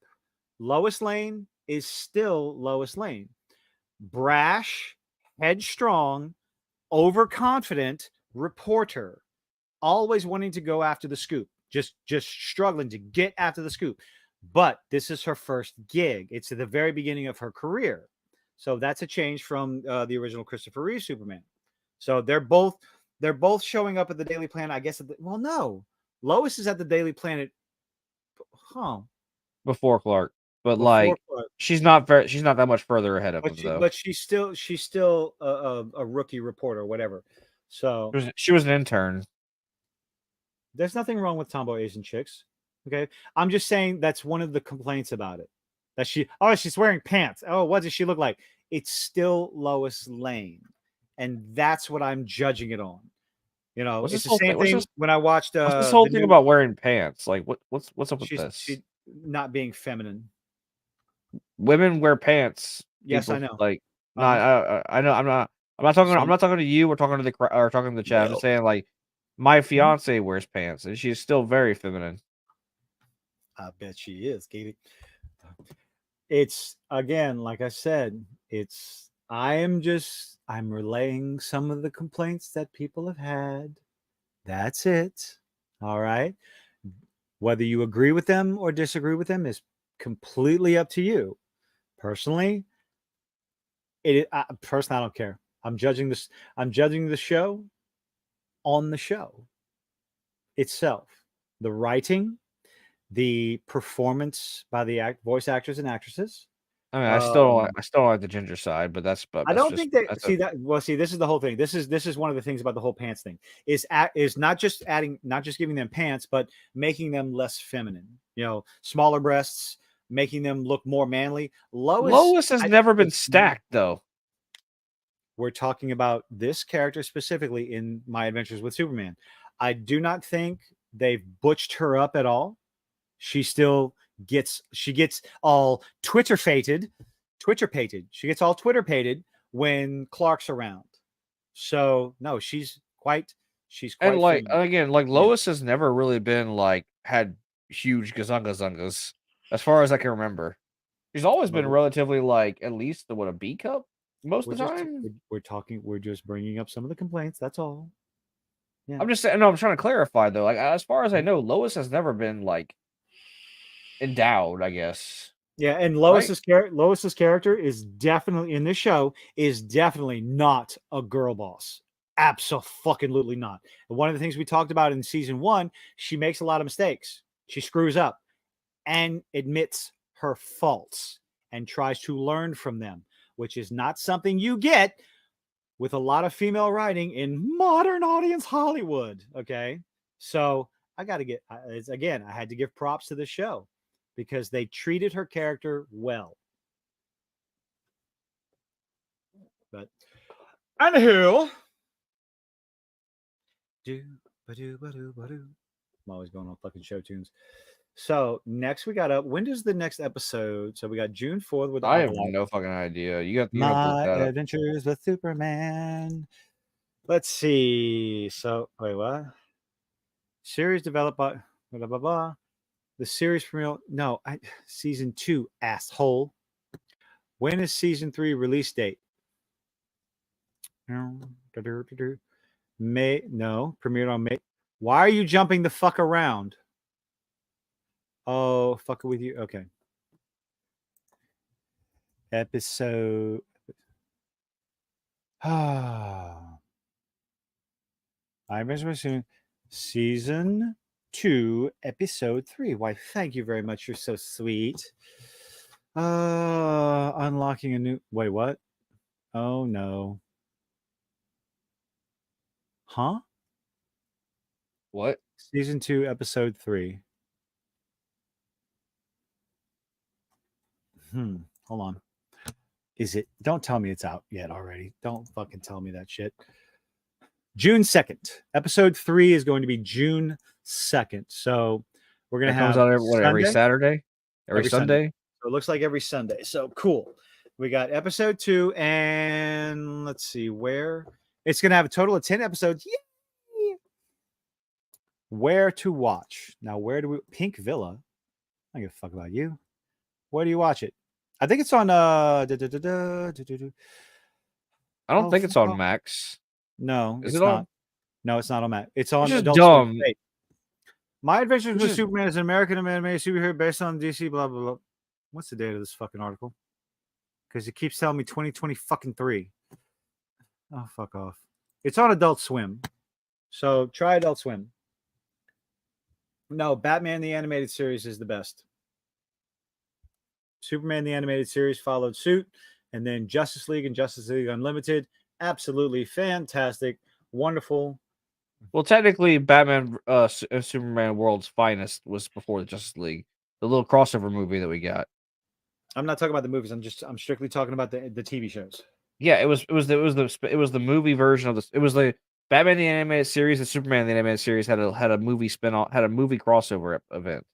Lois Lane is still Lois Lane. Brash, headstrong, overconfident reporter, always wanting to go after the scoop, just struggling to get after the scoop. But this is her first gig. It's at the very beginning of her career. So that's a change from the original Christopher Reeve Superman. So they're both showing up at the Daily Planet. I guess. No, Lois is at the Daily Planet.
Before Clark, but Clark. She's not that much further ahead of him though.
But she's still a rookie reporter, whatever. So
she was an intern.
There's nothing wrong with tomboy Asian chicks. Okay, I'm just saying that's one of the complaints about it. That she's wearing pants. Oh, what does she look like? It's still Lois Lane, and that's what I'm judging it on. You know, it's the same thing when I watched
this whole thing about wearing pants. Like, what's up with this?
She's not being feminine.
Women wear pants.
Yes, I know.
Like, I know. I'm not talking to you. We're talking to the chat. I'm just saying, like, my fiance wears pants, and she's still very feminine.
I bet she is, Katie. It's again, like I said, I'm relaying some of the complaints that people have had. That's it. All right. Whether you agree with them or disagree with them is completely up to you. Personally, I don't care. I'm judging the show on the show itself. The writing, the performance by the voice actors and actors.
I mean, I still don't like the ginger side, but that's.
I don't think that. See, this is the whole thing. This is one of the things about the whole pants thing. Is not just giving them pants, but making them less feminine. You know, smaller breasts, making them look more manly.
Lois has never been stacked, though.
We're talking about this character specifically in My Adventures with Superman. I do not think they've butched her up at all. She still gets all Twitter-pated. She gets all Twitter-pated when Clark's around. So no, she's quite.
And like feminine. Again, like Lois has never really been like had huge gazungas as far as I can remember. She's always been relatively like at least a B cup most of the time.
We're just bringing up some of the complaints. That's all.
Yeah. I'm just saying. No, I'm trying to clarify though. Like as far as I know, Lois has never been like endowed, I guess.
Yeah, and Lois's character is definitely in this show is definitely not a girl boss. Absolutely not. And one of the things we talked about in season 1, she makes a lot of mistakes. She screws up and admits her faults and tries to learn from them, which is not something you get with a lot of female writing in modern audience Hollywood. Okay. So I got to get, again, I had to give props to the show because they treated her character well. But anywho, I'm always going on fucking show tunes. So next we got up. When does the next episode? So we got June 4th with
I have no fucking idea. You got
My Adventures with Superman. Let's see. So wait, what? Series developed by blah blah blah. The series premiere. No, season 2, asshole. When is season 3 release date? May. No, premiered on May. Why are you jumping the fuck around? Oh, fuck it with you. Okay. Episode. I mentioned soon. Season 2, episode 3. Why, thank you very much. You're so sweet. Unlocking a new. Wait, what? Oh no. Huh?
What?
Season 2, episode 3. Hold on. Is it? Don't tell me it's out yet already. Don't fucking tell me that shit. June 2nd. Episode 3 is going to be June 2nd. So we're going to have.
Comes out every Saturday? Every Sunday?
So it looks like every Sunday. So cool. We got episode 2, and let's see where. It's going to have a total of 10 episodes. Yay! Where to watch. Now, where do we. Pink Villa. I don't give a fuck about you. Where do you watch it? I think it's on. I don't
think it's on Max.
No,
Is
it's
it
not.
on?
No, it's not on Max. It's on
It's
Adult
dumb.
Swim. My Adventures with Superman is an American animated superhero based on DC. Blah blah blah. What's the date of this fucking article? Because it keeps telling me 2020 fucking 3. Oh, fuck off. It's on Adult Swim. So try Adult Swim. No, Batman the Animated Series is the best. Superman the Animated Series followed suit. And then Justice League and Justice League Unlimited. Absolutely fantastic. Wonderful.
Well, technically, Batman Superman World's Finest was before the Justice League. The little crossover movie that we got.
I'm not talking about the movies. I'm strictly talking about the TV shows.
Yeah, it was the movie version of this. It was the Batman the Animated Series and Superman the Animated Series had a movie spin-off, had a movie crossover event.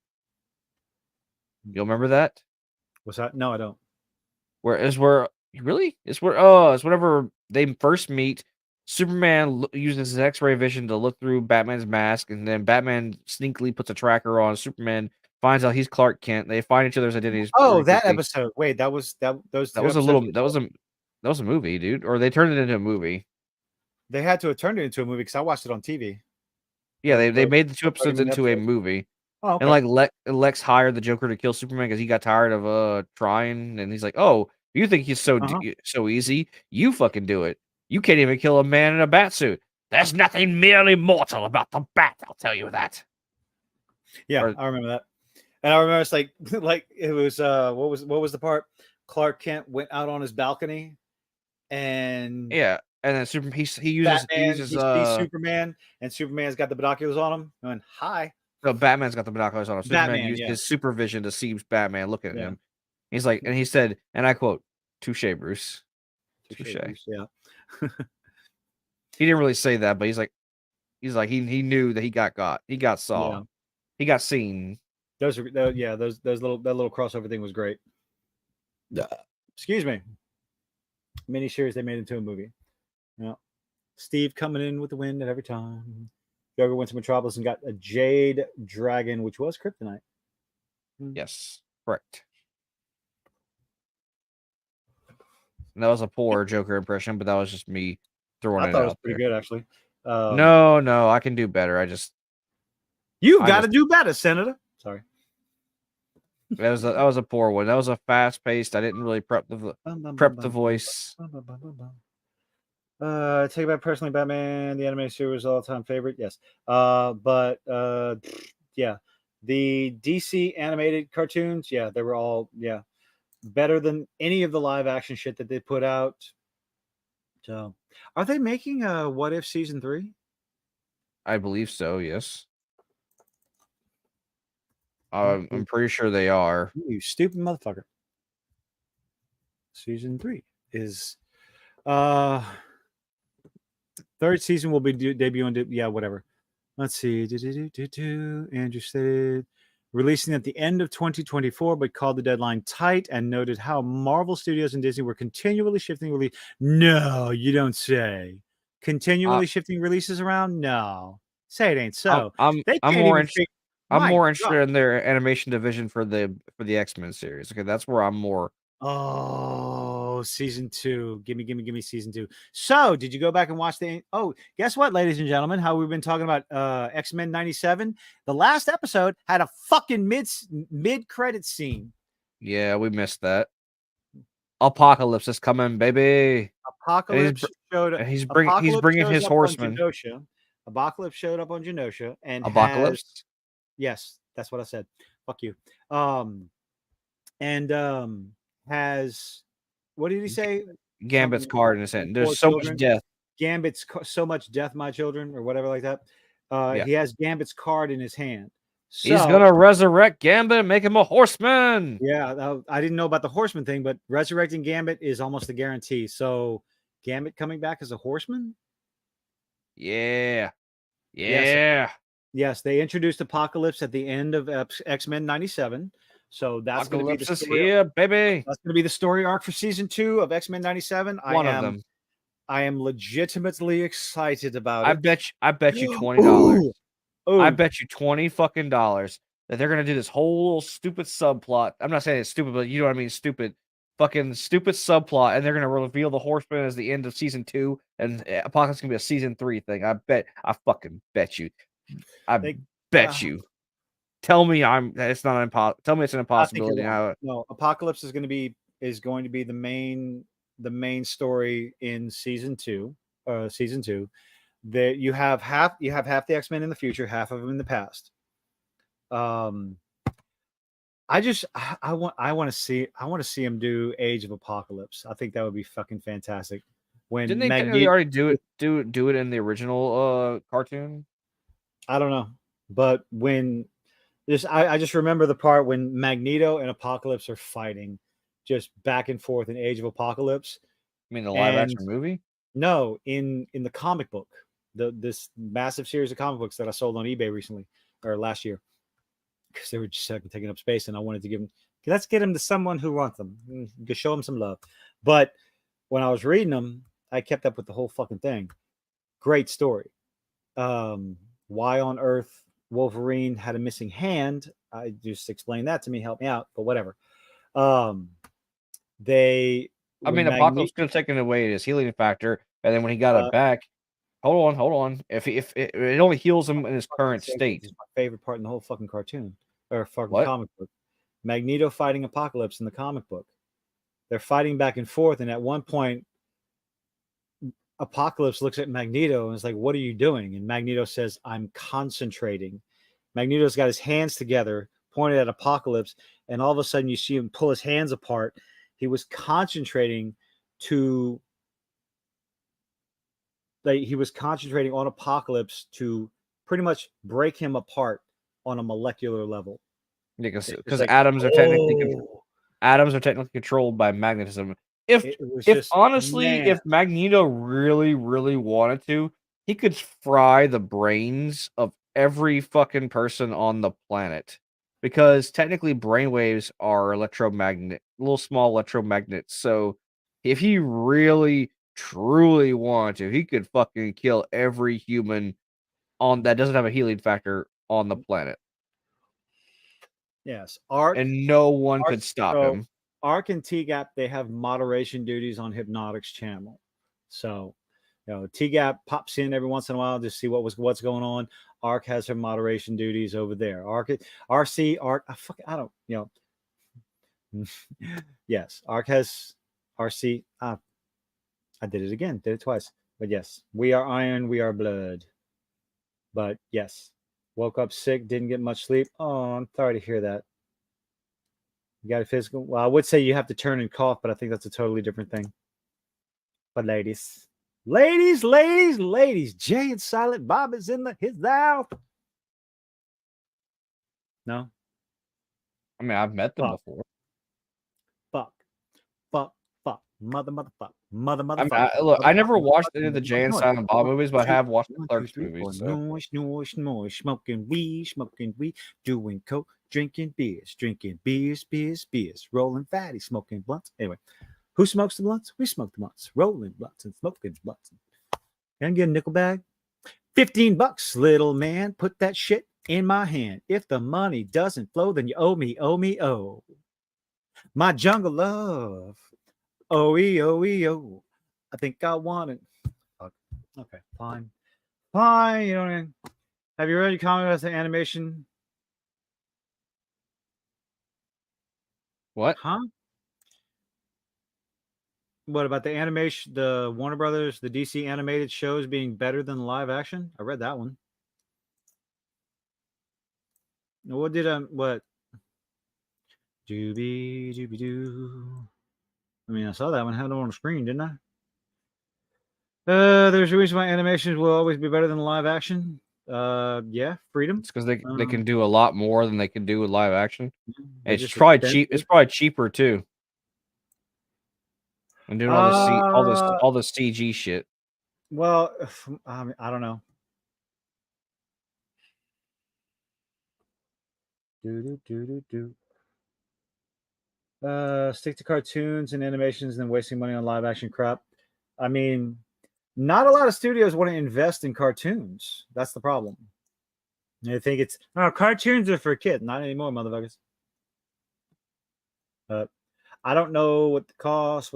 You remember that?
What's that? No, I don't.
It's whenever they first meet. Superman uses his X-ray vision to look through Batman's mask, and then Batman sneakily puts a tracker on Superman. Finds out he's Clark Kent. They find each other's identities.
Oh, that episode. Wait, that was a
movie, dude. Or they turned it into a movie.
They had to have turned it into a movie because I watched it on TV.
Yeah, they made the 2 episodes into a movie.
Oh, okay.
And like Lex hired the Joker to kill Superman because he got tired of trying, and he's like, "Oh, you think he's so easy? You fucking do it. You can't even kill a man in a bat suit. There's nothing merely mortal about the bat. I'll tell you that."
Yeah, I remember that. And I remember it's like it was what was the part? Clark Kent went out on his balcony, and
and then he uses
Superman, and Superman's got the binoculars on him. Going, hi.
No, Batman's got the binoculars on him. Superman used his supervision to see Batman looking at him. He's like, and he said, and I quote, "Touche, Bruce. Touche."
Yeah.
He didn't really say that, but he's like he knew that he got saw.
Yeah.
He got seen.
That little crossover thing was great. Excuse me. Miniseries they made into a movie. Yeah. Steve coming in with the wind at every time. Joker went to Metropolis and got a Jade Dragon, which was Kryptonite.
Yes, correct. And that was a poor Joker impression, but that was just me throwing it out. I thought it was
pretty good, actually.
No, I can do better.
You've got to do better, Senator. Sorry.
That was a poor one. That was a fast paced. I didn't really prep the voice.
Take about personally, Batman the animated series all time favorite. Yes. Yeah, the DC animated cartoons. Yeah, they were all better than any of the live action shit that they put out. So Are they making a What If season 3?
I believe so. Yes.
Oh,
I'm pretty sure they are.
you stupid motherfucker. Season 3 is third season will be debuting. Yeah, whatever. Let's see. Andrew stated releasing at the end of 2024, but called the deadline tight and noted how Marvel Studios and Disney were continually shifting release. No, you don't say. Continually shifting releases around? No. Say it ain't so.
I'm
They
I'm
can't
more
even
interested.
figure.
I'm
My
more
God.
interested in their animation division for the X-Men series. Okay, that's where I'm more.
Oh, season 2. Give me season 2. So, did you go back and watch the guess what, ladies and gentlemen, how we've been talking about X-Men 97? The last episode had a fucking mid-credit scene.
Yeah, we missed that. Apocalypse is coming, baby.
Apocalypse showed up.
He's bringing his horsemen.
Apocalypse showed up on Genosha and
Apocalypse?
Yes, that's what I said. Fuck you. Has what did he say?
Gambit's card in his hand. There's so much death.
Gambit's so much death, my children, or whatever like that. He has Gambit's card in his hand. So,
he's gonna resurrect Gambit and make him a horseman.
Yeah, I didn't know about the horseman thing, but resurrecting Gambit is almost a guarantee. So, Gambit coming back as a horseman?
Yeah.
Yes, they introduced Apocalypse at the end of X-Men 97. So that's going to be the story.
Here, baby.
That's going to be the story arc for season 2 of X-Men 97.
One of them.
I am legitimately excited about it.
I bet you $20. I bet you $20 fucking dollars that they're gonna do this whole stupid subplot. I'm not saying it's stupid, but you know what I mean, stupid subplot, and they're gonna reveal the Horseman as the end of season 2, and Apocalypse gonna be a season 3 thing. I fucking bet you. Bet you. Tell me it's not impossible. Tell me it's an impossibility.
No, Apocalypse is going to be the main story in season 2. That you have half the X-Men in the future, half of them in the past. I want to see him do Age of Apocalypse. I think that would be fucking fantastic. When
didn't they technically already do it in the original cartoon?
I don't know, but when I just remember the part when Magneto and Apocalypse are fighting, just back and forth in Age of Apocalypse.
You mean the live action movie?
No, in the comic book, this massive series of comic books that I sold on eBay recently or last year, because they were just taking up space, and I wanted to give them. Let's get them to someone who wants them. Just show them some love. But when I was reading them, I kept up with the whole fucking thing. Great story. Why on earth Wolverine had a missing hand? I just explained that to me. Help me out, but whatever.
Apocalypse could have taken away his healing factor, and then when he got it back, hold on. If it only heals him in his current state.
It's my favorite part in the whole fucking cartoon or fucking comic book. Magneto fighting Apocalypse in the comic book. They're fighting back and forth, and at one point, Apocalypse looks at Magneto and is like, "What are you doing?" And Magneto says, "I'm concentrating." Magneto's got his hands together, pointed at Apocalypse, and all of a sudden you see him pull his hands apart. He was concentrating on Apocalypse to pretty much break him apart on a molecular level.
Because atoms are technically controlled by magnetism. If Magneto really, really wanted to, he could fry the brains of every fucking person on the planet. Because technically brainwaves are little small electromagnets. So if he really, truly wanted to, he could fucking kill every human that doesn't have a healing factor on the planet.
Yes.
And no one could stop him.
Arc and T-Gap, they have moderation duties on Hypnotic's channel. So, T-Gap pops in every once in a while to see what's going on. Arc has her moderation duties over there. Yes, Arc has RC. I did it again. Did it twice. But yes, we are iron, we are blood. But yes, woke up sick, didn't get much sleep. Oh, I'm sorry to hear that. You got a physical. Well, I would say you have to turn and cough, but I think that's a totally different thing. But ladies, Ladies. Jay and Silent Bob is in his house. No.
I mean, I've met them before.
Fuck. Motherfucker.
Look, I never watched any of the Jay and Silent Bob movies, but I have watched the Clerks movies. So.
Noise, smoking weed, doing coke, drinking beers, rolling fatty, smoking blunts. Anyway, who smokes the blunts? We smoke the blunts, rolling blunts and smoking blunts. Can I get a nickel bag? $15, little man. Put that shit in my hand. If the money doesn't flow, then you owe me, oh. My jungle love. Oh. I think I want it. Okay, fine. You know what I mean? Have you read any comment about the animation?
What?
Huh? What about the animation, the Warner Brothers, the DC animated shows being better than live action? I read that one. What did what? Doobie doo. I mean, I saw that one. I had it on the screen, didn't I? There's a reason why animations will always be better than live action. Yeah, freedom.
It's because they can do a lot more than they can do with live action. It's probably
expensive.
cheap. It's probably cheaper too. And doing all the CG shit.
Well, I don't know. Stick to cartoons and animations than wasting money on live action crap. I mean, not a lot of studios want to invest in cartoons. That's the problem. They think it's cartoons are for kids. Not anymore, motherfuckers. I don't know what the cost.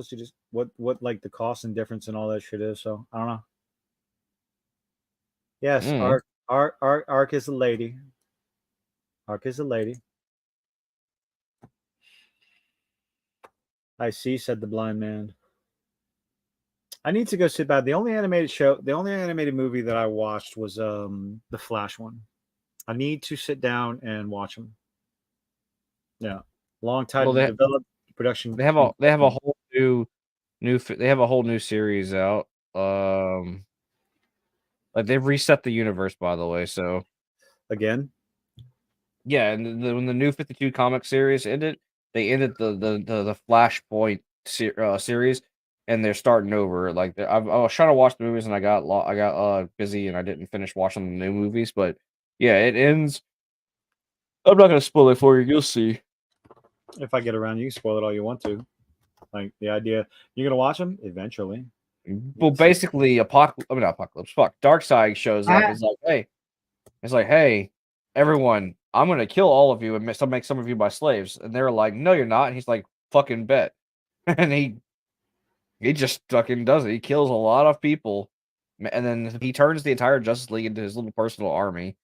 What like the cost and difference and all that shit is. So I don't know. Yes, Ark is a lady. Ark is a lady. I see, said the blind man. I need to go sit back. The only animated movie that I watched was the Flash one. I need to sit down and watch them. Yeah, long time to develop production.
They have a whole new series out. Like they've reset the universe, by the way. So
again,
yeah, and when the new 52 comic series ended, they ended the Flashpoint series, and they're starting over. Like I was trying to watch the movies, and I got busy, and I didn't finish watching the new movies. But yeah, it ends. I'm not gonna spoil it for you. You'll see.
If I get around, you can spoil it all you want to. Like the idea, you're gonna watch them eventually.
Well, basically, Apocalypse. Fuck, Darkseid shows up. It's like, hey, everyone, I'm gonna kill all of you and make some of you my slaves. And they're like, no, you're not. And he's like, fucking bet. And he just fucking does it. He kills a lot of people, and then he turns the entire Justice League into his little personal army.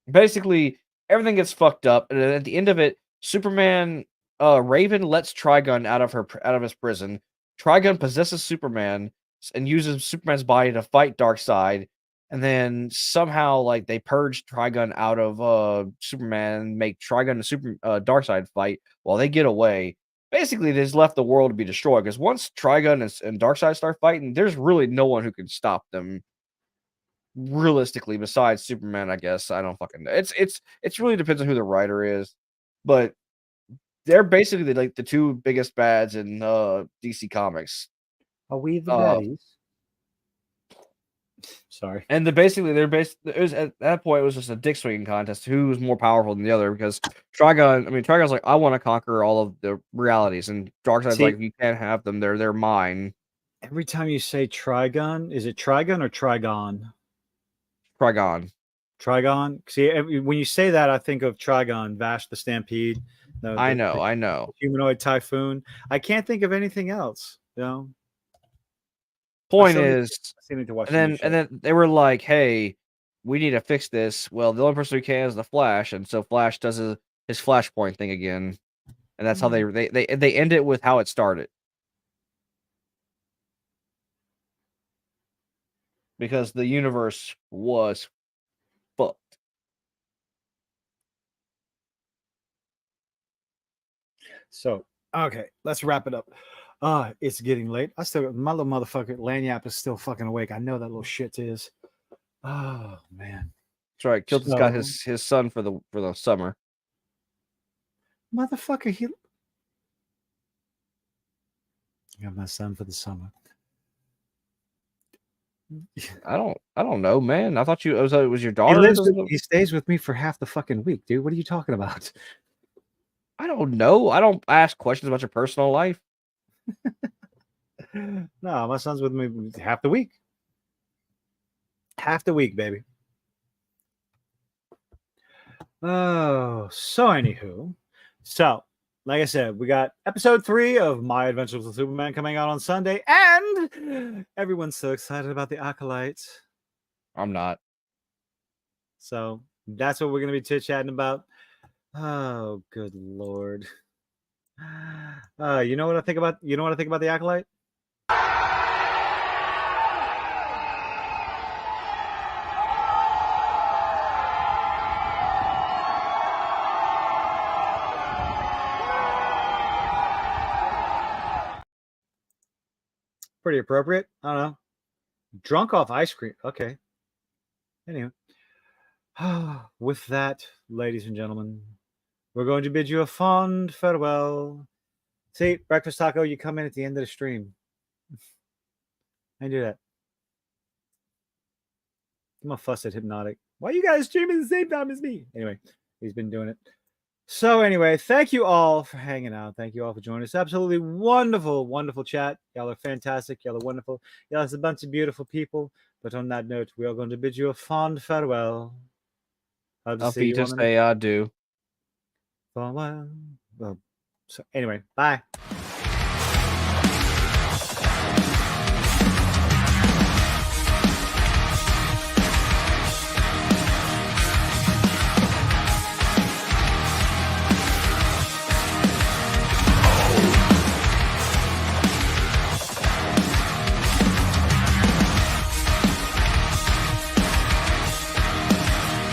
Basically, everything gets fucked up, and at the end of it, Superman, Raven lets Trigun out of his prison. Trigun possesses Superman and uses Superman's body to fight Darkseid, and then somehow like they purge Trigun out of Superman and make Trigun and Darkseid fight while they get away. Basically, they just left the world to be destroyed because once Trigun and Darkseid start fighting, there's really no one who can stop them. Realistically, besides Superman, I guess. I don't fucking know. It's really depends on who the writer is, but they're basically like the two biggest bads in DC Comics.
Are we the baddies? Sorry.
And it was at that point it was just a dick swinging contest. Who was more powerful than the other? Because Trigun's like, I want to conquer all of the realities, and Darkseid's like, you can't have them. They're mine.
Every time you say Trigun, is it Trigun or Trigon? Trigon. See, when you say that, I think of Trigon, Vash the Stampede.
I know.
Humanoid Typhoon. I can't think of anything else. You know.
Point is, and then they were like, "Hey, we need to fix this." Well, the only person who can is the Flash, and so Flash does his Flashpoint thing again, and that's how they end it with how it started. Because the universe was fucked.
So, okay, let's wrap it up. It's getting late. My little motherfucker Lanyap is still fucking awake. I know that little shit is. Oh man.
That's right. Kilton's got his son for the summer.
Motherfucker, he got my son for the summer.
I don't know, man. I thought it was your daughter.
He stays with me for half the fucking week, dude. What are you talking about?
I don't know. I don't ask questions about your personal life.
No, my son's with me half the week. Half the week, baby. Oh, so anywho. So, like I said, we got episode 3 of My Adventures with Superman coming out on Sunday, and everyone's so excited about the Acolyte.
I'm not.
So that's what we're going to be chit-chatting about. Oh, good Lord. You know what I think about the Acolyte? Pretty appropriate. I don't know. Drunk off ice cream. Okay. Anyway. With that, ladies and gentlemen, we're going to bid you a fond farewell. See, Breakfast Taco, you come in at the end of the stream. I do that. I'm gonna fuss at Hypnotic. Why are you guys streaming at the same time as me? Anyway, he's been doing it. So anyway, thank you all for hanging out. Thank you all for joining us. Absolutely wonderful, wonderful chat. Y'all are fantastic. Y'all are wonderful. Y'all are a bunch of beautiful people. But on that note, we are going to bid you a fond farewell.
I'll be to say adieu.
Farewell. Well, so anyway, bye.